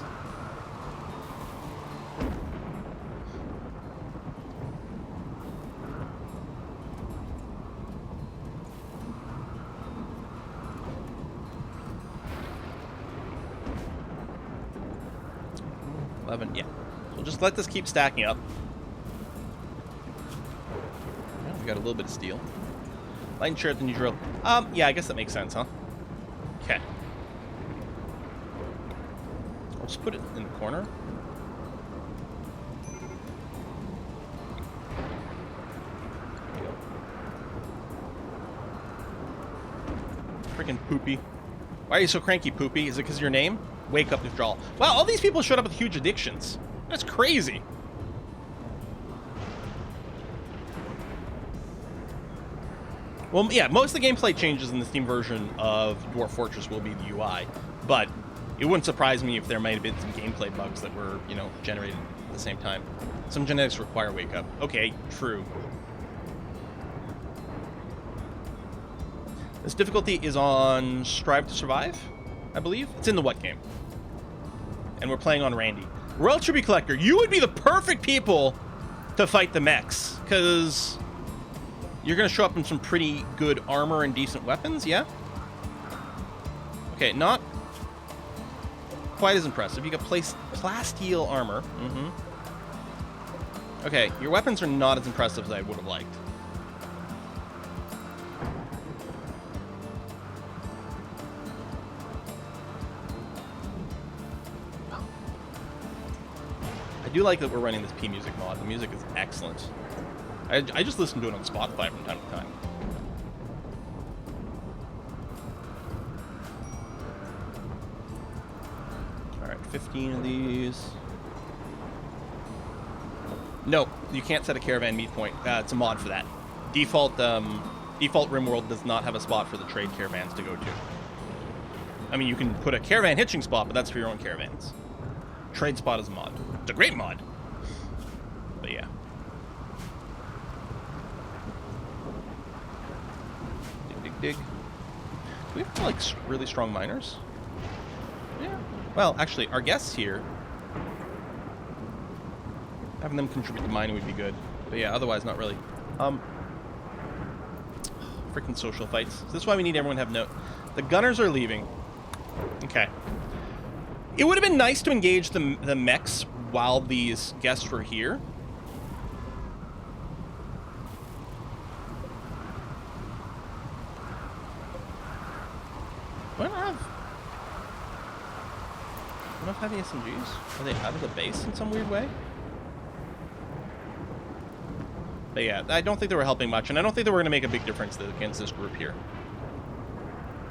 Yeah. So just let this keep stacking up. Well, we got a little bit of steel. Light and share the new drill. Yeah, I guess that makes sense, huh? Okay. I'll just put it in the corner. There you go. Freaking Poopy. Why are you so cranky, Poopy? Is it because of your name? Wake up, withdrawal. Wow, all these people showed up with huge addictions. That's crazy. Well, yeah, most of the gameplay changes in the Steam version of Dwarf Fortress will be the UI, but it wouldn't surprise me if there might have been some gameplay bugs that were, you know, generated at the same time. Some genetics require wake up. Okay, true. This difficulty is on Strive to Survive, I believe. It's in the what game? and we're playing on Randy. Royal Tribute Collector, you would be the perfect people to fight the mechs, because you're going to show up in some pretty good armor and decent weapons, yeah? Okay, not quite as impressive. You got plasteel armor. Okay, your weapons are not as impressive as I would have liked. I do like that we're running this P Music mod. The music is excellent. I just listen to it on Spotify from time to time. Alright, 15 of these. No, you can't set a caravan meet point. It's a mod for that. Default RimWorld does not have a spot for the trade caravans to go to. I mean, you can put a caravan hitching spot, but that's for your own caravans. Trade spot is a mod. It's a great mod. But yeah. Dig. Do we have, like, really strong miners? Yeah. Well, actually, our guests here, having them contribute to mining would be good. But yeah, otherwise, not really. Freaking social fights. So this is why we need everyone to have note. The gunners are leaving. Okay. It would have been nice to engage the mechs while these guests were here. Why not have the SMGs? Are they out of the base in some weird way? But yeah, I don't think they were helping much, and I don't think they were going to make a big difference against this group here.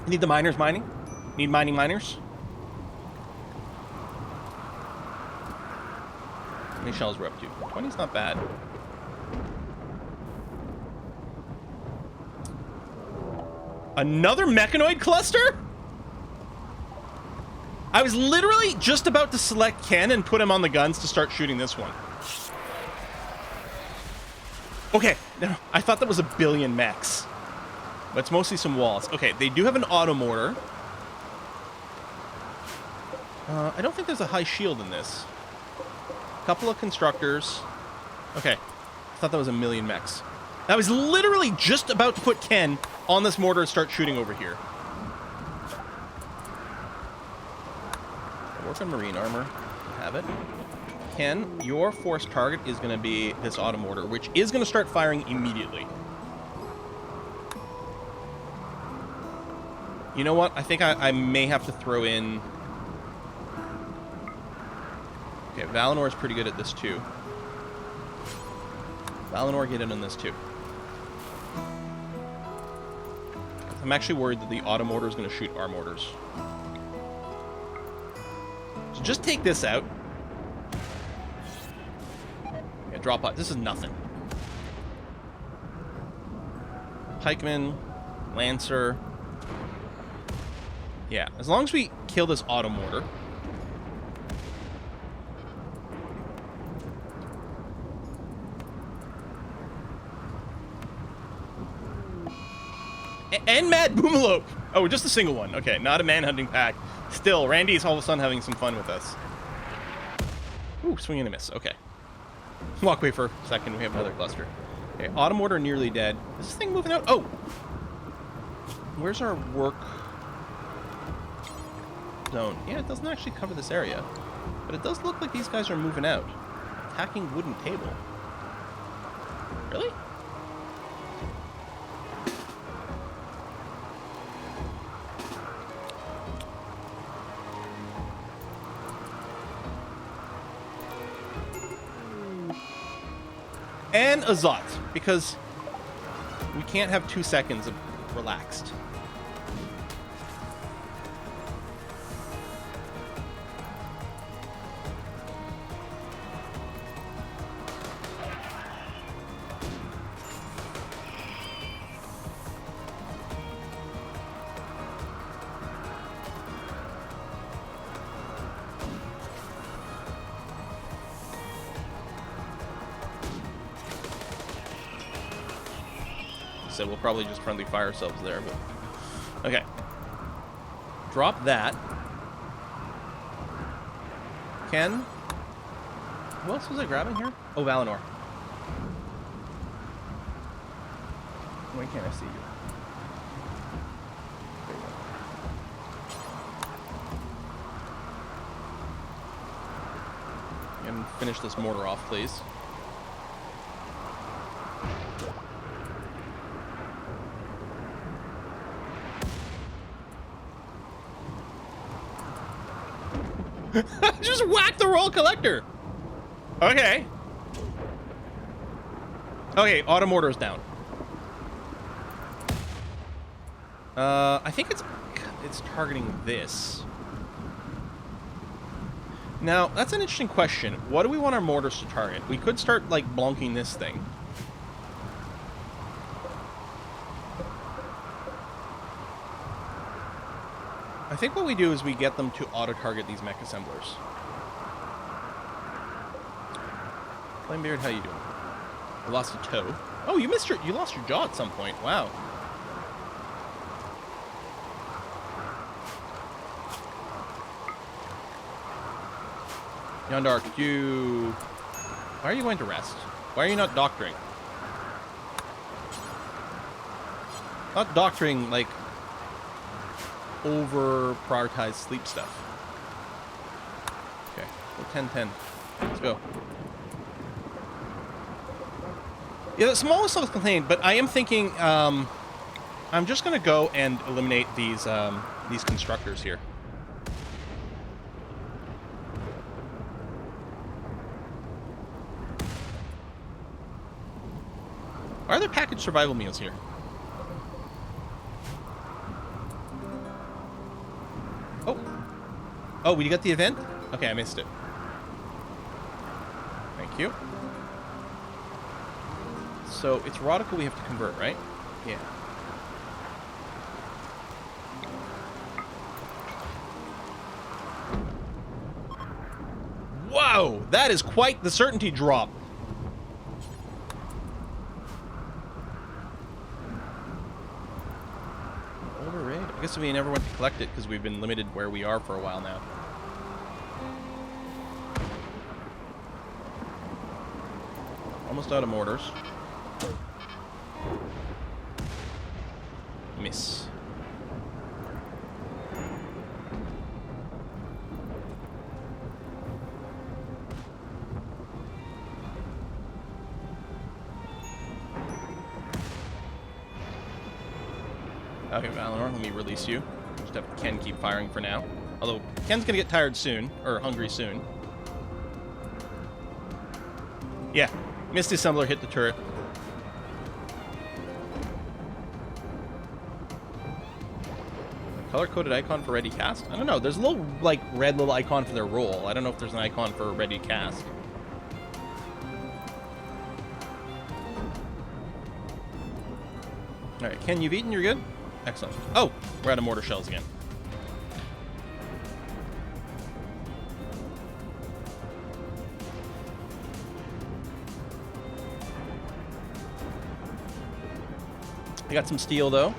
Need the miners mining? Need mining miners? How many shells we're up to? 20's not bad. Another Mechanoid cluster? I was literally just about to select Ken and put him on the guns to start shooting this one. Okay, no, I thought that was a billion mechs. But it's mostly some walls. Okay, they do have an auto mortar. I don't think there's a high shield in this. Couple of constructors. Okay, I thought that was a million mechs. I was literally just about to put Ken on this mortar and start shooting over here. Work on marine armor. Have it. Ken, your force target is going to be this auto mortar, which is going to start firing immediately. You know what? I think I may have to throw in... Okay, Valinor is pretty good at this too. Valinor, get in on this too. I'm actually worried that the auto mortar is going to shoot our mortars. So just take this out. Yeah, drop out. This is nothing. Pikeman, Lancer. Yeah, as long as we kill this auto mortar. And Mad Boomalope. Oh, just a single one. Okay, not a manhunting pack. Still, Randy's all of a sudden having some fun with us. Ooh, swing and a miss. Okay. Walk away for a second. We have another cluster. Okay, auto mortar nearly dead. Is this thing moving out? Oh! Where's our work zone? Yeah, it doesn't actually cover this area. But it does look like these guys are moving out. Attacking wooden table. Really? And Azot, because we can't have 2 seconds of relaxed. So we'll probably just friendly fire ourselves there, but... Okay. Drop that. Ken. Who else was I grabbing here? Oh, Valinor. Why can't I see you? There you go. And finish this mortar off, please. Just whack the roll collector. Okay. Okay, auto mortar's down. I think it's targeting this. Now, that's an interesting question. What do we want our mortars to target? We could start, like, blunking this thing. I think what we do is we get them to auto-target these mech assemblers. Flamebeard, how you doing? I lost a toe. Oh, you lost your jaw at some point. Wow. Yondark, why are you going to rest? Why are you not doctoring? Not doctoring, like, over-prioritized sleep stuff. Okay, go 10-10. Let's go. Yeah, the smallest level contained, but I am thinking, I'm just going to go and eliminate these constructors here. Are there packaged survival meals here? Oh, we got the event? Okay, I missed it. Thank you. So, it's Rodica we have to convert, right? Yeah. Whoa! That is quite the certainty drop. I guess we never went to collect it because we've been limited where we are for a while now. Almost out of mortars. Miss. Okay, Valinor, let me release you. Just have Ken keep firing for now. Although, Ken's gonna get tired soon, or hungry soon. Yeah, Misty Assembler hit the turret. Color-coded icon for ready cast? I don't know, there's a little, like, red little icon for their roll. I don't know if there's an icon for ready cast. Alright, Ken, you've eaten, you're good? Excellent. Oh, we're out of mortar shells again. I got some steel, though.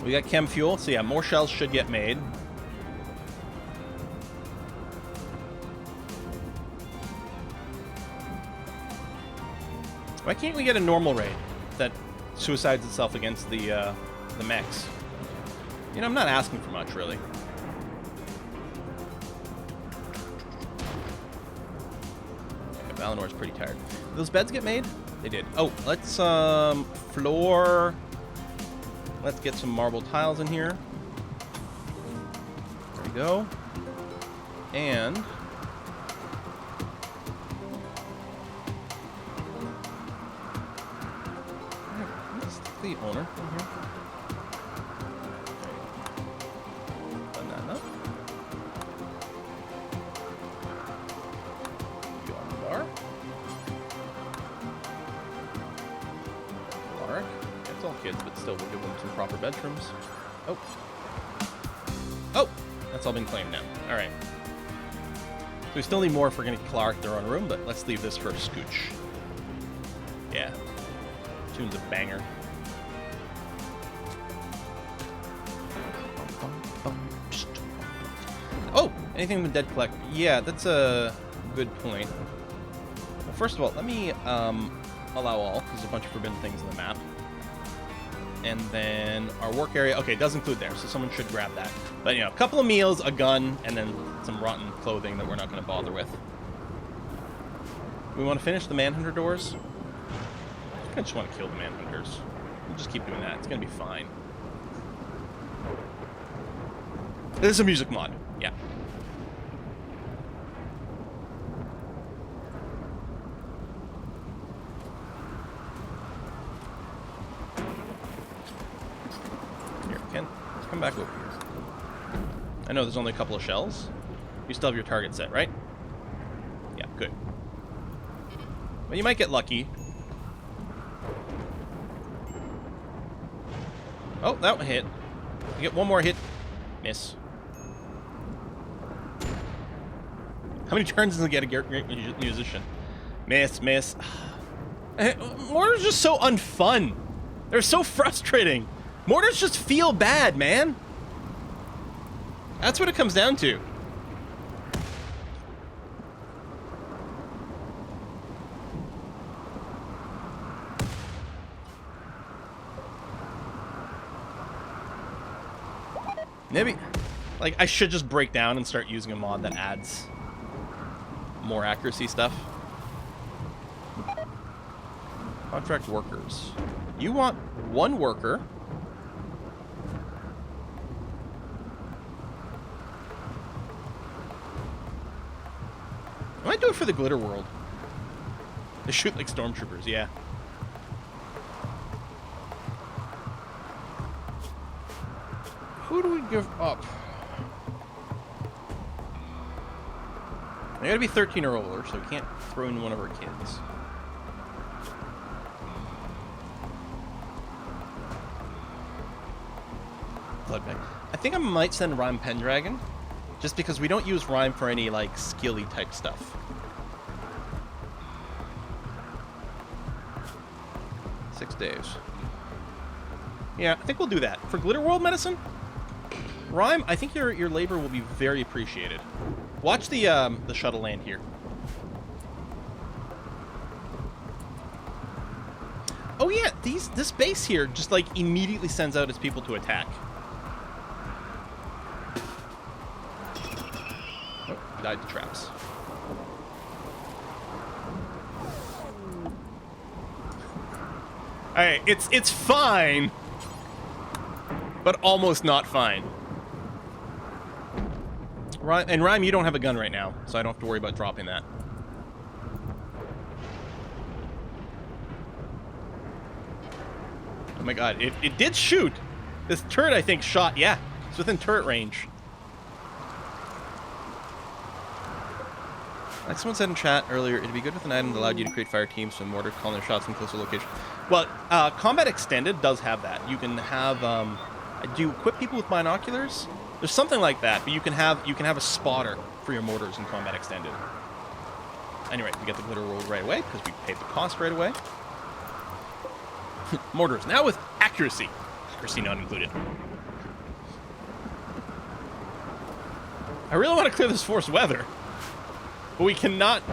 We got chem fuel, so yeah, more shells should get made. Why can't we get a normal raid that suicides itself against the mechs? You know, I'm not asking for much, really. Okay, Valinor's pretty tired. Did those beds get made? They did. Oh, let's floor. Let's get some marble tiles in here. There we go. And what's the owner in here? Banana. Go on the bar. Lark. It's all kids, but still, we'll give them some proper bedrooms. Oh. Oh! That's all been claimed now. Alright. So we still need more if we're going to Clark their own room, but let's leave this for Scooch. Yeah. Tune's a banger. Oh! Anything in the dead collect? Yeah, that's a good point. Well, first of all, let me allow all, because there's a bunch of forbidden things in the map. And then our work area, okay, it does include there, so someone should grab that. But, you know, a couple of meals, a gun, and then some rotten clothing that we're not going to bother with. We want to finish the Manhunter doors? I just want to kill the Manhunters. We'll just keep doing that. It's going to be fine. This is a music mod. Yeah. Here, Ken. Let's come back over here. I know there's only a couple of shells. You still have your target set, right? Yeah, good. Well, you might get lucky. Oh, that one hit. You get one more hit. Miss. How many turns does it get a great musician? Miss, miss. Mortars just so unfun. They're so frustrating. Mortars just feel bad, man. That's what it comes down to. Maybe, like, I should just break down and start using a mod that adds more accuracy stuff. Contract workers. You want one worker. I might do it for the glitter world. They shoot like stormtroopers, yeah. Who do we give up? They gotta be 13 or older, so we can't throw in one of our kids. Bloodbag. I think I might send Rhyme Pendragon, just because we don't use Rhyme for any, like, skilly type stuff. 6 days. Yeah, I think we'll do that. For Glitter World Medicine, Rhyme, I think your labor will be very appreciated. Watch the shuttle land here. Oh yeah, this base here just like immediately sends out its people to attack. Oh, died to traps. Alright, it's fine, but almost not fine. And Rhyme, you don't have a gun right now, so I don't have to worry about dropping that. Oh my god, it did shoot! This turret, I think, shot, yeah. It's within turret range. Like someone said in chat earlier, it'd be good with an item that allowed you to create fire teams from mortar, calling their shots from closer location. Well, Combat Extended does have that. You can have, do you equip people with binoculars? There's something like that, but you can have a spotter for your mortars in Combat Extended. Anyway, we get the Glitter World right away, because we paid the cost right away. Mortars, now with accuracy. Accuracy not included. I really want to clear this forced weather. But we cannot...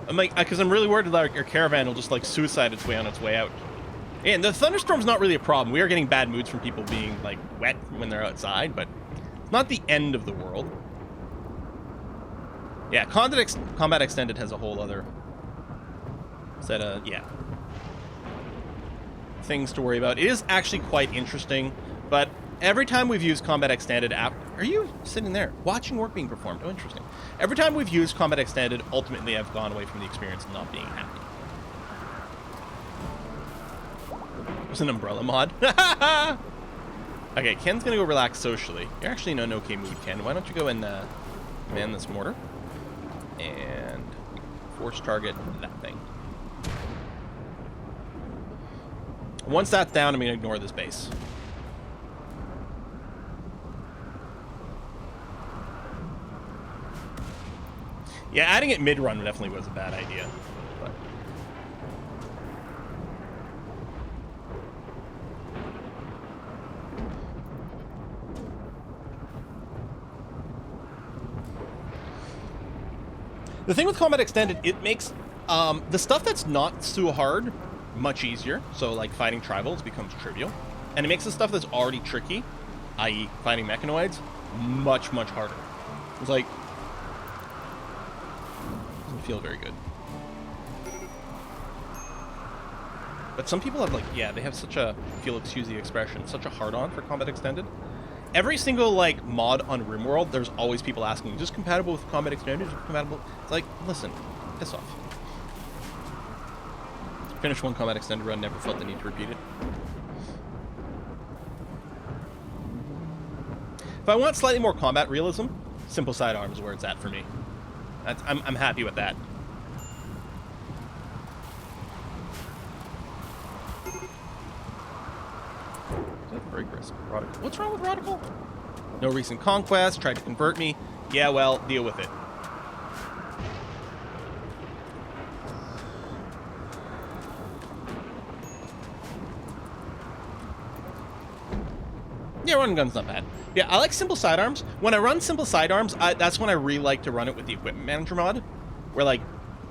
I'm like, because I'm really worried that our caravan will just, like, suicide its way on its way out. And the thunderstorm's not really a problem. We are getting bad moods from people being, like, wet when they're outside, but it's not the end of the world. Yeah, Combat Extended has a whole other set of, yeah, things to worry about. It is actually quite interesting, but every time we've used Combat Extended app... Are you sitting there? Watching work being performed. Oh, interesting. Every time we've used Combat Extended, ultimately I've gone away from the experience of not being happy. It was an umbrella mod. Okay, Ken's gonna go relax socially. You're actually in an okay mood, Ken. Why don't you go and man this mortar? And force target that thing. Once that's down, I'm gonna ignore this base. Yeah, adding it mid-run definitely was a bad idea. But. The thing with Combat Extended, it makes the stuff that's not so hard much easier. So like fighting tribals becomes trivial. And it makes the stuff that's already tricky, i.e. fighting mechanoids, much, much harder. It's like, doesn't feel very good. But some people have like, yeah, they have such a, if you'll excuse the expression, such a hard-on for Combat Extended. Every single like mod on RimWorld, there's always people asking, is this compatible with Combat Extended? Is it compatible? It's like, listen, piss off. Finished one Combat Extended run, never felt the need to repeat it. If I want slightly more combat realism, simple sidearms is where it's at for me. I'm happy with that. Very crisp. Radical. What's wrong with Radical? No recent conquest. Tried to convert me. Yeah, well, deal with it. Yeah, running gun's not bad. Yeah, I like simple sidearms. When I run simple sidearms, that's when I really like to run it with the equipment manager mod, where like,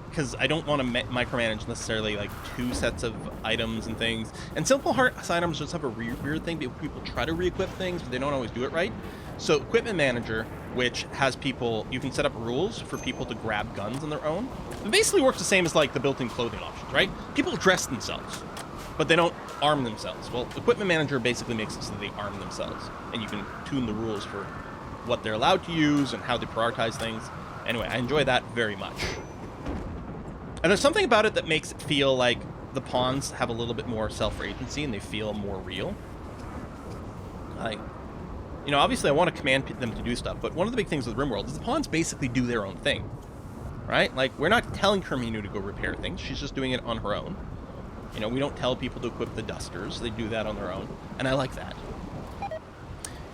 because I don't want to micromanage necessarily like 2 sets of items and things. And simple sidearms just have a weird thing. People try to re-equip things, but they don't always do it right. So equipment manager, which has people, you can set up rules for people to grab guns on their own. It basically works the same as like the built-in clothing options, right? People dress themselves, but they don't arm themselves. Well, equipment manager basically makes it so that they arm themselves, and you can tune the rules for what they're allowed to use and how they prioritize things. Anyway, I enjoy that very much. And there's something about it that makes it feel like the pawns have a little bit more self-agency and they feel more real. Like, you know, obviously I want to command them to do stuff, but one of the big things with RimWorld is the pawns basically do their own thing, right? Like, we're not telling Kerminu to go repair things. She's just doing it on her own. You know, we don't tell people to equip the dusters. They do that on their own, and I like that.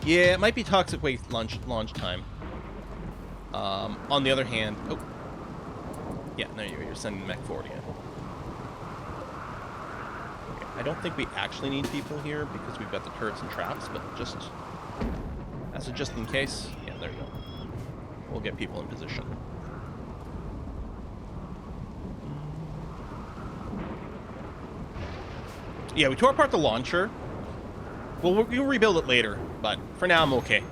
Yeah, it might be toxic waste launch time. On the other hand, oh. Yeah, there you go. You're sending mech forward again. Okay, I don't think we actually need people here because we've got the turrets and traps, but just as a just in case. Yeah, there you go. We'll get people in position. Yeah, we tore apart the launcher. Well, we'll rebuild it later, but for now I'm okay.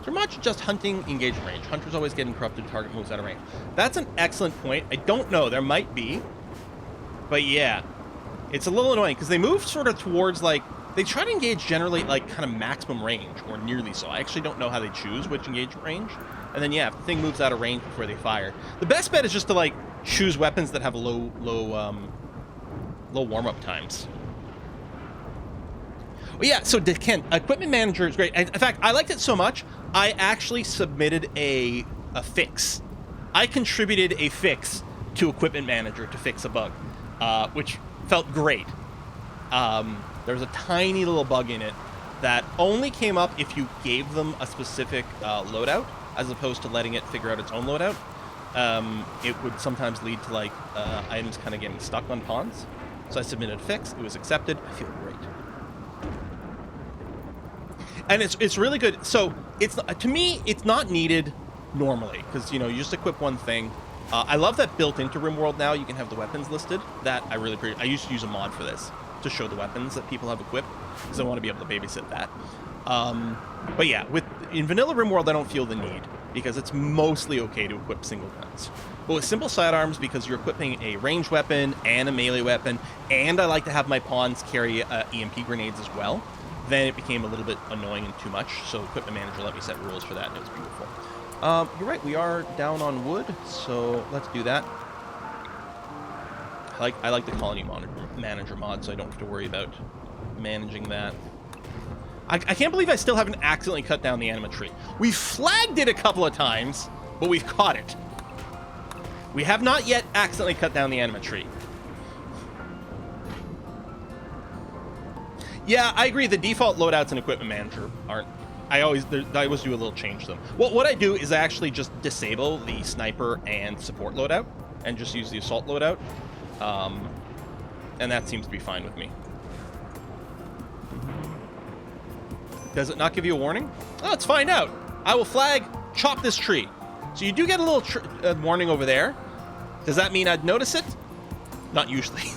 So much just hunting engagement range. Hunters always getting corrupted, target moves out of range. That's an excellent point. I don't know. There might be. But yeah. It's a little annoying because they move sort of towards like... They try to engage generally like kind of maximum range or nearly so. I actually don't know how they choose which engagement range. And then yeah, if the thing moves out of range before they fire. The best bet is just to like choose weapons that have low warm-up times. Well, yeah, so Ken, equipment manager is great. In fact, I liked it so much, I actually submitted a fix. I contributed a fix to equipment manager to fix a bug, which felt great. There was a tiny little bug in it that only came up if you gave them a specific loadout, as opposed to letting it figure out its own loadout. It would sometimes lead to like items kind of getting stuck on pawns. So I submitted a fix. It was accepted. I feel great. And it's really good. So it's, to me, it's not needed normally because, you know, you just equip one thing. I love that built into RimWorld now you can have the weapons listed. That I really appreciate. I used to use a mod for this to show the weapons that people have equipped because I want to be able to babysit that. But yeah, in vanilla RimWorld I don't feel the need because it's mostly okay to equip single guns. But with simple sidearms, because you're equipping a ranged weapon and a melee weapon, and I like to have my pawns carry EMP grenades as well, then it became a little bit annoying and too much, so Equipment Manager let me set rules for that, and it was beautiful. You're right, we are down on wood, so let's do that. I like the Colony Manager mod, so I don't have to worry about managing that. I can't believe I still haven't accidentally cut down the anima tree. We've flagged it a couple of times, but we've caught it. We have not yet accidentally cut down the anima tree. Yeah, I agree. The default loadouts in Equipment Manager aren't... I always do a little change to them. Well, what I do is I actually just disable the sniper and support loadout and just use the assault loadout. And that seems to be fine with me. Does it not give you a warning? Oh, let's find out. I will flag chop this tree. So you do get a little warning over there. Does that mean I'd notice it? Not usually.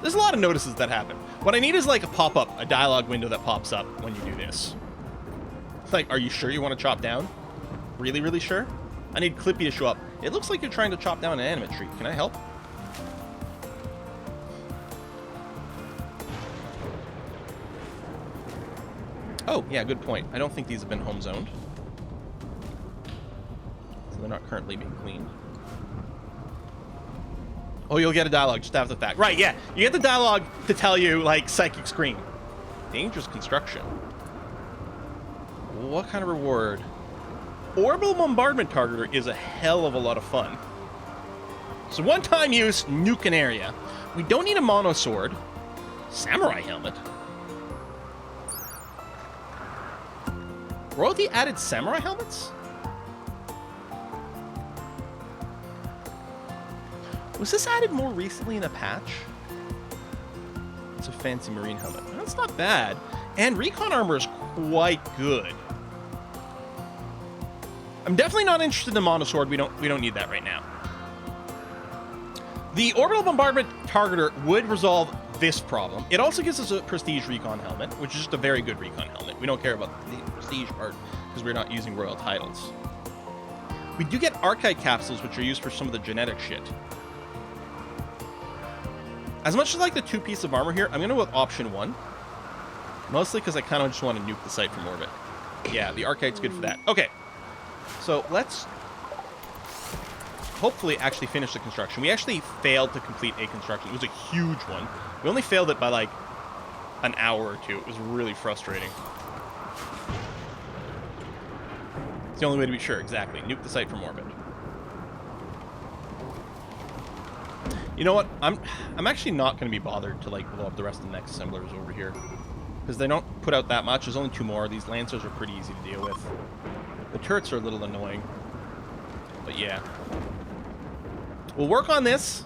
There's a lot of notices that happen. What I need is like a pop-up, a dialogue window that pops up when you do this. It's like, are you sure you want to chop down? Really, really sure? I need Clippy to show up. It looks like you're trying to chop down an animate tree. Can I help? Oh, yeah, good point. I don't think these have been home zoned. So they're not currently being cleaned. Oh, you'll get a dialogue just after the fact. Right, yeah. You get the dialogue to tell you, like, Psychic Scream. Dangerous construction. What kind of reward? Orbital Bombardment Targeter is a hell of a lot of fun. So one-time use, nuke an area. We don't need a mono sword. Samurai helmet. Royalty added samurai helmets? Was this added more recently in a patch? It's a fancy marine helmet. That's not bad. And recon armor is quite good. I'm definitely not interested in the mono sword. We don't need that right now. The orbital bombardment targeter would resolve this problem. It also gives us a prestige recon helmet, which is just a very good recon helmet. We don't care about the prestige part because we're not using royal titles. We do get archive capsules, which are used for some of the genetic shit. As much as I like the 2 pieces of armor here, I'm going to go with option 1. Mostly because I kind of just want to nuke the site from orbit. Yeah, the archive's good for that. Okay. So let's hopefully actually finish the construction. We actually failed to complete a construction. It was a huge one. We only failed it by like an hour or 2. It was really frustrating. It's the only way to be sure. Exactly. Nuke the site from orbit. You know what? I'm actually not going to be bothered to like blow up the rest of the next assemblers over here because they don't put out that much. There's only 2 more. These lancers are pretty easy to deal with. The turrets are a little annoying, but yeah. We'll work on this.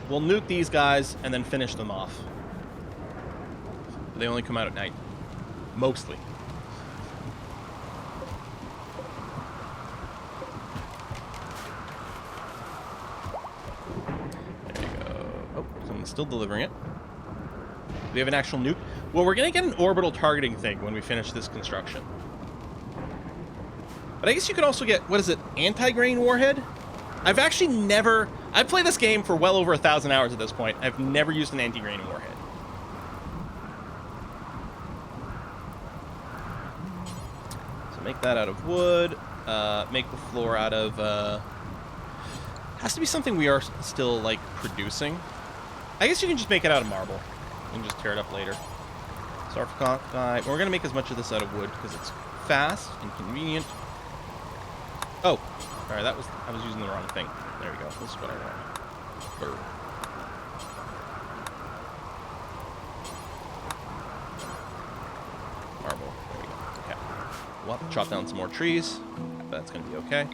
We'll nuke these guys and then finish them off. They only come out at night, mostly. Still delivering it. Do we have an actual nuke? Well, we're going to get an orbital targeting thing when we finish this construction. But I guess you can also get, what is it, anti-grain warhead? I've actually never... I've played this game for well over 1,000 hours at this point. I've never used an anti-grain warhead. So make that out of wood. Make the floor out of... Has to be something we are still, like, producing. I guess you can just make it out of marble. You can just tear it up later. Sarcophagus. We're going to make as much of this out of wood because it's fast and convenient. Oh, sorry, I was using the wrong thing. There we go. This is what I want. Bird. Marble. There we go. Okay. We'll have to chop down some more trees. But that's going to be okay.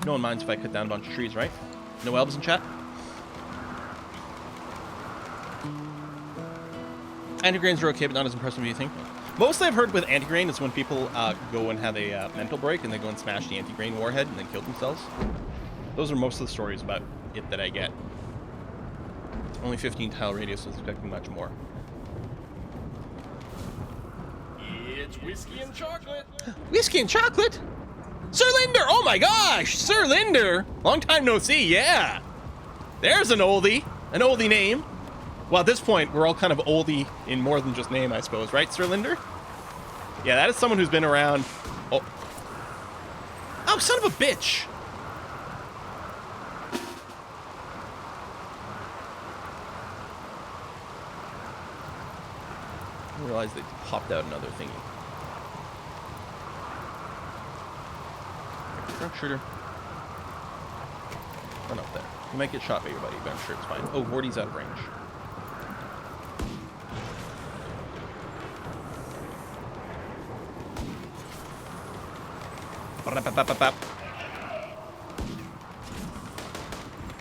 No one minds if I cut down a bunch of trees, right? No elves in chat? Antigrains are okay, but not as impressive as you think. Mostly I've heard with antigrain is when people go and have a mental break and they go and smash the antigrain warhead and then kill themselves. Those are most of the stories about it that I get. Only 15 tile radius, so I was expecting much more. It's whiskey and chocolate. Whiskey and chocolate? Sir Linder! Oh my gosh! Sir Linder! Long time no see, yeah! There's an oldie name. Well, at this point, we're all kind of oldie in more than just name, I suppose. Right, Sir Linder? Yeah, that is someone who's been around... Oh, son of a bitch! I realized they popped out another thingy. Shooter. Run up there. You might get shot by your buddy, but I'm sure it's fine. Oh, Morty's out of range.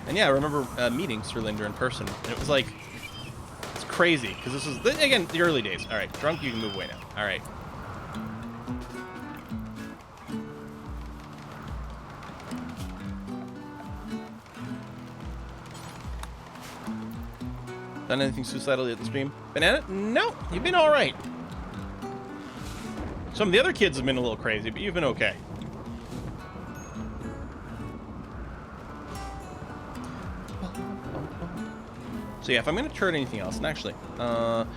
And yeah, I remember meeting Sir Linder in person, and it was like, it's crazy, because this was, again, the early days. All right, drunk, you can move away now. All right. Done anything suicidal at the stream? Banana? No, you've been all right. Some of the other kids have been a little crazy, but you've been okay. So yeah, if I'm going to turn anything else, and actually, oh,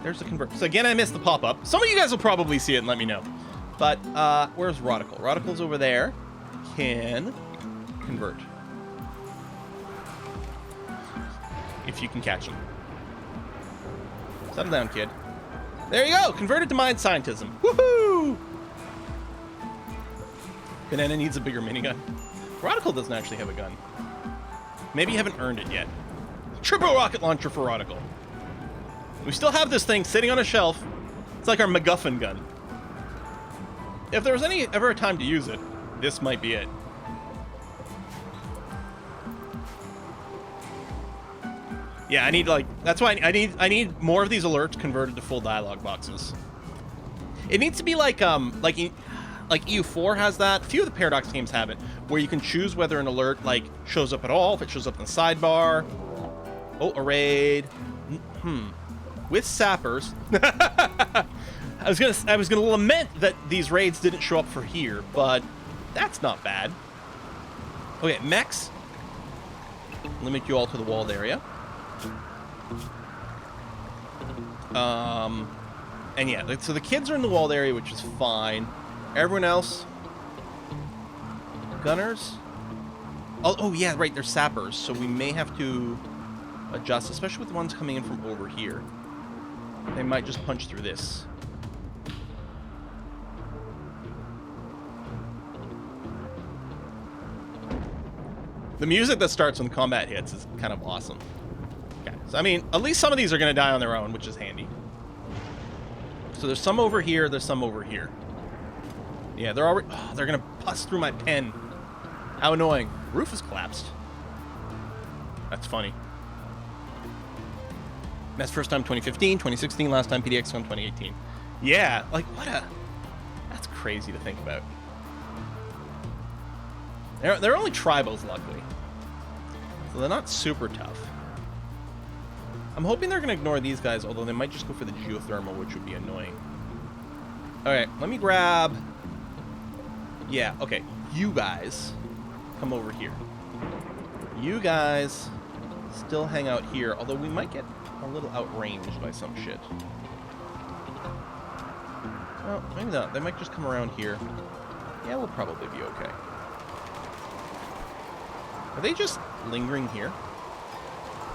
there's the convert. So again, I missed the pop-up. Some of you guys will probably see it and let me know. But where's Radical? Radical's over there. Can convert. If you can catch him. Settle down, kid. There you go! Converted to mind scientism. Woohoo! Banana needs a bigger minigun. Radical doesn't actually have a gun. Maybe you haven't earned it yet. Triple rocket launcher for Radical. We still have this thing sitting on a shelf. It's like our MacGuffin gun. If there was ever a time to use it, this might be it. Yeah, I need that's why I need more of these alerts converted to full dialogue boxes. It needs to be like EU4 has that. A few of the Paradox games have it, where you can choose whether an alert shows up at all, if it shows up in the sidebar. Oh, a raid. With sappers. I was gonna lament that these raids didn't show up for here, but that's not bad. Okay, mechs. Limit you all to the walled area. And yeah, so the kids are in the walled area, which is fine. Everyone else, gunners. Oh yeah, right. They're sappers, so we may have to adjust, especially with the ones coming in from over here. They might just punch through this. The music that starts when combat hits is kind of awesome. Okay, so I mean, at least some of these are going to die on their own, which is handy. So there's some over here, there's some over here. Yeah, they're already... Oh, they're going to bust through my pen. How annoying. Roof has collapsed. That's funny. That's first time 2015, 2016, last time PDX on 2018. Yeah, like, what a... That's crazy to think about. They're only tribals, luckily. So they're not super tough. I'm hoping they're going to ignore these guys, although they might just go for the geothermal, which would be annoying. Alright, let me grab... Yeah, okay. You guys come over here. You guys still hang out here, although we might get a little outranged by some shit. Well, maybe not. They might just come around here. Yeah, we'll probably be okay. Are they just lingering here?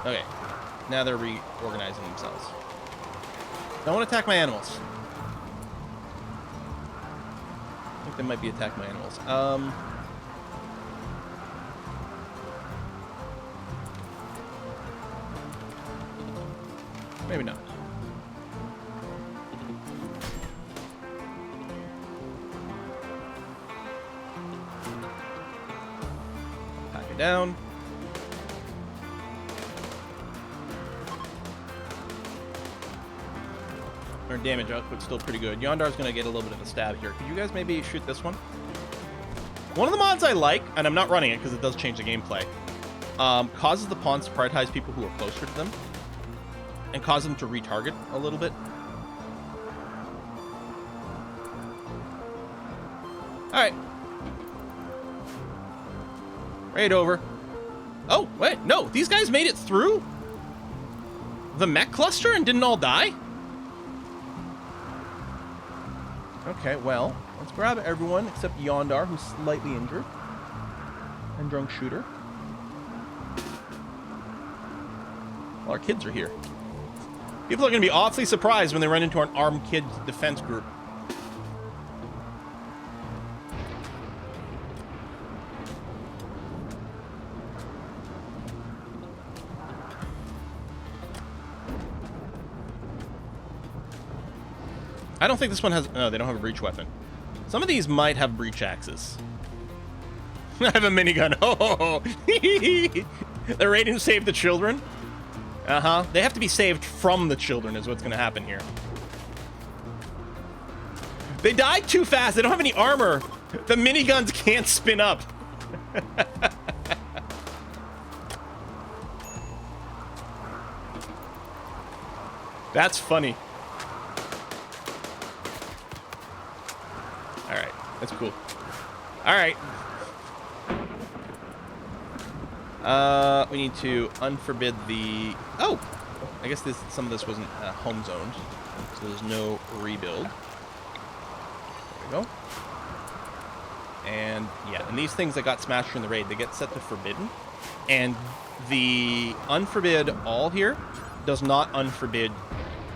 Okay. Now they're reorganizing themselves. Don't want to attack my animals. I think they might be attacking my animals. Maybe not. Pack it down. Our damage output's still pretty good. Yondar's gonna get a little bit of a stab here. Could you guys maybe shoot this one? One of the mods I like, and I'm not running it because it does change the gameplay, causes the pawns to prioritize people who are closer to them and cause them to retarget a little bit. Alright. Raid over. Oh, wait, no, these guys made it through the mech cluster and didn't all die? Okay, well, let's grab everyone except Yondar, who's slightly injured. And Drunk Shooter. Well, our kids are here. People are going to be awfully surprised when they run into an armed kid defense group. I don't think this one has... No, they don't have a breach weapon. Some of these might have breach axes. I have a minigun. Oh! They're ready to save the children? Uh-huh. They have to be saved from the children is what's going to happen here. They died too fast. They don't have any armor. The miniguns can't spin up. That's funny. All right, that's cool. All right. We need to unforbid the... Oh! I guess some of this wasn't home zoned, so there's no rebuild. There we go. And, yeah, and these things that got smashed in the raid, they get set to forbidden. And the unforbid all here does not unforbid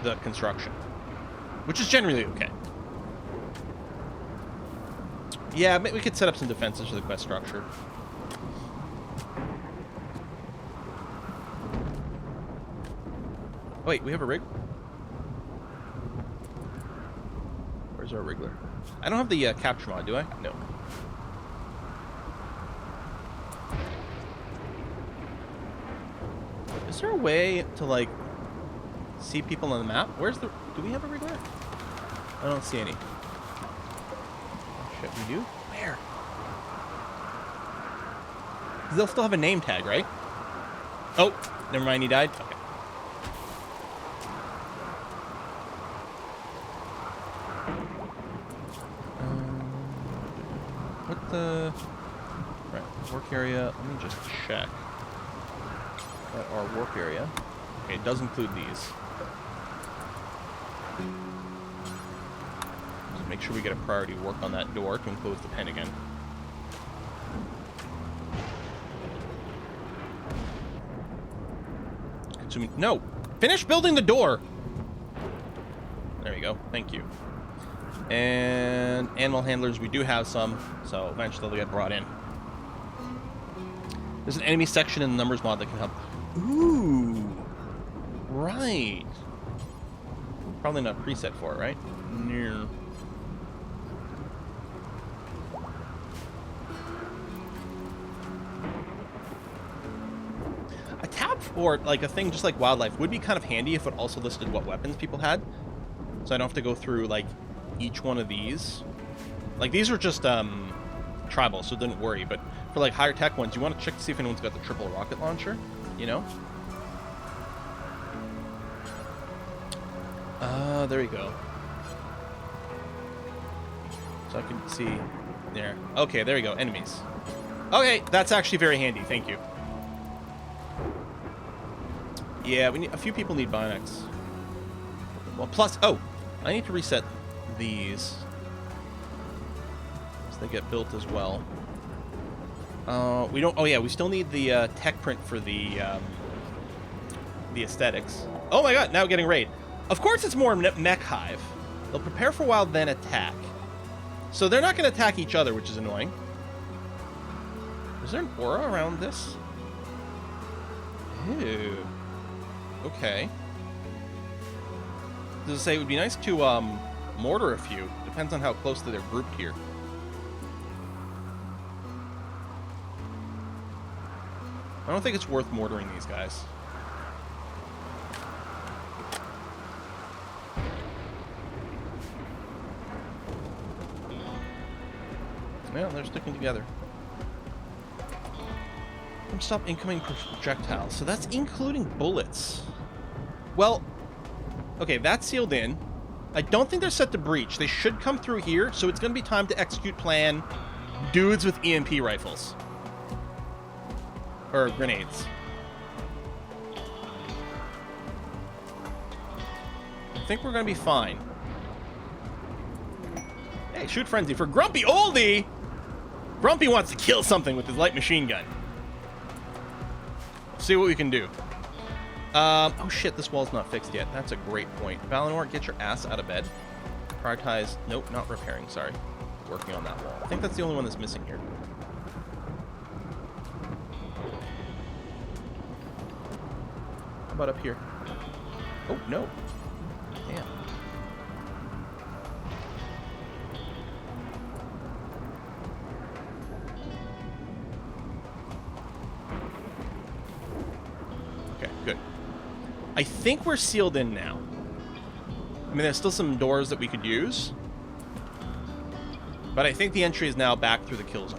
the construction, which is generally okay. Yeah, we could set up some defenses for the quest structure. Oh, wait, we have a rig? Where's our wriggler? I don't have the capture mod, do I? No. Is there a way to, like, see people on the map? Where's the... Do we have a wriggler? I don't see any. Oh, shit, we do? Where? They'll still have a name tag, right? Oh, never mind, he died? Okay. What the... Right, work area. Let me just check. At our work area. Okay, it does include these. Just make sure we get a priority work on that door to enclose the pen again. Consuming... No! Finish building the door! There we go. Thank you. And animal handlers, we do have some, so eventually they'll get brought in. There's an enemy section in the numbers mod that can help. Ooh, right. Probably not preset for it, right? No. A tab for like a thing just like wildlife would be kind of handy if it also listed what weapons people had, so I don't have to go through like each one of these. Like these are just tribal, so didn't worry, but for like higher tech ones, you want to check to see if anyone's got the triple rocket launcher, you know? There we go. So I can see there. Okay, there we go. Enemies. Okay, that's actually very handy. Thank you. Yeah, we need a few people need bionics. Well, plus, oh, I need to reset these so they get built as well. We don't. Oh yeah, we still need the tech print for the aesthetics. Oh my god! Now getting raid. Of course, it's more mech hive. They'll prepare for a while, then attack. So they're not going to attack each other, which is annoying. Is there an aura around this? Ew. Okay. Does it say it would be nice to mortar a few? Depends on how closely they're grouped here. I don't think it's worth mortaring these guys. Yeah, they're sticking together. Stop incoming projectiles. So that's including bullets. Well, okay, that's sealed in. I don't think they're set to breach. They should come through here, so it's going to be time to execute plan dudes with EMP rifles. Or grenades. I think we're going to be fine. Hey, shoot frenzy for Grumpy Oldie! Grumpy wants to kill something with his light machine gun. See what we can do. Oh shit, this wall's not fixed yet. That's a great point. Valinor, get your ass out of bed. Prioritize... Nope, not repairing, sorry. Working on that wall. I think that's the only one that's missing here. How about up here? Oh, no. Damn. Okay, good. I think we're sealed in now. I mean, there's still some doors that we could use. But I think the entry is now back through the kill zone.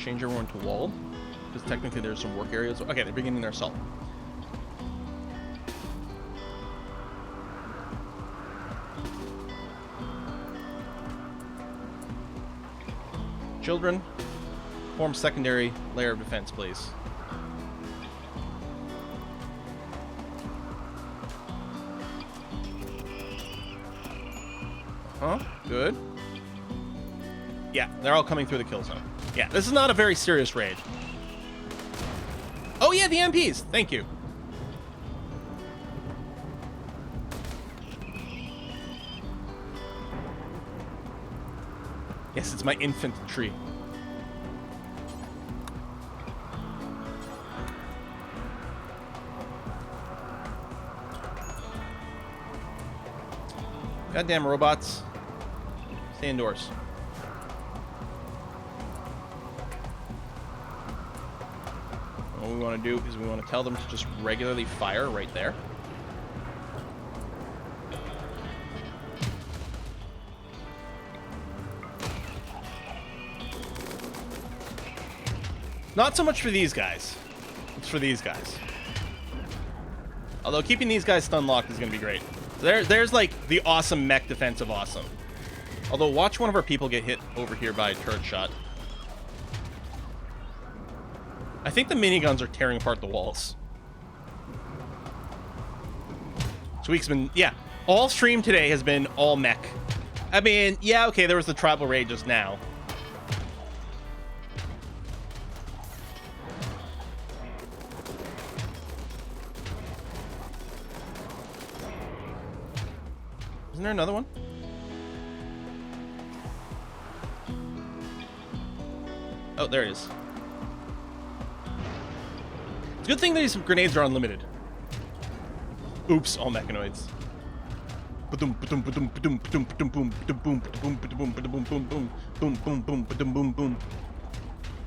change everyone to walled. Because technically there's some work areas. Okay, they're beginning their assault. Children, form secondary layer of defense, please. Huh? Good. Yeah, they're all coming through the kill zone. Yeah, this is not a very serious raid. Oh yeah, the MPs. Thank you. Yes, it's my infantry. Goddamn robots. Stay indoors. What we want to do is we want to tell them to just regularly fire right there. Not so much for these guys. It's for these guys. Although keeping these guys stun locked is going to be great. There's like the awesome mech defensive awesome. Although watch one of our people get hit over here by a turret shot. I think the miniguns are tearing apart the walls. This week's been, yeah, all stream today has been all mech. I mean, yeah, okay, there was the tribal raid just now. Isn't there another one? Oh, there it is. It's a good thing that these grenades are unlimited. Oops, all mechanoids.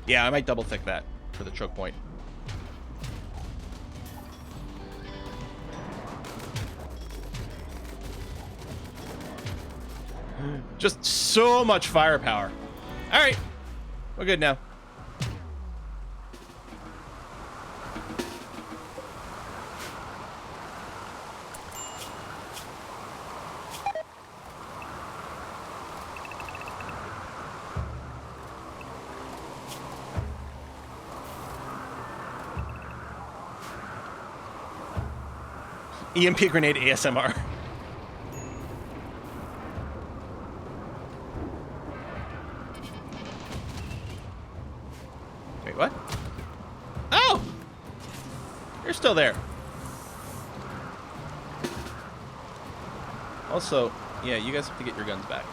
Yeah, I might double thick that for the choke point. Just so much firepower. All right, we're good now. EMP grenade ASMR. Wait, what? Oh! You're still there. Also, yeah, you guys have to get your guns back.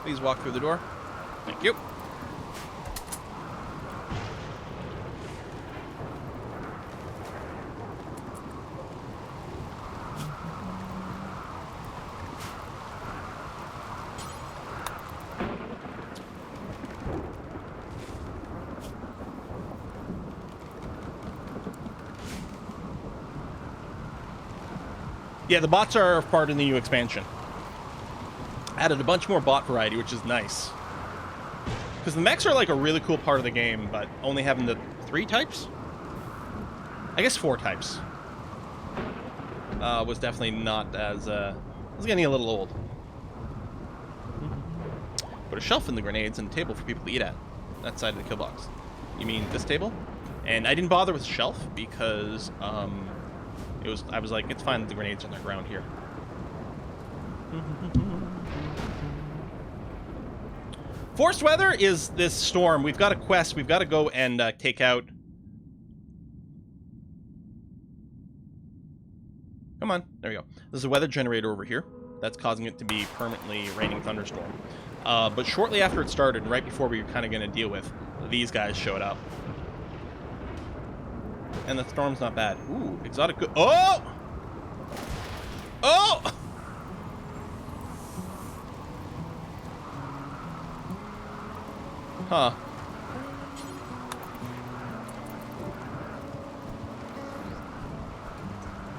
Please walk through the door. Thank you. Yeah, the bots are part of the new expansion. Added a bunch more bot variety, which is nice. Because the mechs are like a really cool part of the game, but only having the 3 types? I guess 4 types. Was definitely not as, was getting a little old. Put a shelf in the grenades and a table for people to eat at. That side of the kill box. You mean this table? And I didn't bother with shelf because, I was like, it's fine that the grenades are on the ground here. Forced weather is this storm. We've got a quest. We've got to go and take out. Come on. There we go. There's a weather generator over here. That's causing it to be permanently raining thunderstorm. But shortly after it started, right before we were kind of going to deal with, these guys showed up. And the storm's not bad. Ooh, exotic good. Oh! Oh! Huh.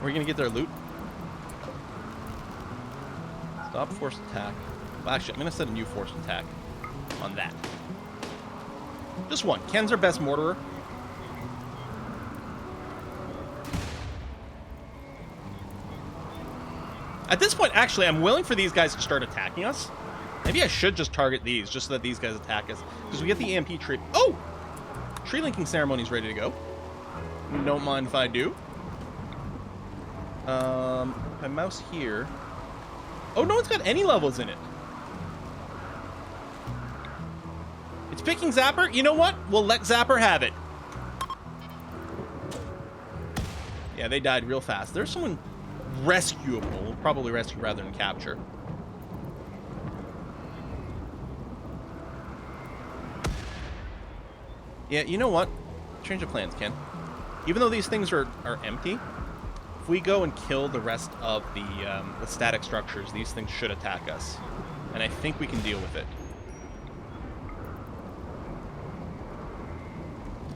Are we gonna get their loot? Stop forced attack. Well, actually, I'm gonna set a new forced attack on that. Just one. Ken's our best mortarer. At this point, actually, I'm willing for these guys to start attacking us. Maybe I should just target these, just so that these guys attack us. Because we get the EMP tree. Oh! Tree linking ceremony's ready to go. Don't mind if I do. My mouse here. Oh, no one's got any levels in it. It's picking Zapper. You know what? We'll let Zapper have it. Yeah, they died real fast. There's someone rescuable. We'll probably rescue rather than capture. Yeah, you know what? Change of plans, Ken. Even though these things are empty, if we go and kill the rest of the static structures, these things should attack us. And I think we can deal with it.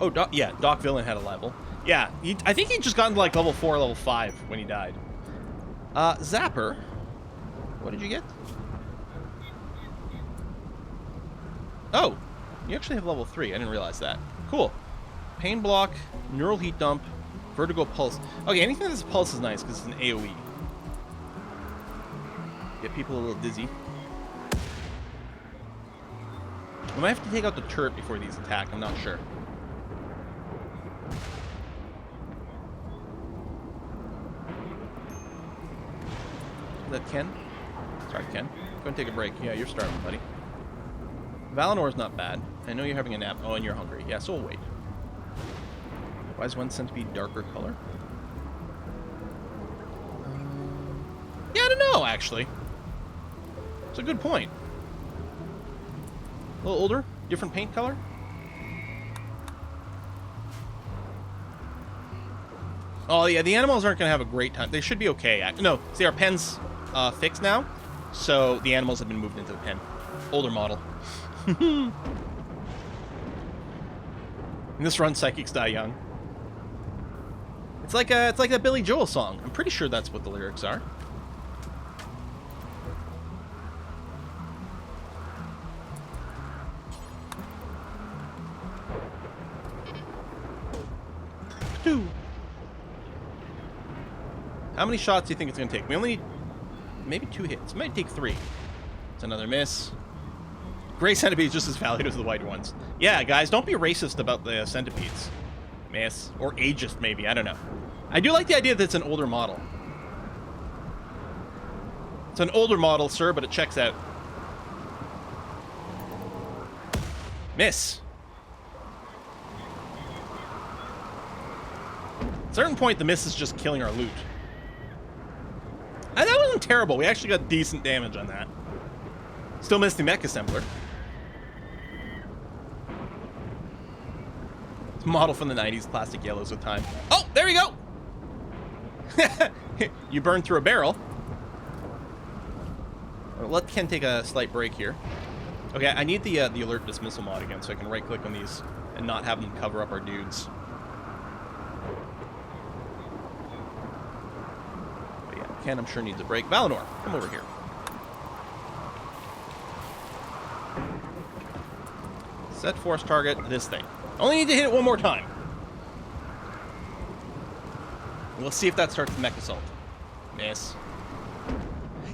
Oh, Doc Villain had a level. Yeah, I think he just got into like level 4, level 5 when he died. Zapper. What did you get? Oh, you actually have level 3. I didn't realize that. Cool. Pain block, neural heat dump, vertigo pulse. Okay, anything that's a pulse is nice because it's an AoE. Get people a little dizzy. We might have to take out the turret before these attack. I'm not sure. Is that Ken? Sorry, Ken. Go and take a break. Yeah, you're starving, buddy. Valinor's not bad. I know you're having a nap. Oh, and you're hungry. Yeah, so we'll wait. Why is one sent to be darker color? Yeah, I don't know, actually. It's a good point. A little older? Different paint color? Oh, yeah, the animals aren't going to have a great time. They should be okay. No, see, our pen's fixed now, so the animals have been moved into the pen. Older model. In this run, psychics die young. It's like that Billy Joel song. I'm pretty sure that's what the lyrics are. How many shots do you think it's going to take? We only need maybe 2 hits. It might take 3. It's another miss. Gray centipedes just as valued as the white ones. Yeah, guys, don't be racist about the centipedes. Miss. Or ageist, maybe. I don't know. I do like the idea that it's an older model. It's an older model, sir, but it checks out. Miss. At a certain point, the miss is just killing our loot. And that wasn't terrible. We actually got decent damage on that. Still missed the mech assembler. It's a model from the 90s, plastic yellows with time. Oh, there we go! You burned through a barrel. Let Ken take a slight break here. Okay, I need the alert dismissal mod again so I can right-click on these and not have them cover up our dudes. But yeah, Ken, I'm sure, needs a break. Valinor, come over here. Set force target, this thing. Only need to hit it one more time. We'll see if that starts the mech assault. Miss.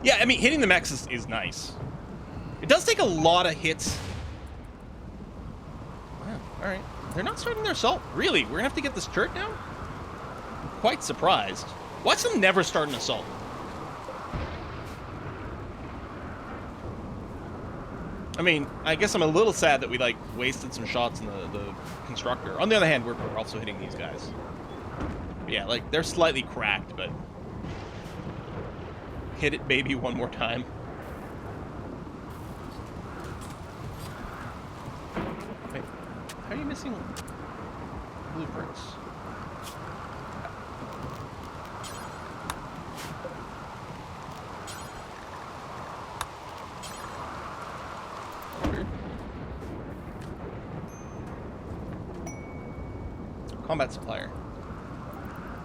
Yeah, I mean, hitting the mechs is nice. It does take a lot of hits. Wow, alright. They're not starting their assault. Really? We're gonna have to get this turret down? I'm quite surprised. Watch them never start an assault. I mean, I guess I'm a little sad that we, like, wasted some shots in the constructor. On the other hand, we're also hitting these guys. Yeah, like, they're slightly cracked, but... Hit it, baby, one more time. Wait, how are you missing blueprints? Weird. Combat supplier.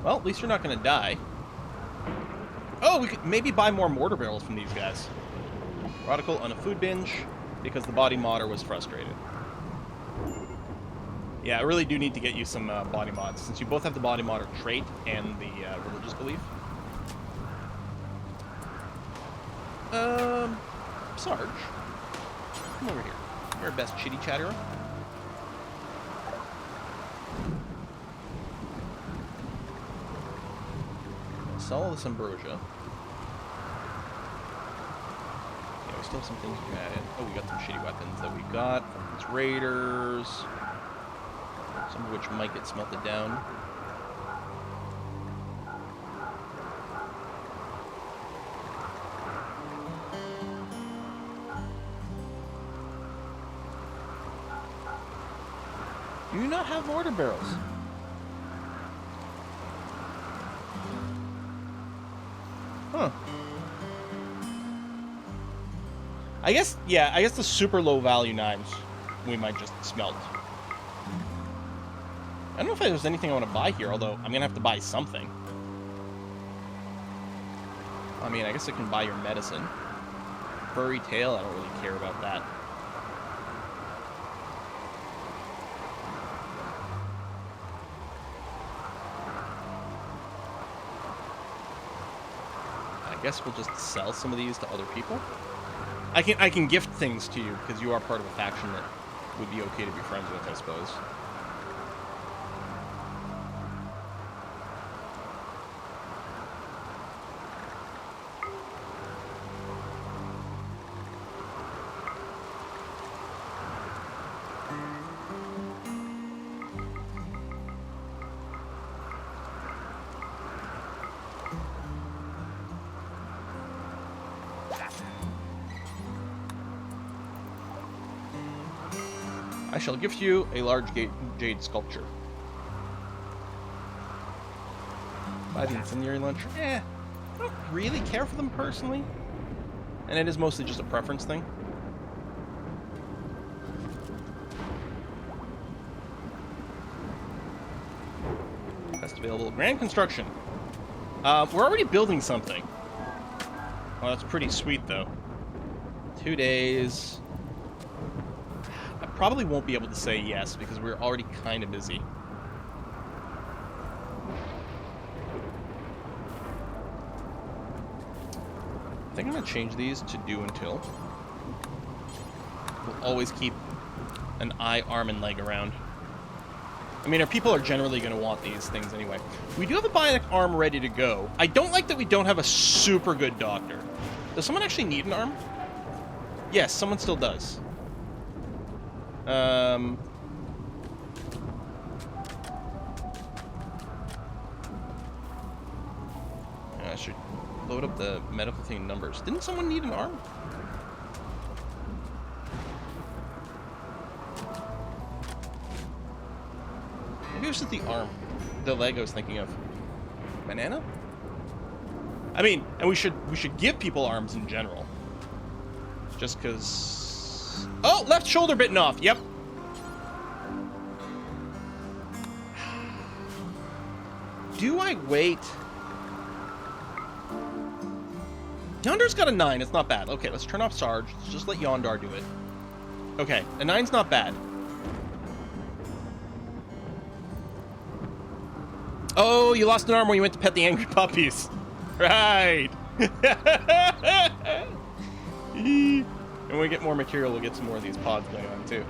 Well, at least you're not going to die. Oh, we could maybe buy more mortar barrels from these guys. Radical on a food binge because the body modder was frustrated. Yeah, I really do need to get you some body mods, since you both have the body modder trait and the religious belief. Sarge, come over here. You're our best chitty chatterer. Sell all this ambrosia. Yeah, we still have some things we can add in. Oh, we got some shitty weapons that we got from these raiders. Some of which might get smelted down. Do you not have mortar barrels? Huh. I guess the super low value knives we might just smelt. I don't know if there's anything I want to buy here, although I'm going to have to buy something. I mean, I guess I can buy your medicine. Furry tail, I don't really care about that. I guess we'll just sell some of these to other people. I can gift things to you because you are part of a faction that would be okay to be friends with, I suppose. I shall gift you a large jade sculpture. Buy the incendiary launcher. I don't really care for them personally. And it is mostly just a preference thing. Best available. Grand construction. We're already building something. Oh, that's pretty sweet, though. 2 days. Probably won't be able to say yes because we're already kind of busy. I think I'm going to change these to do until. We'll always keep an eye, arm, and leg around. I mean, our people are generally going to want these things anyway. We do have a bionic arm ready to go. I don't like that we don't have a super good doctor. Does someone actually need an arm? Yes, someone still does. I should load up the medical thing numbers. Didn't someone need an arm? Maybe it was just the arm. The leg I was thinking of. Banana? I mean, and we should give people arms in general. Just because... Oh, left shoulder bitten off. Yep. Do I wait? Yondar's got a 9. It's not bad. Okay, let's turn off Sarge. Let's just let Yondar do it. Okay, a 9's not bad. Oh, you lost an arm when you went to pet the angry puppies. Right. And when we get more material, we'll get some more of these pods going on, too.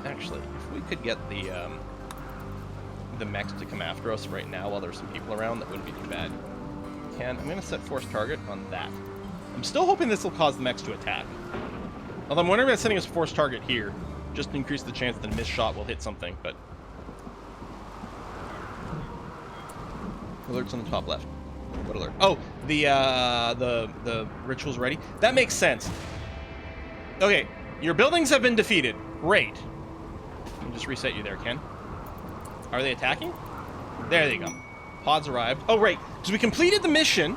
Actually, if we could get the mechs to come after us right now while there's some people around, that wouldn't be too bad. I'm going to set force target on that. I'm still hoping this will cause the mechs to attack. Although I'm wondering about setting a force target here, just to increase the chance that a missed shot will hit something, but... Alerts on the top left. What alert? Oh, the ritual's ready. That makes sense. Okay, your buildings have been defeated. Great. Let me just reset you there, Ken. Are they attacking? There they go. Pods arrived. Oh, right. So we completed the mission.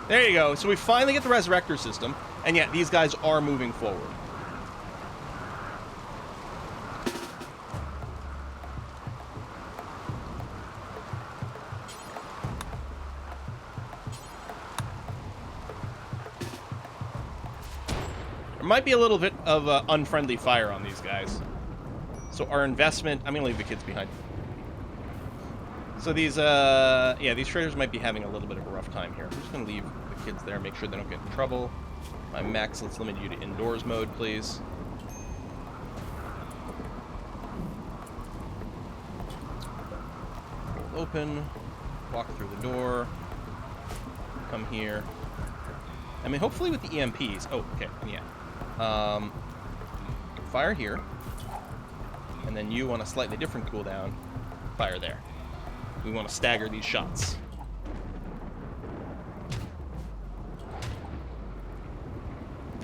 There you go. So we finally get the Resurrector system. And yet, these guys are moving forward. There might be a little bit of unfriendly fire on these guys. So our investment... I'm going to leave the kids behind. So these, yeah, these traders might be having a little bit of a rough time here. I'm just going to leave the kids there, make sure they don't get in trouble. My max, let's limit you to indoors mode, please. Open, walk through the door, come here. I mean, hopefully with the EMPs. Oh, okay, yeah. Fire here, and then you want a slightly different cooldown. Fire there. We want to stagger these shots.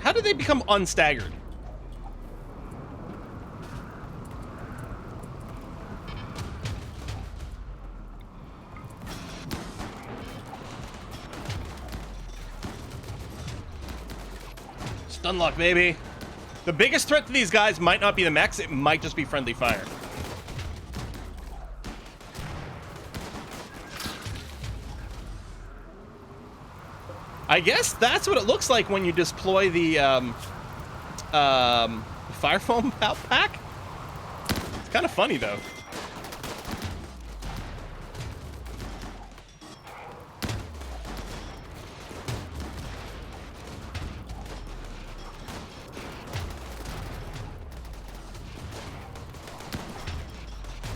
How did they become unstaggered? Stunlock, baby. The biggest threat to these guys might not be the mechs, it might just be friendly fire. I guess that's what it looks like when you deploy the fire foam pack. It's kind of funny though.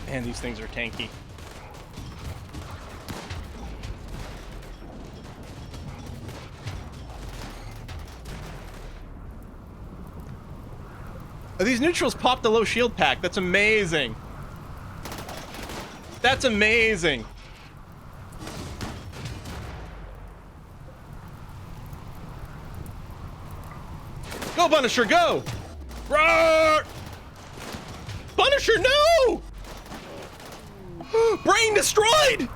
Man, these things are tanky. Oh, these neutrals popped the low shield pack. That's amazing. That's amazing. Go, Punisher, go! Roar! Punisher, no! Brain destroyed!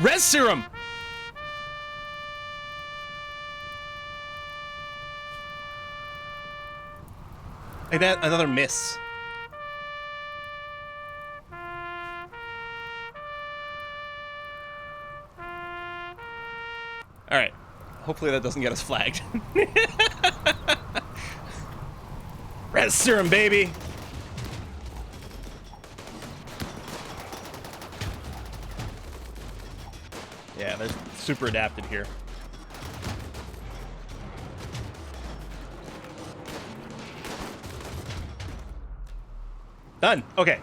Res serum! Like that, another miss. Alright. Hopefully that doesn't get us flagged. Res serum, baby! Yeah, they're super adapted here. Done. Okay.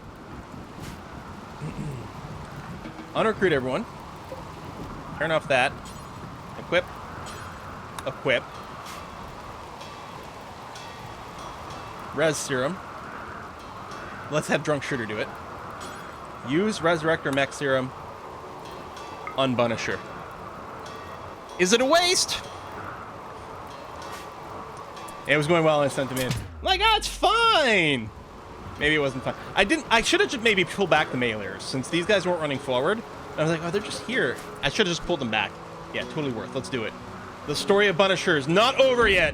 Unrecruit everyone. Turn off that. Equip. Equip. Res serum. Let's have Drunk Shooter do it. Use Resurrector Mech Serum. Unbunisher. Is it a waste? It was going well and I sent him in. Like, oh, it's fine. Maybe it wasn't fine. I should have just maybe pulled back the meleers since these guys weren't running forward. I was like, oh, they're just here. I should have just pulled them back. Yeah, totally worth. Let's do it. The story of Punisher is not over yet.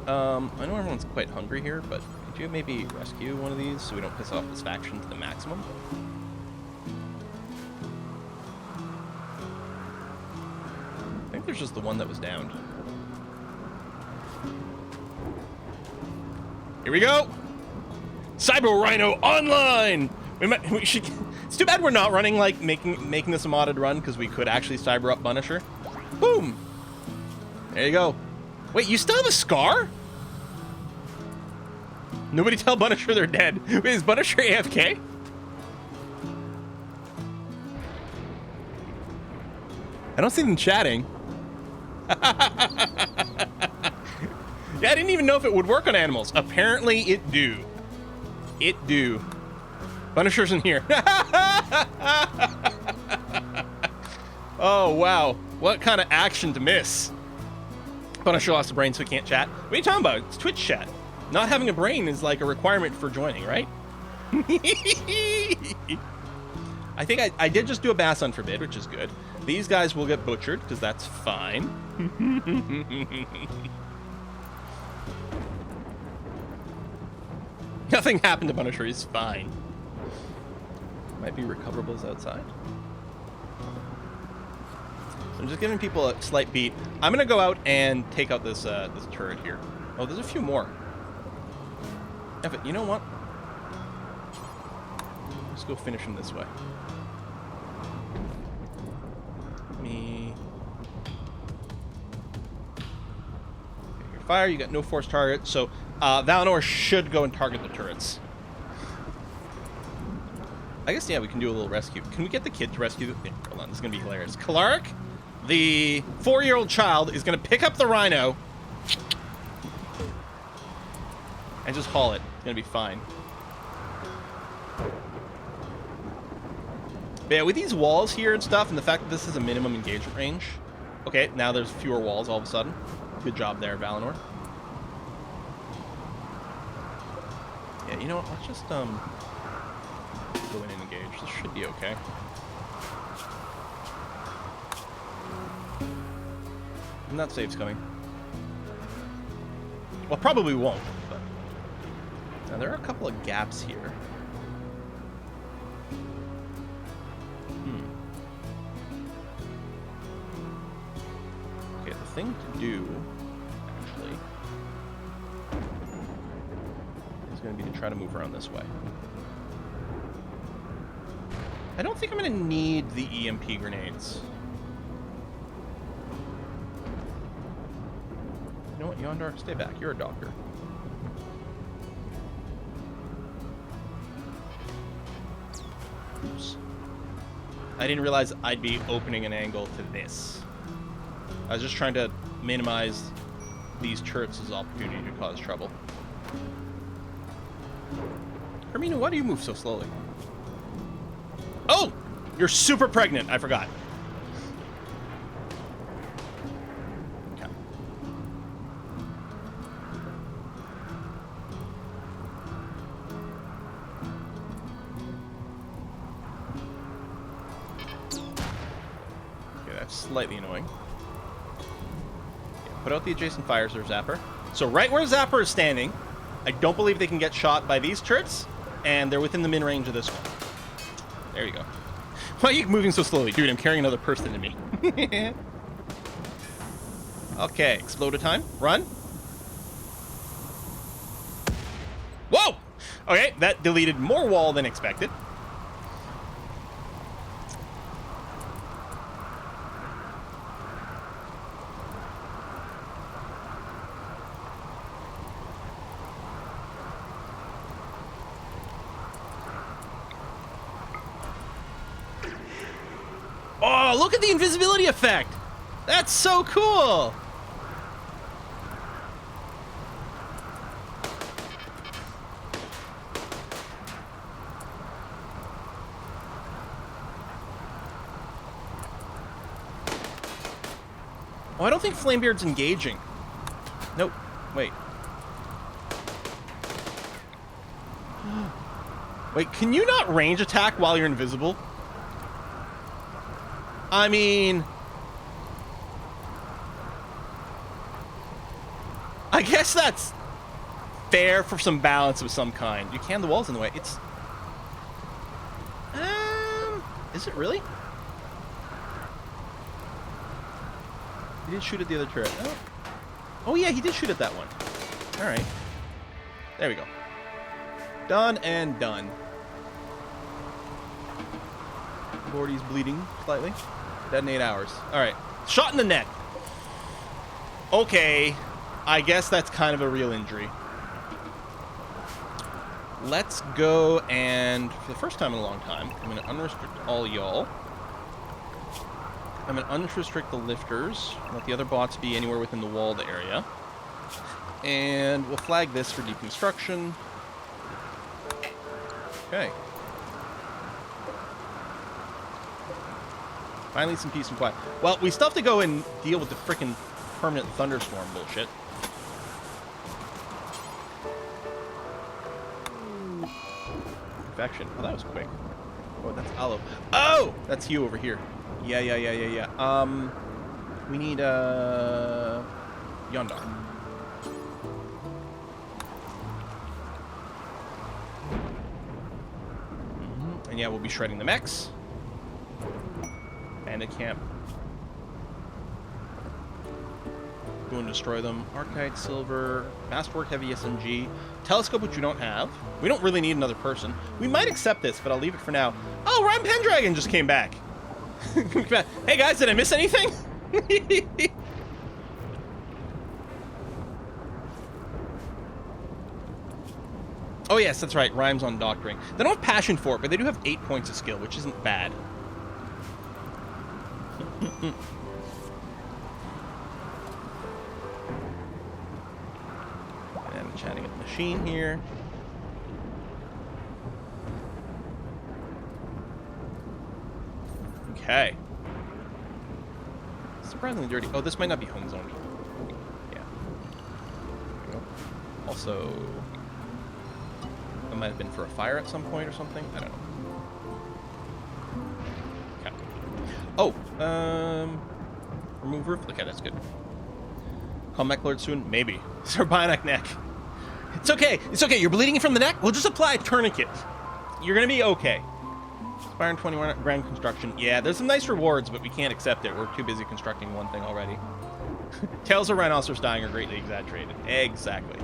I know everyone's quite hungry here, but could you maybe rescue one of these so we don't piss off this faction to the maximum? I think there's just the one that was downed. Here we go! Cyber Rhino online! We should. It's too bad we're not running like making this a modded run because we could actually cyber up Punisher. Boom! There you go. Wait, you still have a scar? Nobody tell Punisher they're dead. Wait, is Punisher AFK? I don't see them chatting. Yeah, I didn't even know if it would work on animals. Apparently it do. It do. Punisher's in here. Oh, wow. What kind of action to miss? Punisher lost a brain so he can't chat. What are you talking about? It's Twitch chat. Not having a brain is like a requirement for joining, right? I think I did just do a Bass Unforbid, which is good. These guys will get butchered, because that's fine. Nothing happened to Punisher, he's fine. Might be recoverables outside. I'm just giving people a slight beat. I'm gonna go out and take out this this turret here. Oh, there's a few more. You know what? Let's go finish him this way. Me. Okay, your fire. You got no force target, so Valinor should go and target the turrets. I guess, yeah, we can do a little rescue. Can we get the kid to rescue the... Yeah, hold on, this is going to be hilarious. Kalaric, the 4-year-old child, is going to pick up the rhino and just haul it. It's going to be fine. But yeah, with these walls here and stuff, and the fact that this is a minimum engagement range... Okay, now there's fewer walls all of a sudden. Good job there, Valinor. Yeah, you know what? Let's just, go in and engage. This should be okay. And that save's coming. Well, probably won't, but... Now, there are a couple of gaps here. Okay, the thing to do, actually, is going to be to try to move around this way. I don't think I'm going to need the EMP grenades. You know what, Yondar? Stay back. You're a doctor. Oops. I didn't realize I'd be opening an angle to this. I was just trying to minimize these turrets' opportunity to cause trouble. Hermina, why do you move so slowly? Oh! You're super pregnant. I forgot. Okay. Okay, that's slightly annoying. Yeah, put out the adjacent fire reserve zapper. So right where Zapper is standing, I don't believe they can get shot by these turrets, and they're within the min range of this one. There you go. Why are you moving so slowly? Dude, I'm carrying another person in me. Okay, exploder time. Run. Whoa! Okay, that deleted more wall than expected. Oh, look at the invisibility effect! That's so cool! Oh, I don't think Flamebeard's engaging. Nope. Wait. Wait, can you not range attack while you're invisible? I mean... I guess that's fair for some balance of some kind. You can, the wall's in the way. It's... Is it really? He did shoot at the other turret. Oh, oh yeah, he did shoot at that one. Alright. There we go. Done and done. Gordy's bleeding slightly. Dead in 8 hours. Alright. Shot in the neck. Okay. I guess that's kind of a real injury. Let's go and, for the first time in a long time, I'm going to unrestrict all y'all. I'm going to unrestrict the lifters. Let the other bots be anywhere within the walled area. And we'll flag this for deconstruction. Okay. Finally some peace and quiet. Well, we still have to go and deal with the frickin' permanent thunderstorm bullshit. infection. Oh, that was quick. Oh, that's Aloe. Oh! That's you over here. Yeah. We need, Yondar. And yeah, we'll be shredding the mechs. Bandit camp. Go and destroy them. Archite, silver, masterwork, heavy SMG, telescope, which we don't have. We don't really need another person. We might accept this, but I'll leave it for now. Oh, Ryan Pendragon just came back. Hey guys, did I miss anything? Oh yes, that's right. Rhymes on doctoring. They don't have passion for it, but they do have 8 points of skill, which isn't bad. And I'm chatting at the machine here. Okay. Surprisingly dirty. Oh, this might not be home zone. Yeah. There we go. Also, it might have been for a fire at some point or something. I don't know. Okay. Oh, remove roof. Okay, that's good. Call Mech Lord soon? Maybe. Sir Bionic neck. It's okay. It's okay. You're bleeding from the neck? We'll just apply a tourniquet. You're going to be okay. Inspiring 21 grand construction. Yeah, there's some nice rewards, but we can't accept it. We're too busy constructing one thing already. Tales of rhinoceros dying are greatly exaggerated. Exactly.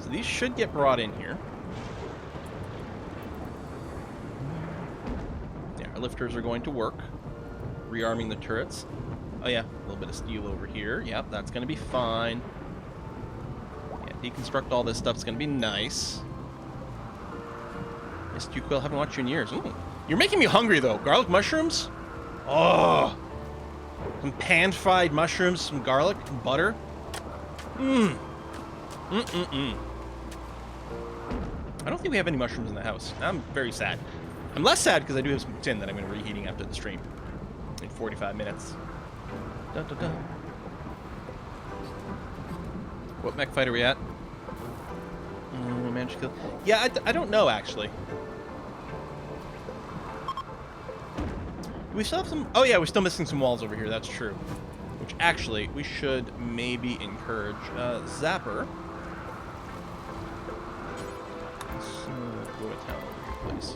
So these should get brought in here. Yeah, our lifters are going to work. Rearming the turrets. Oh yeah, a little bit of steel over here. Yep, that's going to be fine. Deconstruct all this stuff. It's going to be nice. Missed you, Quill. Haven't watched you in years. Ooh. You're making me hungry, though. Garlic mushrooms? Oh. Some pan-fried mushrooms, some garlic, and butter. I don't think we have any mushrooms in the house. I'm very sad. I'm less sad because I do have some tin that I'm going to be reheating after the stream in 45 minutes. Dun, dun, dun. What mech fight are we at? Managed to kill. Yeah, I don't know, actually. Do we still have some... Oh, yeah, we're still missing some walls over here. That's true. Which, actually, we should maybe encourage. Zapper. Let's go to town over here, please.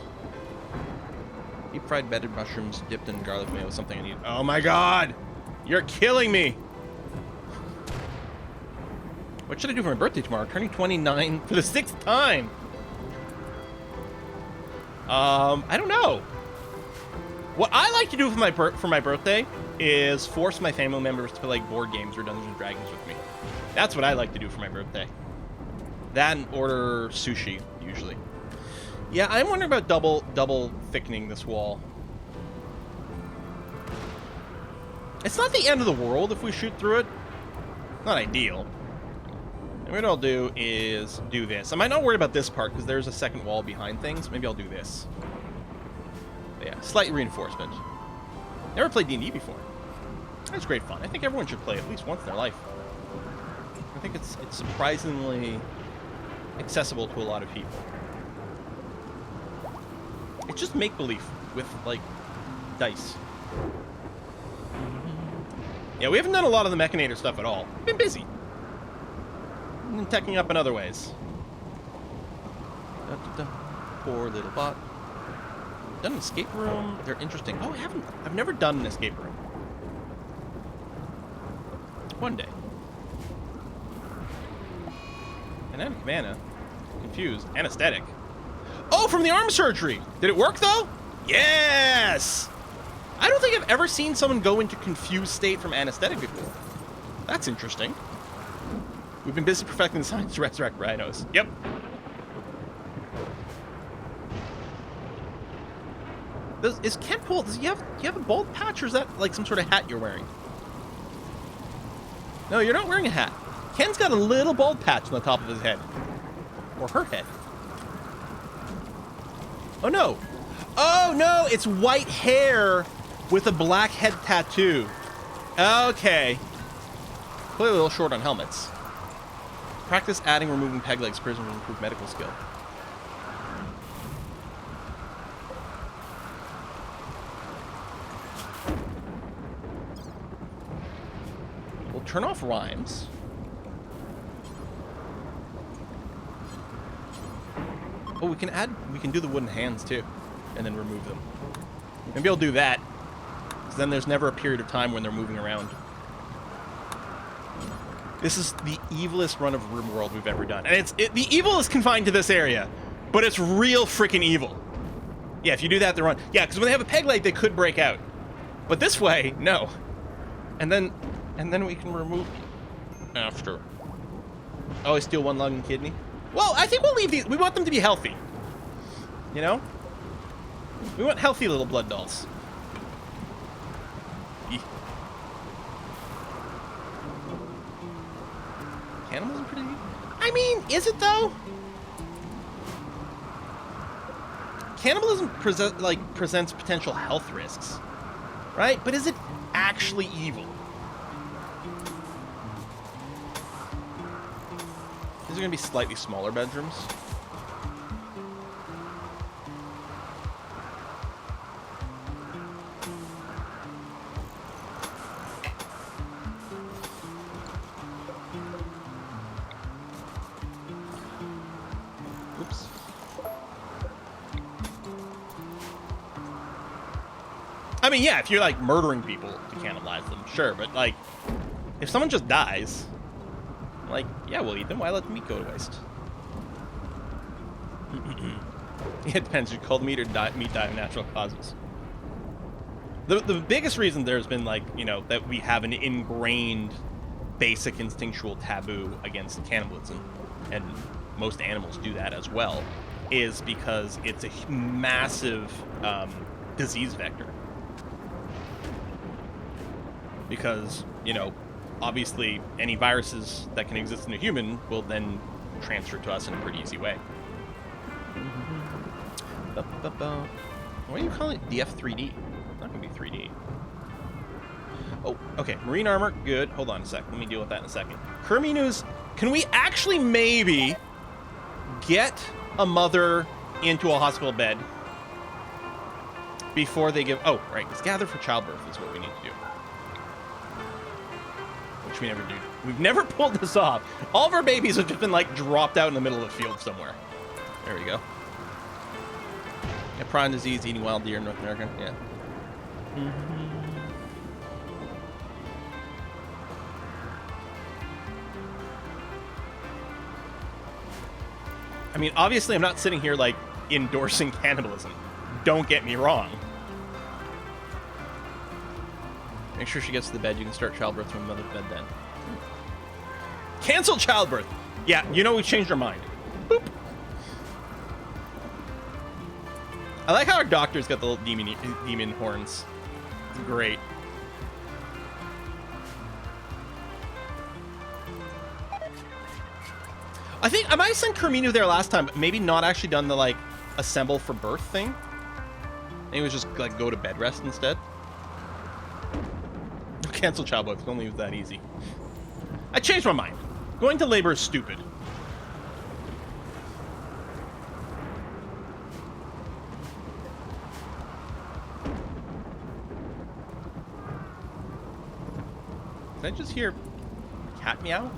Deep fried bedded mushrooms dipped in garlic mayo is something I need. Oh, my God! You're killing me! What should I do for my birthday tomorrow? Turning 29 for the 6th time. I don't know. What I like to do for my birthday is force my family members to play like board games or Dungeons and Dragons with me. That's what I like to do for my birthday. That and order sushi usually. Yeah, I'm wondering about double thickening this wall. It's not the end of the world if we shoot through it. Not ideal. And what I'll do is do this. I might not worry about this part because there's a second wall behind things. Maybe I'll do this. But yeah, slight reinforcement. Never played D&D before. That's great fun. I think everyone should play at least once in their life. I think it's surprisingly accessible to a lot of people. It's just make-believe with, like, dice. Yeah, we haven't done a lot of the Mechanator stuff at all. We've been busy. And teching up in other ways. Poor little bot. Done an escape room. They're interesting. Oh, I've never done an escape room. One day. Dynamic mana. Confused. Anesthetic. Oh, from the arm surgery. Did it work though? Yes! I don't think I've ever seen someone go into confused state from anesthetic before. That's interesting. We've been busy perfecting the science to resurrect rhinos. Yep. Is Ken Poole, do you have a bald patch, or is that like some sort of hat you're wearing? No, you're not wearing a hat. Ken's got a little bald patch on the top of his head. Or her head. Oh no. Oh no, it's white hair with a black head tattoo. Okay. Clearly a little short on helmets. Practice adding, removing peg legs. Prisoners will improve medical skill. We'll turn off rhymes. Oh, we can do the wooden hands too, and then remove them. Maybe I'll do that, because then there's never a period of time when they're moving around. This is the evilest run of RimWorld we've ever done. And the evil is confined to this area, but it's real freaking evil. Yeah, if you do that, they run. Yeah, because when they have a peg leg, they could break out. But this way, no. And then we can remove after. Oh, I steal one lung and kidney? Well, I think we'll leave these. We want them to be healthy. You know? We want healthy little blood dolls. Eeh. Cannibalism pretty... I mean, is it though? Cannibalism presents potential health risks, right? But is it actually evil? These are going to be slightly smaller bedrooms. Oops. I mean, yeah, if you're like murdering people to cannibalize them, sure, but like, if someone just dies, like, yeah, we'll eat them. Why let the meat go to waste? It depends. You call the meat or meat die of natural causes. The biggest reason there's been, like, you know, that we have an ingrained basic instinctual taboo against cannibalism, and most animals do that as well, is because it's a massive disease vector. Because, you know, obviously any viruses that can exist in a human will then transfer to us in a pretty easy way. What do you call it? DF3D. Not gonna be 3D. Oh, okay. Marine armor, good. Hold on a sec. Let me deal with that in a second. Kerminus, can we actually maybe get a mother into a hospital bed before they give... Oh, right. It's gather for childbirth is what we need to do. Which we never do. We've never pulled this off. All of our babies have just been, like, dropped out in the middle of a field somewhere. There we go. Yeah, prawn disease, eating wild deer in North America. Yeah. I mean, obviously, I'm not sitting here, like, endorsing cannibalism. Don't get me wrong. Make sure she gets to the bed. You can start childbirth from the mother's bed then. Cancel childbirth! Yeah, you know we changed our mind. Boop. I like how our doctor's got the little demon horns. It's great. I think I might have sent Kerminu there last time, but maybe not actually done the, like, assemble for birth thing. Maybe it was just, like, go to bed rest instead. Cancel childbirth. It's only that easy. I changed my mind. Going to labor is stupid. Did I just hear a cat meow?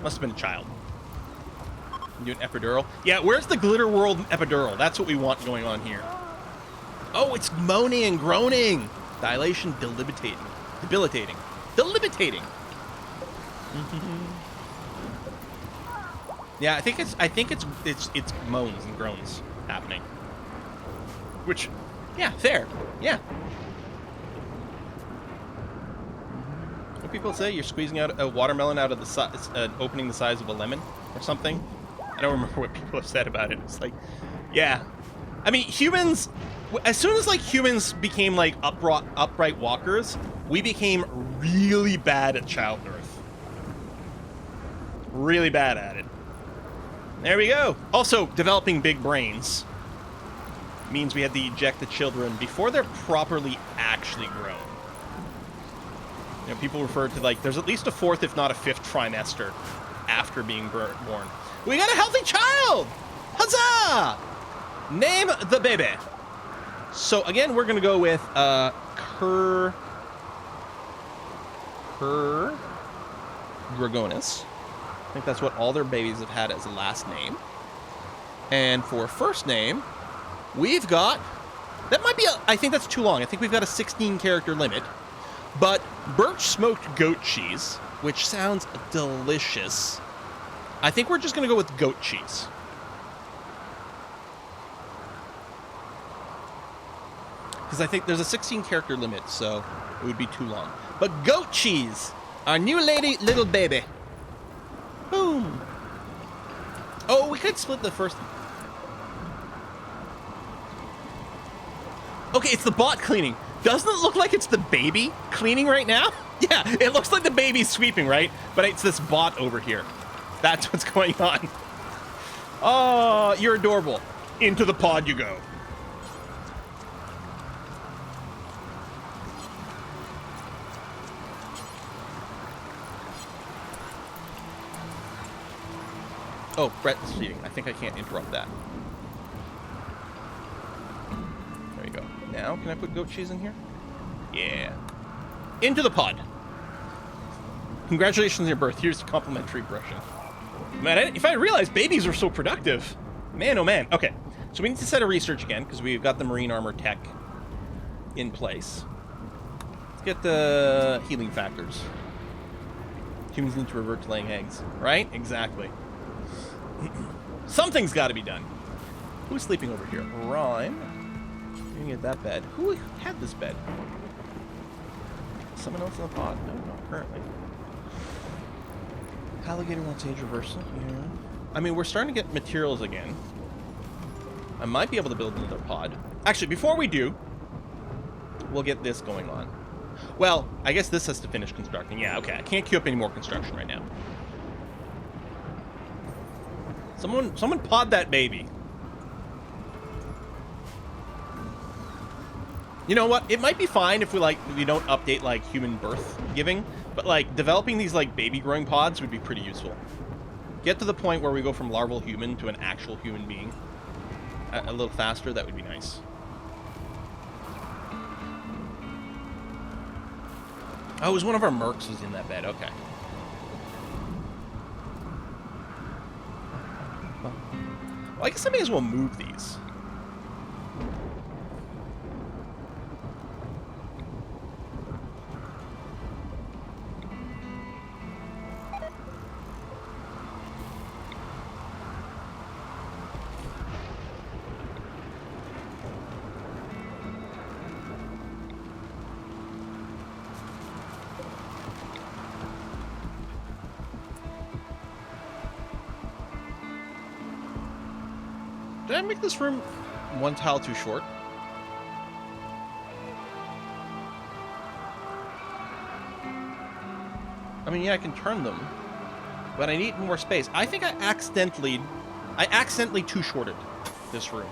Must have been a child. Do an epidural. Yeah, where's the Glitter World epidural? That's what we want going on here. Oh, it's moaning and groaning. Dilation, debilitating. Debilitating. Yeah, I think it's moans and groans happening. Which, yeah, fair. Yeah. What people say, you're squeezing out a watermelon out of the opening the size of a lemon or something. I don't remember what people have said about it. It's like, yeah. I mean, humans, as soon as, like, humans became, like, upright walkers, we became really bad at childbirth. Really bad at it. There we go. Also, developing big brains means we had to eject the children before they're properly actually grown. You know, people refer to, like, there's at least a fourth, if not a fifth trimester after being born. We got a healthy child! Huzzah! Name the baby. So again, we're gonna go with Dragonis. I think that's what all their babies have had as a last name. And for first name, we've got... That might be I think that's too long. I think we've got a 16-character limit. But birch smoked goat cheese, which sounds delicious. I think we're just going to go with goat cheese. Because I think there's a 16-character limit, so it would be too long. But goat cheese, our new little baby. Boom. Oh, we could split the first... Okay, it's the bot cleaning. Doesn't it look like it's the baby cleaning right now? Yeah, it looks like the baby's sweeping, right? But it's this bot over here. That's what's going on. Oh, you're adorable. Into the pod you go. Oh, Brett's feeding. I think I can't interrupt that. There you go. Now, can I put goat cheese in here? Yeah. Into the pod. Congratulations on your birth. Here's complimentary brushing. Man, if I realized babies were so productive. Man, oh man. Okay, so we need to set a research again because we've got the marine armor tech in place. Let's get the healing factors. Humans need to revert to laying eggs, right? Exactly. Something's got to be done. Who's sleeping over here? Rhyme. You can get that bed. Who had this bed? Someone else in the pod? No, not currently. Alligator wants age reversal. Yeah. I mean, we're starting to get materials again. I might be able to build another pod. Actually, before we do, we'll get this going on. Well, I guess this has to finish constructing. Yeah, okay. I can't queue up any more construction right now. Someone pod that baby. You know what? It might be fine if we don't update like human birth giving, but like developing these like baby growing pods would be pretty useful. Get to the point where we go from larval human to an actual human being a little faster. That would be nice. Oh, it was one of our mercs was in that bed. Okay. Well, I guess I may as well move these. Did I make this room one tile too short? I mean, yeah, I can turn them, but I need more space. I think I accidentally too shorted this room.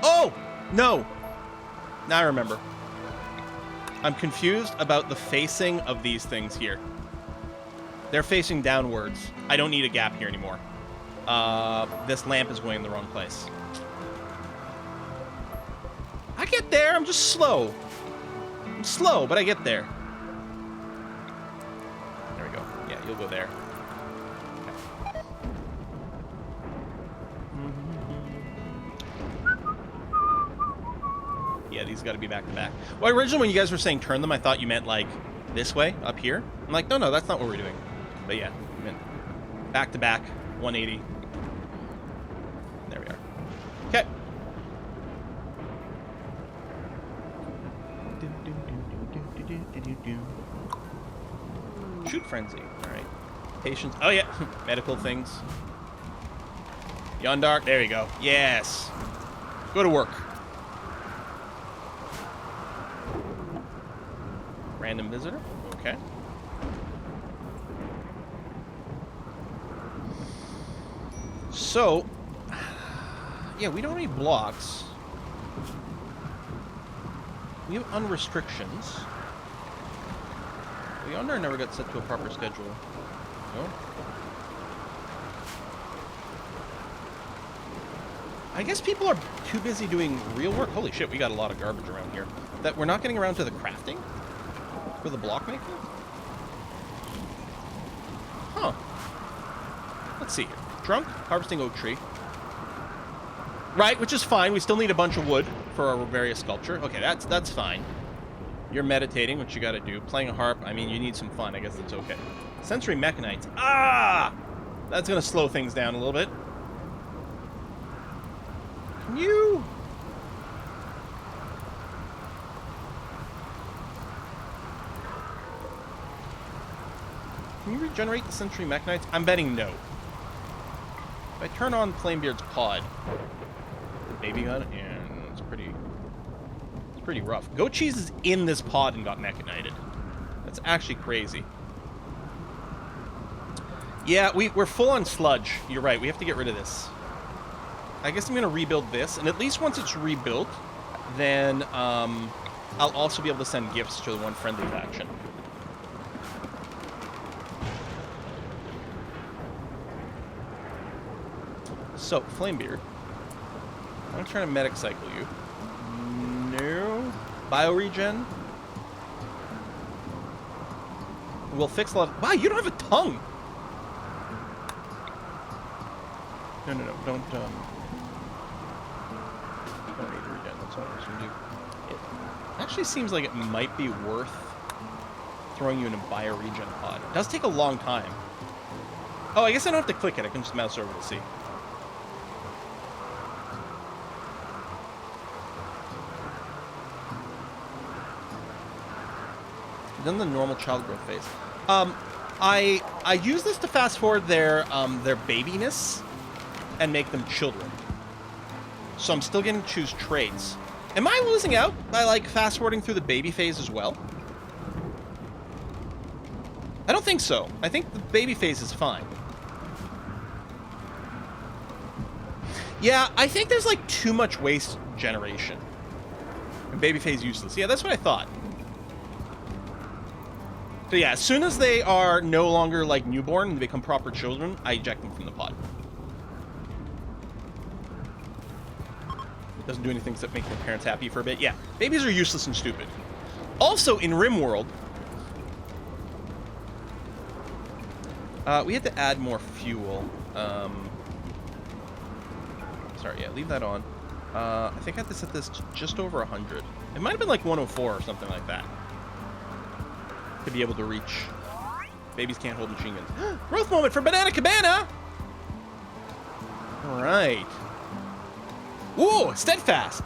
Oh! No! Now I remember. I'm confused about the facing of these things here. They're facing downwards. I don't need a gap here anymore. This lamp is going in the wrong place. I get there. I'm just slow. I'm slow, but I get there. There we go. Yeah, you'll go there. Yeah, these got to be back to back. Well, originally when you guys were saying turn them, I thought you meant like this way, up here. I'm like, no, that's not what we're doing. But yeah, I meant back to back, 180. There we are. Okay. Shoot frenzy. All right. Patience. Oh yeah, medical things. Yondark. There you go. Yes. Go to work. Random visitor. Okay. So, Yeah, we don't need blocks. We have unrestrictions. The Yonder never got set to a proper schedule. No? I guess people are too busy doing real work. Holy shit, we got a lot of garbage around here. That we're not getting around to the crafting? For the block making? Huh. Let's see here. Trunk, harvesting oak tree. Right, which is fine. We still need a bunch of wood for our various sculpture. Okay, that's fine. You're meditating, which you gotta do. Playing a harp, I mean, you need some fun. I guess that's okay. Sensory mechanites. Ah! That's gonna slow things down a little bit. Can you... Can you regenerate the Sensory Mechanites? I'm betting no. If I turn on Flamebeard's pod, the baby gun, and it's pretty rough. Goat Cheese is in this pod and got mechanited. That's actually crazy. Yeah, we're full on sludge. You're right, we have to get rid of this. I guess I'm gonna rebuild this, and at least once it's rebuilt, then I'll also be able to send gifts to the one friendly faction. So, Flamebeard. I'm trying to medic cycle you. No. Bioregen. We'll fix a lot of... Wow, you don't have a tongue! No, don't need to regen. That's what I was going to do. It actually seems like it might be worth throwing you in a bioregen pod. It does take a long time. Oh, I guess I don't have to click it. I can just mouse over to see. Then the normal childbirth phase. I use this to fast forward their babiness and make them children. So I'm still getting to choose traits. Am I losing out by like fast forwarding through the baby phase as well? I don't think so. I think the baby phase is fine. Yeah, I think there's like too much waste generation. And baby phase useless. Yeah, that's what I thought. So yeah, as soon as they are no longer like newborn and become proper children, I eject them from the pod. Doesn't do anything except make their parents happy for a bit. Yeah, babies are useless and stupid. Also, in RimWorld, we had to add more fuel. Sorry, yeah, leave that on. I think I had to set this to just over 100. It might have been like 104 or something like that. To be able to reach. Babies can't hold machine guns. Growth moment for Banana Cabana! Alright. Whoa, steadfast!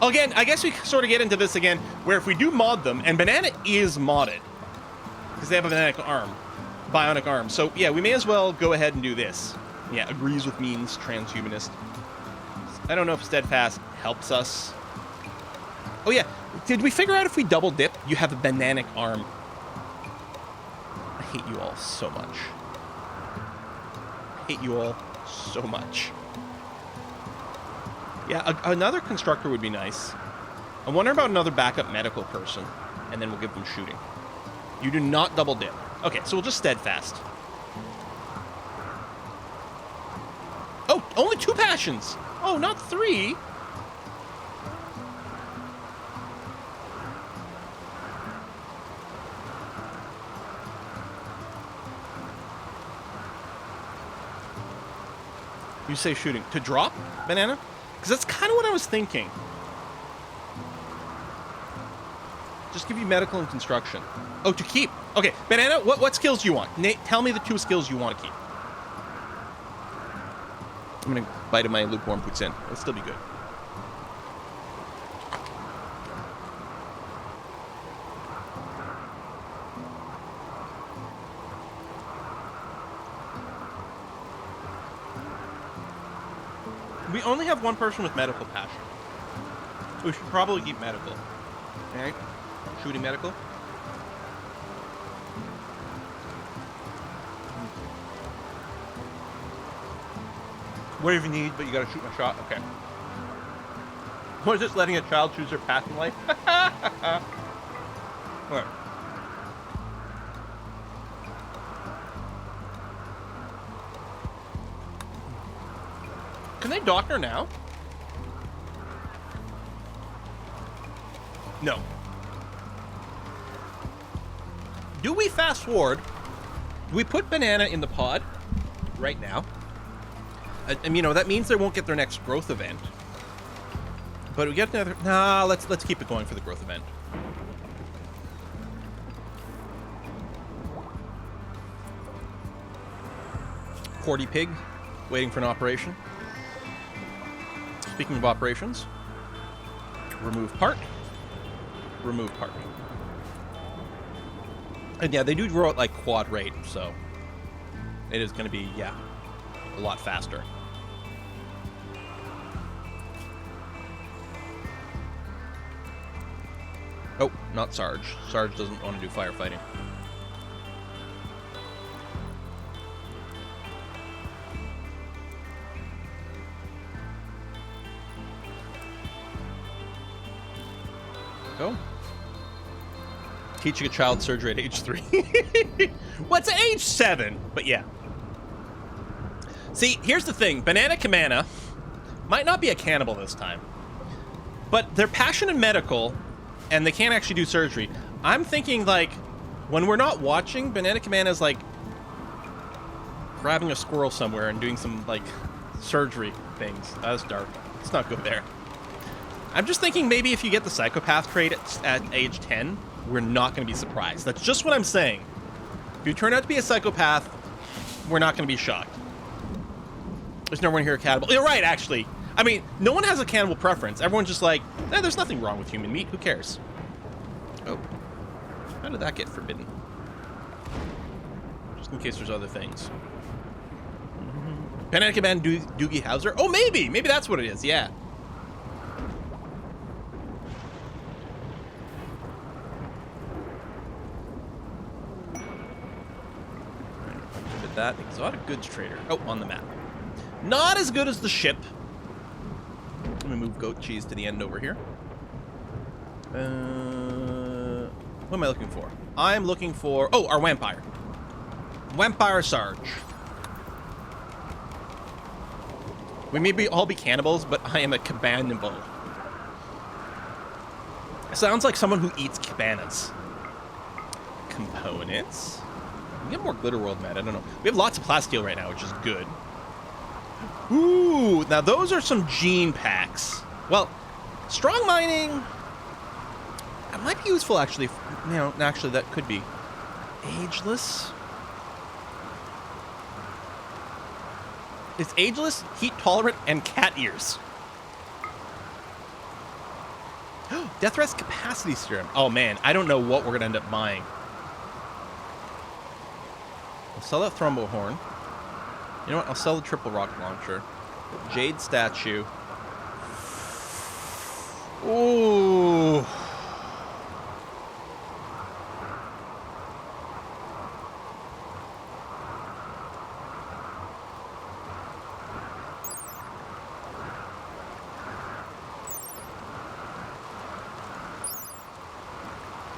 Again, I guess we sort of get into this again, where if we do mod them, and Banana is modded, because they have a bionic arm. So yeah, we may as well go ahead and do this. Yeah, agrees with means, transhumanist. I don't know if steadfast helps us. Oh yeah, did we figure out if we double dip, you have a bananic arm? I hate you all so much. I hate you all so much. Yeah, another constructor would be nice. I wonder about another backup medical person, and then we'll give them shooting. You do not double dip. Okay, so we'll just steadfast. Oh, only 2 passions! Oh, not 3! You say shooting. To drop, Banana? Because that's kind of what I was thinking. Just give you medical and construction. Oh, to keep. Okay, Banana, what skills do you want? Nate, tell me the 2 skills you want to keep. I'm going to bite of my lukewarm puts in. It'll still be good. We only have 1 person with medical passion. We should probably keep medical. Alright? Shooting medical. Whatever you need, but you gotta shoot my shot. Okay. Or just letting a child choose their path in life? Alright. Can they doctor now? No. Do we fast forward? Do we put Banana in the pod right now? And you know, that means they won't get their next growth event. But we get another... Nah, let's keep it going for the growth event. Cordy Pig, waiting for an operation. Speaking of operations, remove part. Remove part. And yeah, they do grow at like quad rate, so it is going to be, yeah, a lot faster. Oh, not Sarge. Sarge doesn't want to do firefighting. Go. Teaching a child surgery at age 3. What's at age 7? But yeah. See, here's the thing. Banana Kamana might not be a cannibal this time. But they're passionate in medical, and they can't actually do surgery. I'm thinking, like, when we're not watching, Banana Kamana's, like, grabbing a squirrel somewhere and doing some, like, surgery things. That's dark. It's not good there. I'm just thinking maybe if you get the psychopath trait at age 10, we're not going to be surprised. That's just what I'm saying. If you turn out to be a psychopath, we're not going to be shocked. There's no one here a cannibal. You're right, actually. I mean, no one has a cannibal preference. Everyone's just like, eh, there's nothing wrong with human meat. Who cares? Oh. How did that get forbidden? Just in case there's other things. Banana Man Doogie Howser? Oh, maybe! Maybe that's what it is, yeah. That exotic goods trader. Oh, on the map. Not as good as the ship. Let me move goat cheese to the end over here. What am I looking for? I'm looking for... Oh, our vampire. Vampire Sarge. We may all be cannibals, but I am a cannibal. Sounds like someone who eats cabanas. Components. We have more Glitter World, man. I don't know. We have lots of plasteel right now, which is good. Ooh, now those are some gene packs. Well, strong mining... That might be useful, actually. You know, actually, that could be. Ageless? It's ageless, heat tolerant, and cat ears. Death Rest Capacity Serum. Oh, man. I don't know what we're going to end up buying. I'll sell that Thrombo Horn. You know what? I'll sell the Triple Rocket Launcher. Jade Statue. Ooh.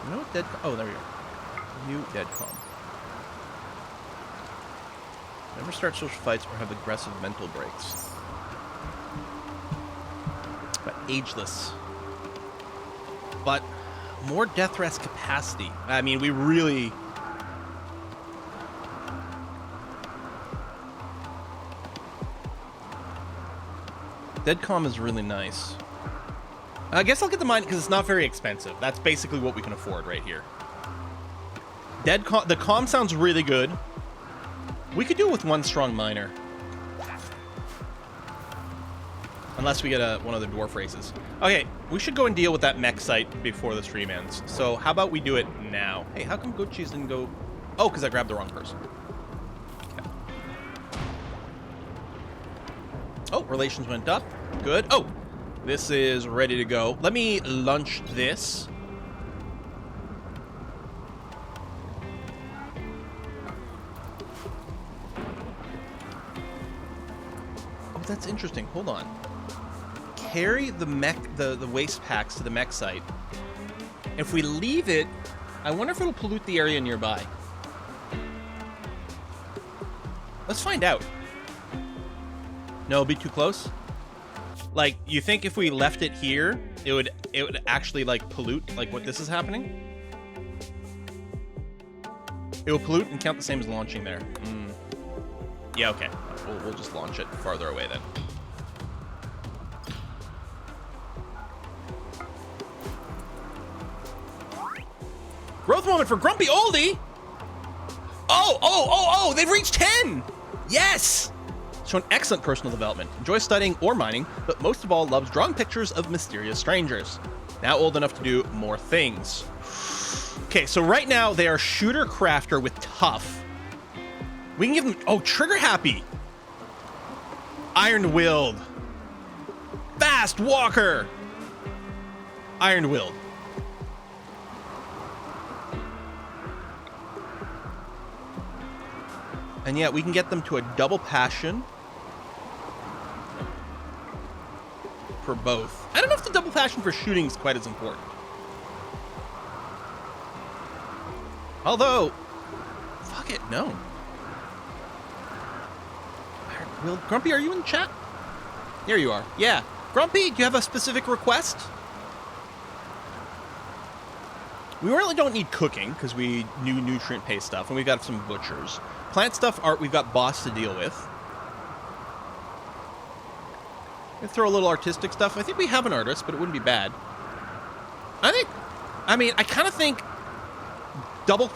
You know what? Dead... Oh, there we go. New Dead Calm. Never start social fights or have aggressive mental breaks. But ageless. But more death rest capacity. I mean, we really... Deadcom is really nice. I guess I'll get the mine because it's not very expensive. That's basically what we can afford right here. The calm sounds really good. We could do it with one strong miner. Unless we get one of the dwarf races. Okay, we should go and deal with that mech site before the stream ends. So how about we do it now? Hey, how come goat cheese didn't go... Oh, because I grabbed the wrong person. Okay. Oh, relations went up. Good. Oh, this is ready to go. Let me lunch this. that's interesting. Hold on. Carry the the waste packs to the mech site. If we leave it, I wonder if it'll pollute the area nearby. Let's find out. No, it'll be too close. Like, you think if we left it here, it would actually like pollute like what this is happening? It will pollute and count the same as launching there. Yeah, okay. We'll just launch it farther away then. Growth moment for Grumpy Oldie! Oh! They've reached 10! Yes! Shown excellent personal development. Enjoys studying or mining, but most of all loves drawing pictures of mysterious strangers. Now old enough to do more things. Okay, so right now they are shooter crafter with tough. We can give them, oh, trigger happy. Iron willed. Fast walker. Iron willed. And yet we can get them to a double passion for both. I don't know if the double passion for shooting is quite as important. Although, fuck it, no. Will Grumpy, are you in the chat? Here you are. Yeah. Grumpy, do you have a specific request? We really don't need cooking because we do nutrient-based stuff, and we've got some butchers. Plant stuff, we've got boss to deal with. We throw a little artistic stuff. I think we have an artist, but it wouldn't be bad. I kind of think double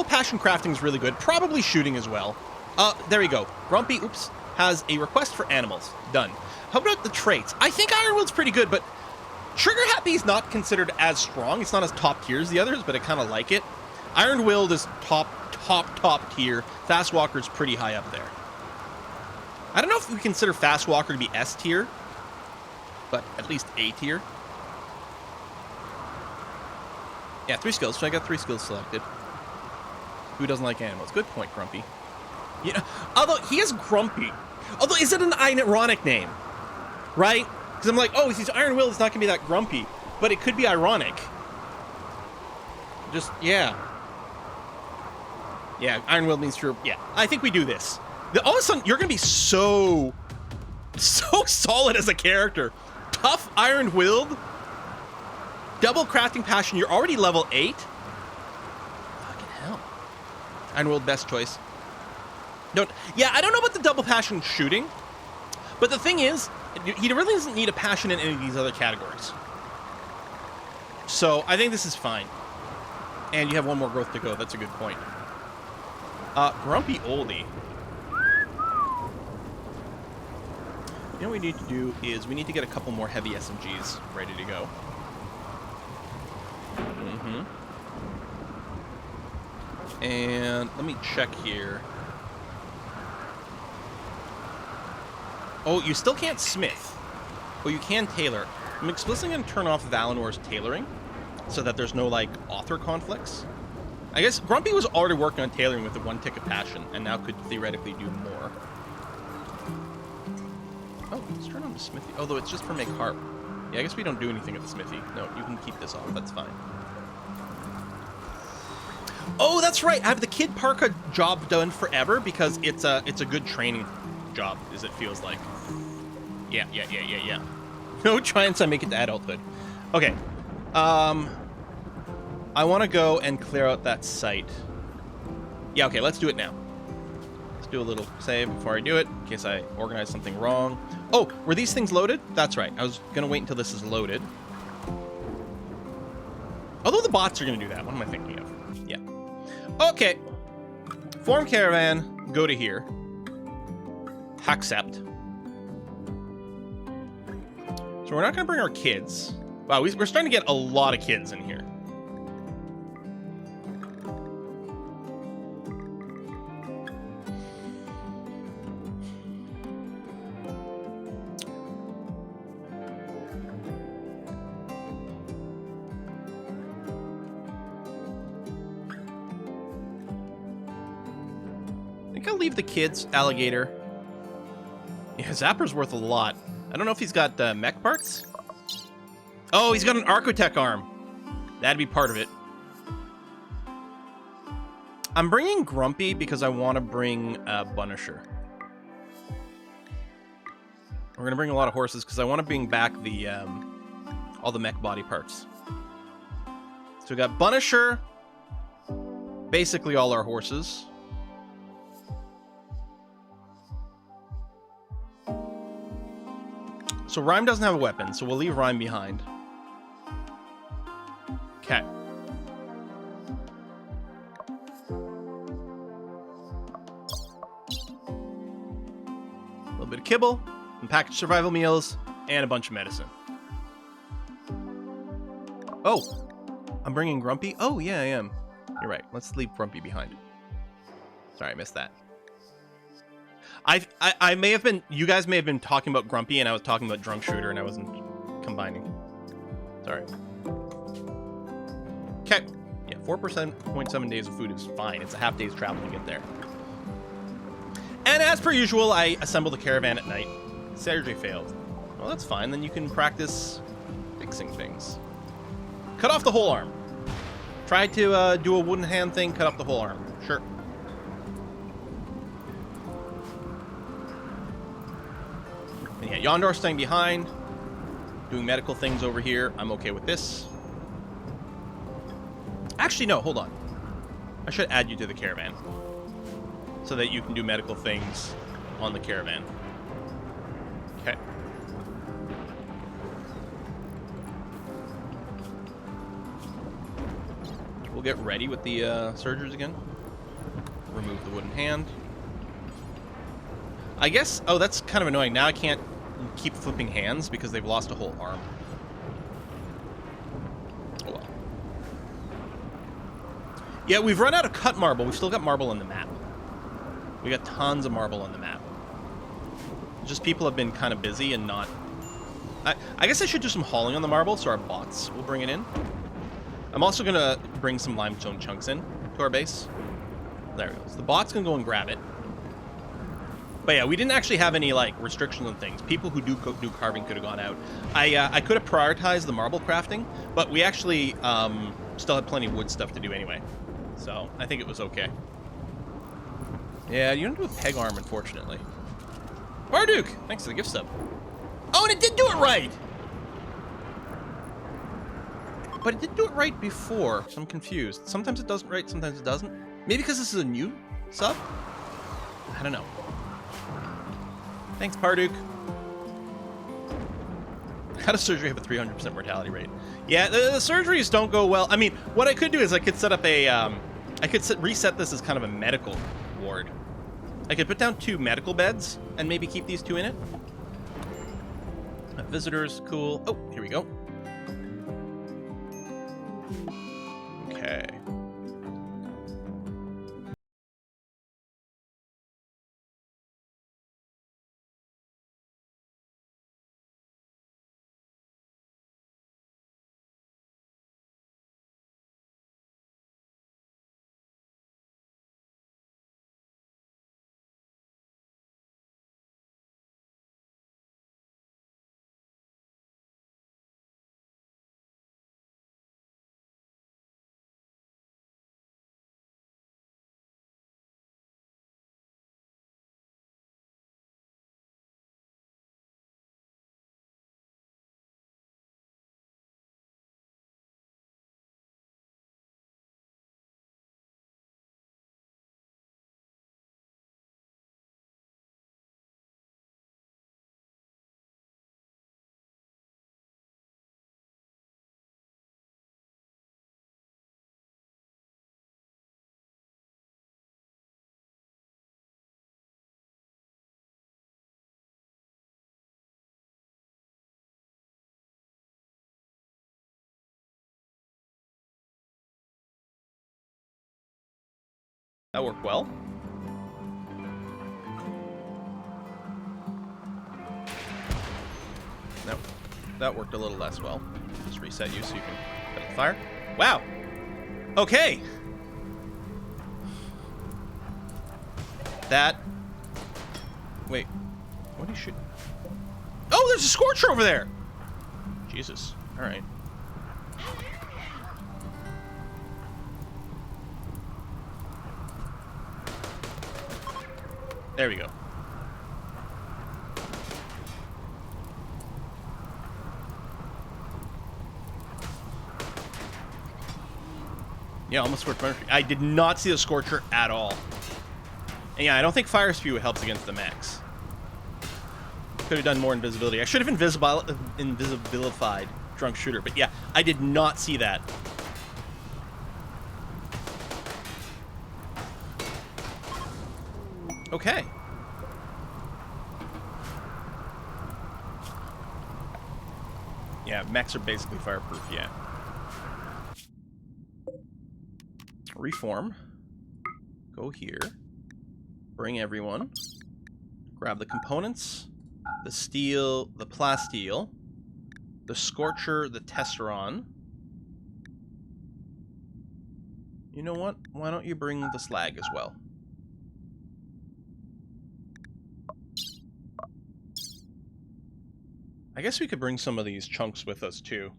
passion crafting is really good. Probably shooting as well. There we go. Grumpy, has a request for animals. Done. How about the traits? I think Ironwill's pretty good, but Trigger Happy is not considered as strong. It's not as top tier as the others, but I kind of like it. Iron-Willed is top tier. Fast Walker's pretty high up there. I don't know if we consider Fast Walker to be S tier, but at least A tier. Yeah, 3 skills. So I got 3 skills selected. Who doesn't like animals? Good point, Grumpy. Yeah, although he is Grumpy. Although, is it an ironic name? Right? Because I'm like, oh, if he's Iron-Willed, it's not going to be that grumpy. But it could be ironic. Just, yeah. Yeah, Iron-Willed means true. Yeah, I think we do this. All of a sudden, you're going to be so solid as a character. Tough, Iron-Willed. Double crafting passion. You're already level 8. Fucking hell. Iron-Willed, best choice. I don't know about the double passion shooting. But the thing is, he really doesn't need a passion in any of these other categories. So I think this is fine. And you have 1 more growth to go. That's a good point. Grumpy Oldie. You know what we need to do is we need to get a couple more heavy SMGs ready to go. And let me check here. Oh, you still can't smith. But you can tailor. I'm explicitly going to turn off Valinor's tailoring so that there's no, like, author conflicts. I guess Grumpy was already working on tailoring with the 1 tick of passion and now could theoretically do more. Oh, let's turn on the smithy. Although it's just for make harp. Yeah, I guess we don't do anything at the smithy. No, you can keep this off. That's fine. Oh, that's right. I have the Kid Parka job done forever because it's a good training job, as it feels like. Yeah. No chance I make it to adulthood. Okay. I want to go and clear out that site. Yeah, okay, let's do it now. Let's do a little save before I do it, in case I organize something wrong. Oh, were these things loaded? That's right. I was going to wait until this is loaded. Although the bots are going to do that. What am I thinking of? Yeah. Okay. Form Caravan. Go to here. Accept. So we're not going to bring our kids. Wow, we're starting to get a lot of kids in here. I think I'll leave the kids, alligator. Yeah, Zapper's worth a lot. I don't know if he's got mech parts. Oh, he's got an Architect arm. That'd be part of it. I'm bringing Grumpy because I want to bring Bunisher. We're going to bring a lot of horses because I want to bring back the all the mech body parts. So we got Bunisher, basically all our horses. So Rhyme doesn't have a weapon, so we'll leave Rhyme behind. Okay. A little bit of kibble, some packaged survival meals, and a bunch of medicine. Oh, I'm bringing Grumpy? Oh, yeah, I am. You're right. Let's leave Grumpy behind. Sorry, I missed that. I may have been, you guys may have been talking about Grumpy and I was talking about Drunk Shooter and I wasn't combining. Sorry. Okay. Yeah, 4.7 days of food is fine. It's a half day's travel to get there. And as per usual, I assemble the caravan at night. Surgery failed. Well, that's fine. Then you can practice fixing things. Cut off the whole arm. Try to do a wooden hand thing, cut off the whole arm. Sure. And yeah, Yondar's staying behind, doing medical things over here. I'm okay with this. Actually, no, hold on. I should add you to the caravan so that you can do medical things on the caravan. Okay. We'll get ready with the surgeries again. Remove the wooden hand. I guess, oh, that's kind of annoying. Now I can't keep flipping hands because they've lost a whole arm. Oh well. Yeah, we've run out of cut marble. We've still got marble on the map. We got tons of marble on the map. Just people have been kind of busy and not... I guess I should do some hauling on the marble so our bots will bring it in. I'm also going to bring some limestone chunks in to our base. There we go. So the bot's going to go and grab it. But yeah, we didn't actually have any like restrictions on things. People who do carving could have gone out. I could have prioritized the marble crafting, but we actually still had plenty of wood stuff to do anyway. So I think it was okay. Yeah, you don't do a peg arm, unfortunately. Marduk, thanks for the gift sub. Oh, and it did do it right! But it did do it right before, so I'm confused. Sometimes it does it right, sometimes it doesn't. Maybe because this is a new sub? I don't know. Thanks, Parduk. How does surgery have a 300% mortality rate? Yeah, the surgeries don't go well. I mean, what I could do is I could set up a... I could reset this as kind of a medical ward. I could put down 2 medical beds and maybe keep these 2 in it. Visitors, cool. Oh, here we go. Okay. That worked well. No, that worked a little less well. Just reset you so you can put the fire. Wow. Okay. That. Wait. What is she? Oh, there's a Scorcher over there! Jesus. Alright. There we go. Yeah, almost scorched. I did not see the Scorcher at all. And yeah, I don't think Fire Spew helps against the mechs. Could have done more invisibility. I should have invisibilified Drunk Shooter, but yeah, I did not see that. Okay. Yeah, mechs are basically fireproof, yeah. Reform. Go here. Bring everyone. Grab the components. The steel, the plasteel. The Scorcher, the Tesseron. You know what? Why don't you bring the slag as well? I guess we could bring some of these chunks with us, too.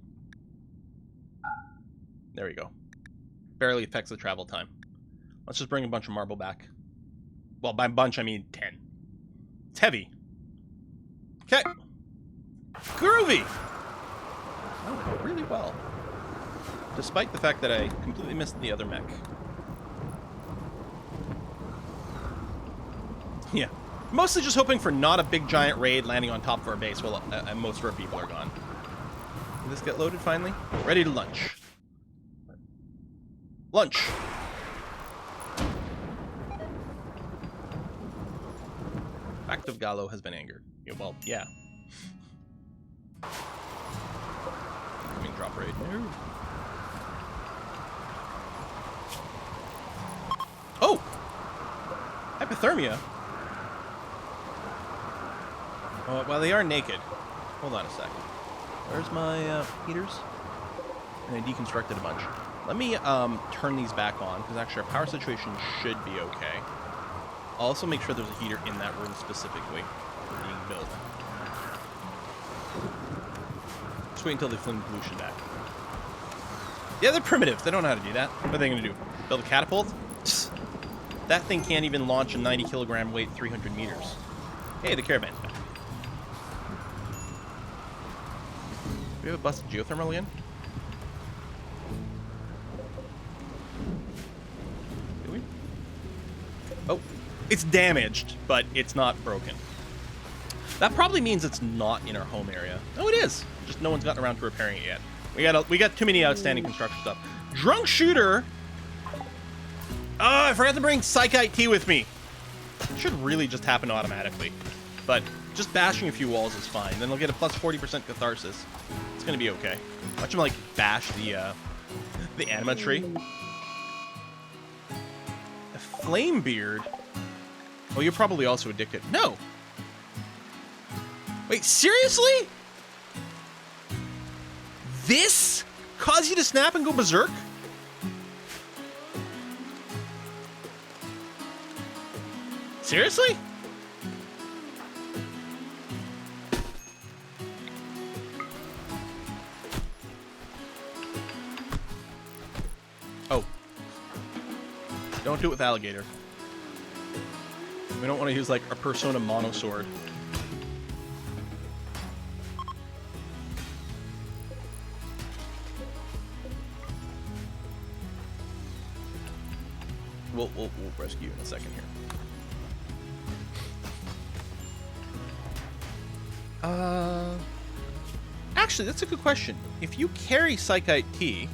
There we go. Barely affects the travel time. Let's just bring a bunch of marble back. Well, by bunch, I mean 10. It's heavy. Okay. Groovy! Oh, really well. Despite the fact that I completely missed the other mech. Yeah. Mostly just hoping for not a big giant raid landing on top of our base while most of our people are gone. Did this get loaded finally? Ready to lunch. Lunch! Fact of Gallo has been angered. Yeah, well, yeah. Coming drop raid. No. Oh! Hypothermia? Oh, well, they are naked. Hold on a second. Where's my heaters? And I deconstructed a bunch. Let me turn these back on, because actually our power situation should be okay. I'll also make sure there's a heater in that room specifically for being built. Just wait until they fling pollution back. Yeah, they're primitive. They don't know how to do that. What are they going to do? Build a catapult? That thing can't even launch a 90 kilogram weight 300 meters. Hey, the Caravan's back. Do we have a busted geothermal again? Do we? Oh, it's damaged, but it's not broken. That probably means it's not in our home area. Oh, it is. Just no one's gotten around to repairing it yet. We got too many outstanding construction stuff. Drunk Shooter. Oh, I forgot to bring Psychite Tea with me. It should really just happen automatically, but just bashing a few walls is fine. Then they'll get a plus 40% catharsis. It's gonna be okay. Watch him like bash the anima tree. A flame beard. Oh, you're probably also addicted. No. Wait, seriously? This caused you to snap and go berserk? Seriously? Oh. Don't do it with alligator. We don't want to use like a Persona mono sword. We'll rescue you in a second here. Actually, that's a good question. If you carry Psychite Tea,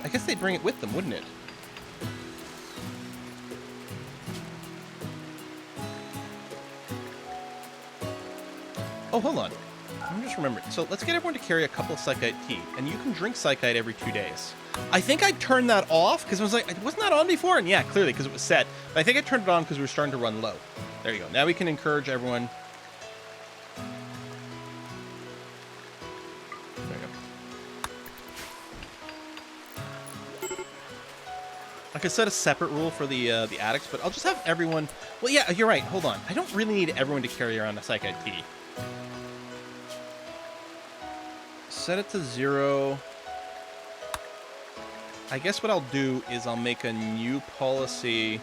I guess they'd bring it with them, wouldn't it? Oh, hold on. I'm just remembering. So let's get everyone to carry a couple of Psychite Tea, and you can drink Psychite every 2 days. I think I turned that off because I was like, wasn't that on before? And yeah, clearly because it was set. But I think I turned it on because we were starting to run low. There you go. Now we can encourage everyone. There you go. could set a separate rule for the addicts, but I'll just have everyone... Well, yeah, you're right. Hold on. I don't really need everyone to carry around a Psychite Tea. Set it to 0. I guess what I'll do is I'll make a new policy...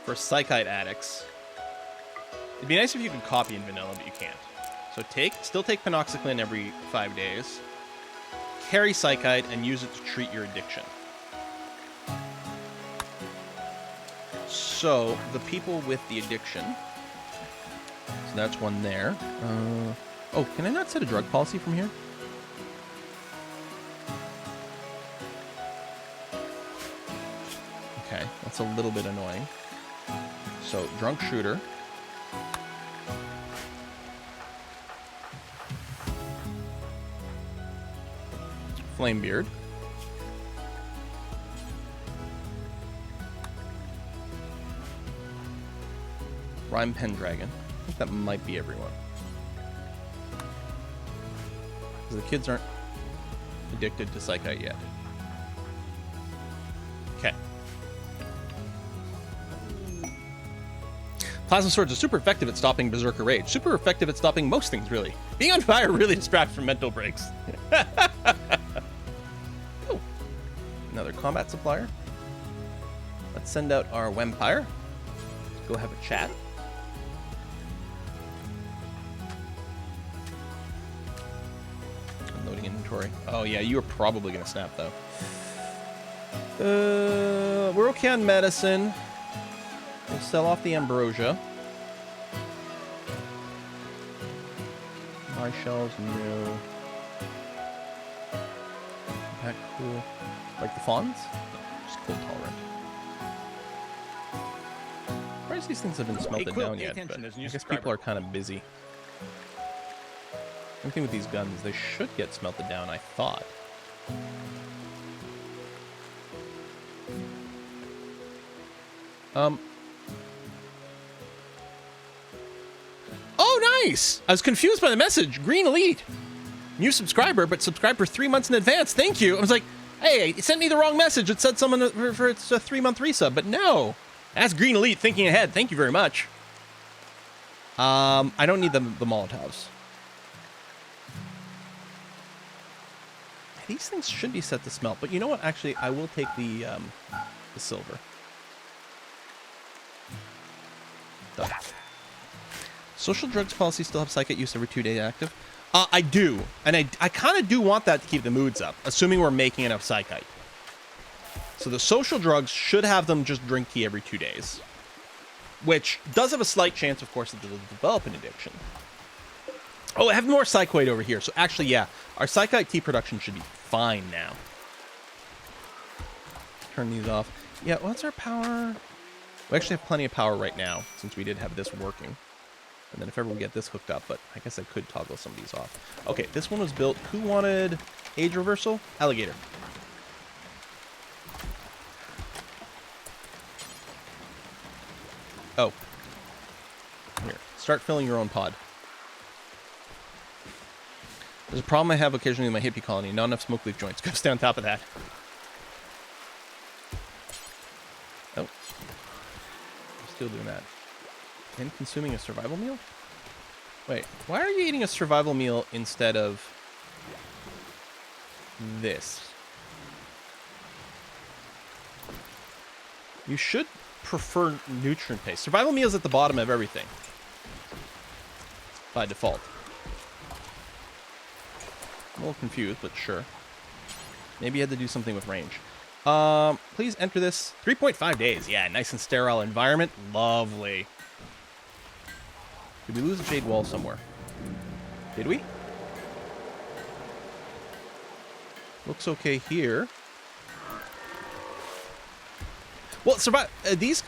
for Psychite addicts. It'd be nice if you could copy in vanilla, but you can't. So still take Panoxyclin every 5 days. Carry Psychite and use it to treat your addiction. So, the people with the addiction. So that's one there. Oh, can I not set a drug policy from here? Okay, that's a little bit annoying. So, drunk shooter. Flamebeard. Rhyme Pendragon. I think that might be everyone. Because the kids aren't addicted to Psychite yet. Okay. Plasma Swords are super effective at stopping Berserker Rage. Super effective at stopping most things, really. Being on fire really distracts from mental breaks. Oh. Another combat supplier. Let's send out our Vampire. Let's go have a chat. Unloading inventory. Oh, yeah, you are probably going to snap, though. We're okay on medicine. We'll sell off the Ambrosia. My shells, no. Impact cool. Like the fawns? Just cool tolerant. Surprised these things have been smelted down yet, but I guess people are kind of busy. Everything with these guns, they should get smelted down, I thought. Oh, nice! I was confused by the message. Green Elite. New subscriber, but subscribe for 3 months in advance. Thank you. I was like, hey, it sent me the wrong message. It said someone for it's a 3-month resub, but no. That's Green Elite thinking ahead. Thank you very much. I don't need the Molotovs. These things should be set to smelt, but you know what? Actually, I will take the silver. Done. Social drugs policy still have Psychite use every 2 days active? I do. And I kind of do want that to keep the moods up, assuming we're making enough Psychite. So the social drugs should have them just drink tea every 2 days. Which does have a slight chance, of course, that they'll develop an addiction. Oh, I have more Psychoid over here. So actually, yeah, our Psychite tea production should be fine now. Turn these off. Yeah, what's our power? We actually have plenty of power right now, since we did have this working. And then if ever we get this hooked up, but I guess I could toggle some of these off. Okay, this one was built. Who wanted age reversal? Alligator. Oh. Here, start filling your own pod. There's a problem I have occasionally with my hippie colony. Not enough smoke leaf joints. Gotta stay on top of that. Oh. I'm still doing that. And consuming a survival meal? Wait, why are you eating a survival meal instead of this? You should prefer nutrient paste. Survival meal is at the bottom of everything. By default. I'm a little confused, but sure. Maybe you had to do something with range. Please enter this. 3.5 days. Yeah, nice and sterile environment. Lovely. Did we lose a jade wall somewhere? Did we? Looks okay here. Well,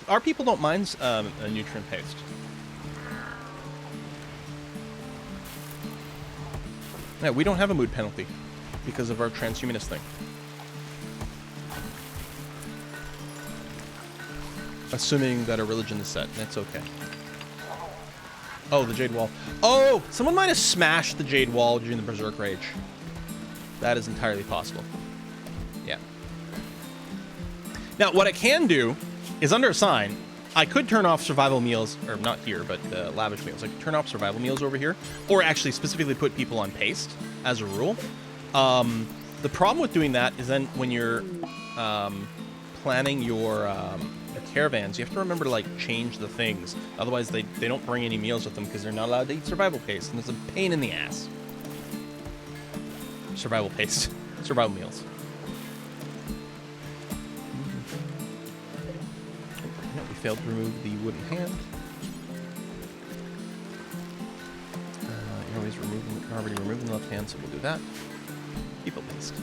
our people don't mind a nutrient paste. Yeah, we don't have a mood penalty because of our transhumanist thing. Assuming that a religion is set, that's okay. Oh, the Jade Wall. Oh, someone might have smashed the Jade Wall during the Berserk Rage. That is entirely possible. Yeah. Now, what I can do is under a sign, I could turn off survival meals, or not here, but lavish meals. I could turn off survival meals over here, or actually specifically put people on paste as a rule. The problem with doing that is then when you're planning your caravans, you have to remember to like change the things. Otherwise, they don't bring any meals with them because they're not allowed to eat survival paste, and it's a pain in the ass. Survival paste, survival meals. We failed to remove the wooden hand. You're already removing the left hand, so we'll do that. People paste.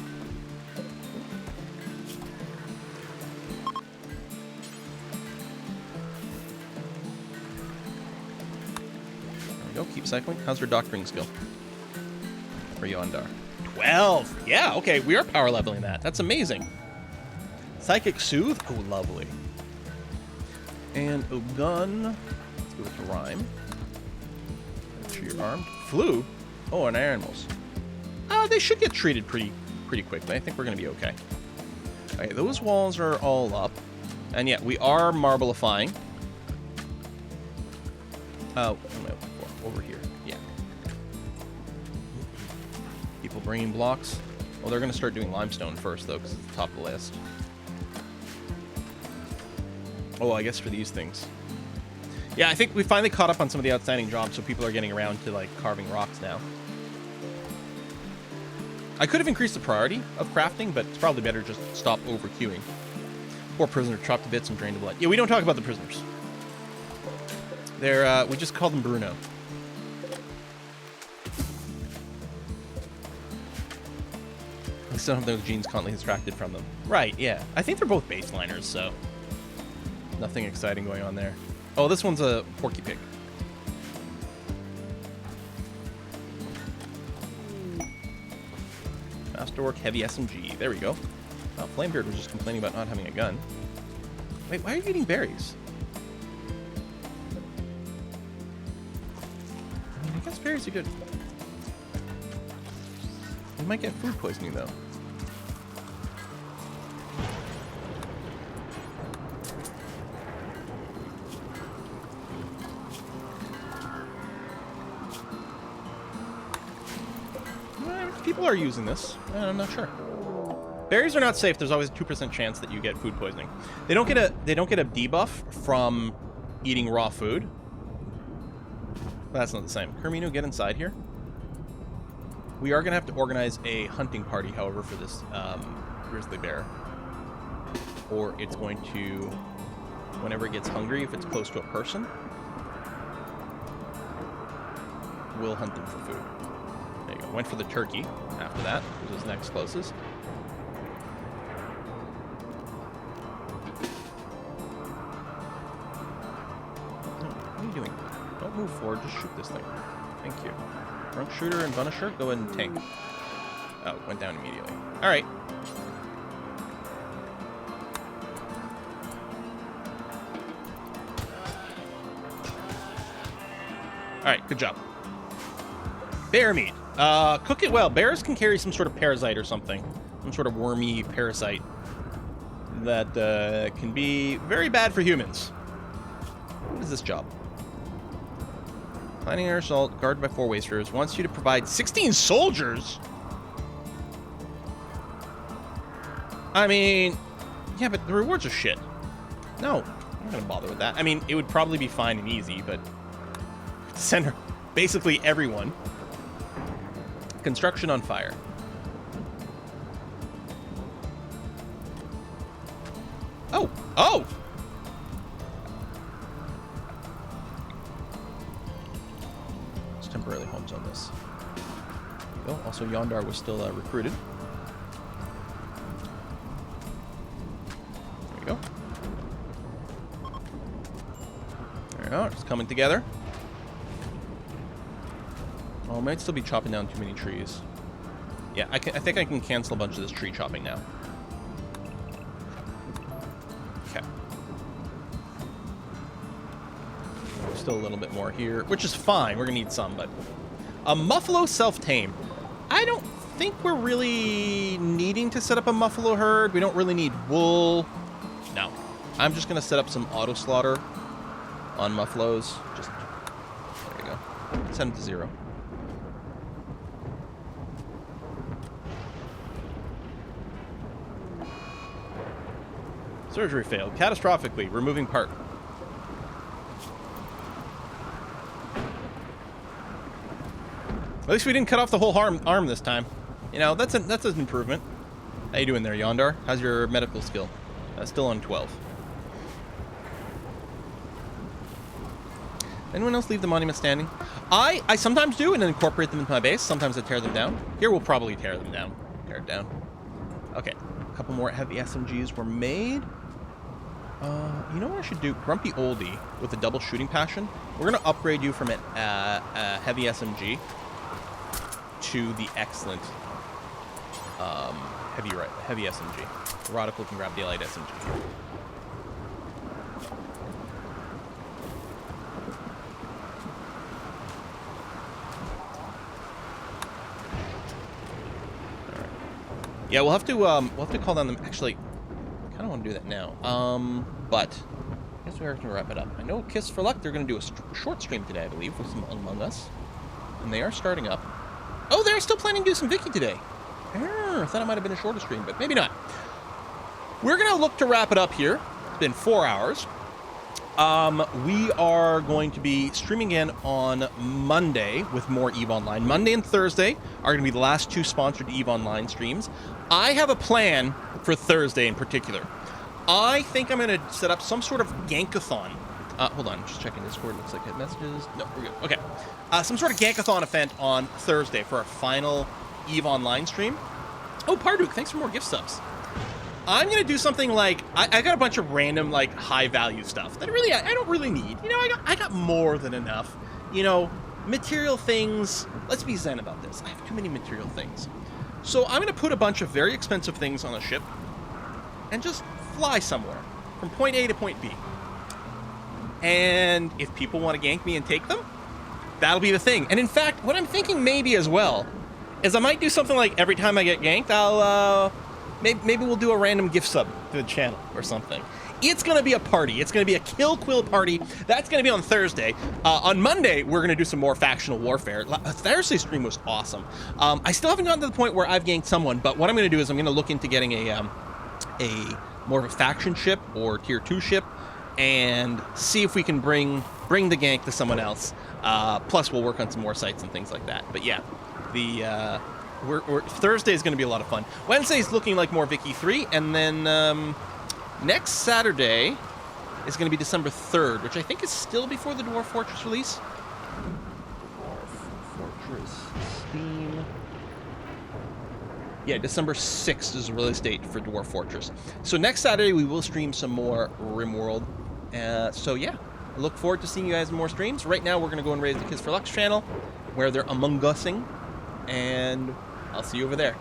There we go. Keep cycling. How's your doctoring skill? For Yondar. 12. Yeah. Okay. We are power leveling that. That's amazing. Psychic Soothe. Oh, lovely. And a gun. Let's go with the rhyme. Make sure you're armed. Flu. Oh, and animals. They should get treated pretty quickly. I think we're going to be okay. Okay, those walls are all up. And yeah, we are marbleifying. Oh, over here. Yeah. People bringing blocks. Well, they're going to start doing limestone first, though, because it's the top of the list. Oh, I guess for these things. Yeah, I think we finally caught up on some of the outstanding jobs, so people are getting around to, like, carving rocks now. I could have increased the priority of crafting, but it's probably better just stop over-queuing. Poor prisoner chopped to bits and drained to blood. Yeah, we don't talk about the prisoners. They're, we just call them Bruno. We still have those genes constantly extracted from them. Right, yeah. I think they're both baseliners, so nothing exciting going on there. Oh, this one's a porky pig. Masterwork, heavy SMG. There we go. Oh, Flamebeard was just complaining about not having a gun. Wait, why are you eating berries? I mean, I guess berries are good. You might get food poisoning, though. People are using this. I'm not sure. Berries are not safe. There's always a 2% chance that you get food poisoning. They don't get a debuff from eating raw food. That's not the same. Kermino, get inside here. We are gonna have to organize a hunting party, however, for this grizzly bear, or it's going to, whenever it gets hungry, if it's close to a person, we'll hunt them for food. There you go. Went for the turkey after that, which was next closest. What are you doing? Don't move forward, just shoot this thing. Thank you. Drunk Shooter and Punisher, go ahead and tank. Oh, went down immediately. Alright. Alright, good job. Bear meat. Cook it well. Bears can carry some sort of parasite or something. Some sort of wormy parasite that can be very bad for humans. What is this job? Planning air assault, guarded by 4 wasters, wants you to provide 16 soldiers? I mean, yeah, but the rewards are shit. No, I'm not gonna bother with that. I mean, it would probably be fine and easy, but send basically everyone. Construction on fire. Oh! Oh! It's temporarily homes on this. Oh, also Yondar was still recruited. There we go. There we go, it's coming together. Oh, I might still be chopping down too many trees. Yeah, I think I can cancel a bunch of this tree chopping now. Okay. Still a little bit more here, which is fine. We're gonna need some, but a Muffalo self-tame. I don't think we're really needing to set up a muffalo herd. We don't really need wool. No. I'm just going to set up some auto slaughter on muffaloes. Just, there you go. Set them to 0. Surgery failed catastrophically. Removing part. At least we didn't cut off the whole arm this time. You know, that's an improvement. How you doing there, Yondar? How's your medical skill? Still on 12. Anyone else leave the monument standing? I sometimes do and then incorporate them into my base. Sometimes I tear them down. Here we'll probably tear them down. Tear it down. Okay. A couple more heavy SMGs were made. You know what I should do? Grumpy Oldie with a double shooting passion. We're going to upgrade you from a heavy SMG to the excellent heavy SMG. Radical can grab the light SMG. Yeah, we'll have to call down them. Actually, I kind of want to do that now. But I guess we are going to wrap it up. I know Kiss for Luck, they're going to do a short stream today, I believe, with some Among Us, and they are starting up. Oh, they're still planning to do some Vicky today. I thought it might have been a shorter stream, but maybe not. We're going to look to wrap it up here. It's been 4 hours. We are going to be streaming again on Monday with more EVE Online. Monday and Thursday are going to be the last 2 sponsored EVE Online streams. I have a plan for Thursday in particular. I think I'm going to set up some sort of gankathon. Hold on, I'm just checking Discord. Looks like I have messages. No, we're good. Okay. Some sort of gankathon event on Thursday for our final EVE Online stream. Oh, Parduk, thanks for more gift subs. I'm going to do something like, I got a bunch of random, like, high-value stuff that really, I don't really need. You know, I got more than enough. You know, material things. Let's be zen about this. I have too many material things. So I'm going to put a bunch of very expensive things on a ship and just fly somewhere from point A to point B. And if people want to gank me and take them, that'll be the thing. And in fact, what I'm thinking maybe as well is I might do something like every time I get ganked, I'll, maybe we'll do a random gift sub to the channel or something. It's going to be a party. It's going to be a kill quill party. That's going to be on Thursday. On Monday, we're going to do some more factional warfare. Thursday's stream was awesome. I still haven't gotten to the point where I've ganked someone, but what I'm going to do is I'm going to look into getting a more of a faction ship or tier 2 ship and see if we can bring the gank to someone else. Plus, we'll work on some more sites and things like that. But yeah, Thursday is going to be a lot of fun. Wednesday's looking like more Vicky 3, and then next Saturday is going to be December 3rd, which I think is still before the Dwarf Fortress release. Dwarf Fortress Steam. Yeah, December 6th is the release date for Dwarf Fortress. So next Saturday we will stream some more RimWorld. So yeah, I look forward to seeing you guys in more streams. Right now we're going to go and raise the Kids for Lux channel, where they're Among Using, and I'll see you over there.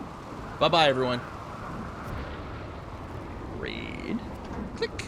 Bye-bye, everyone. Raid. Click.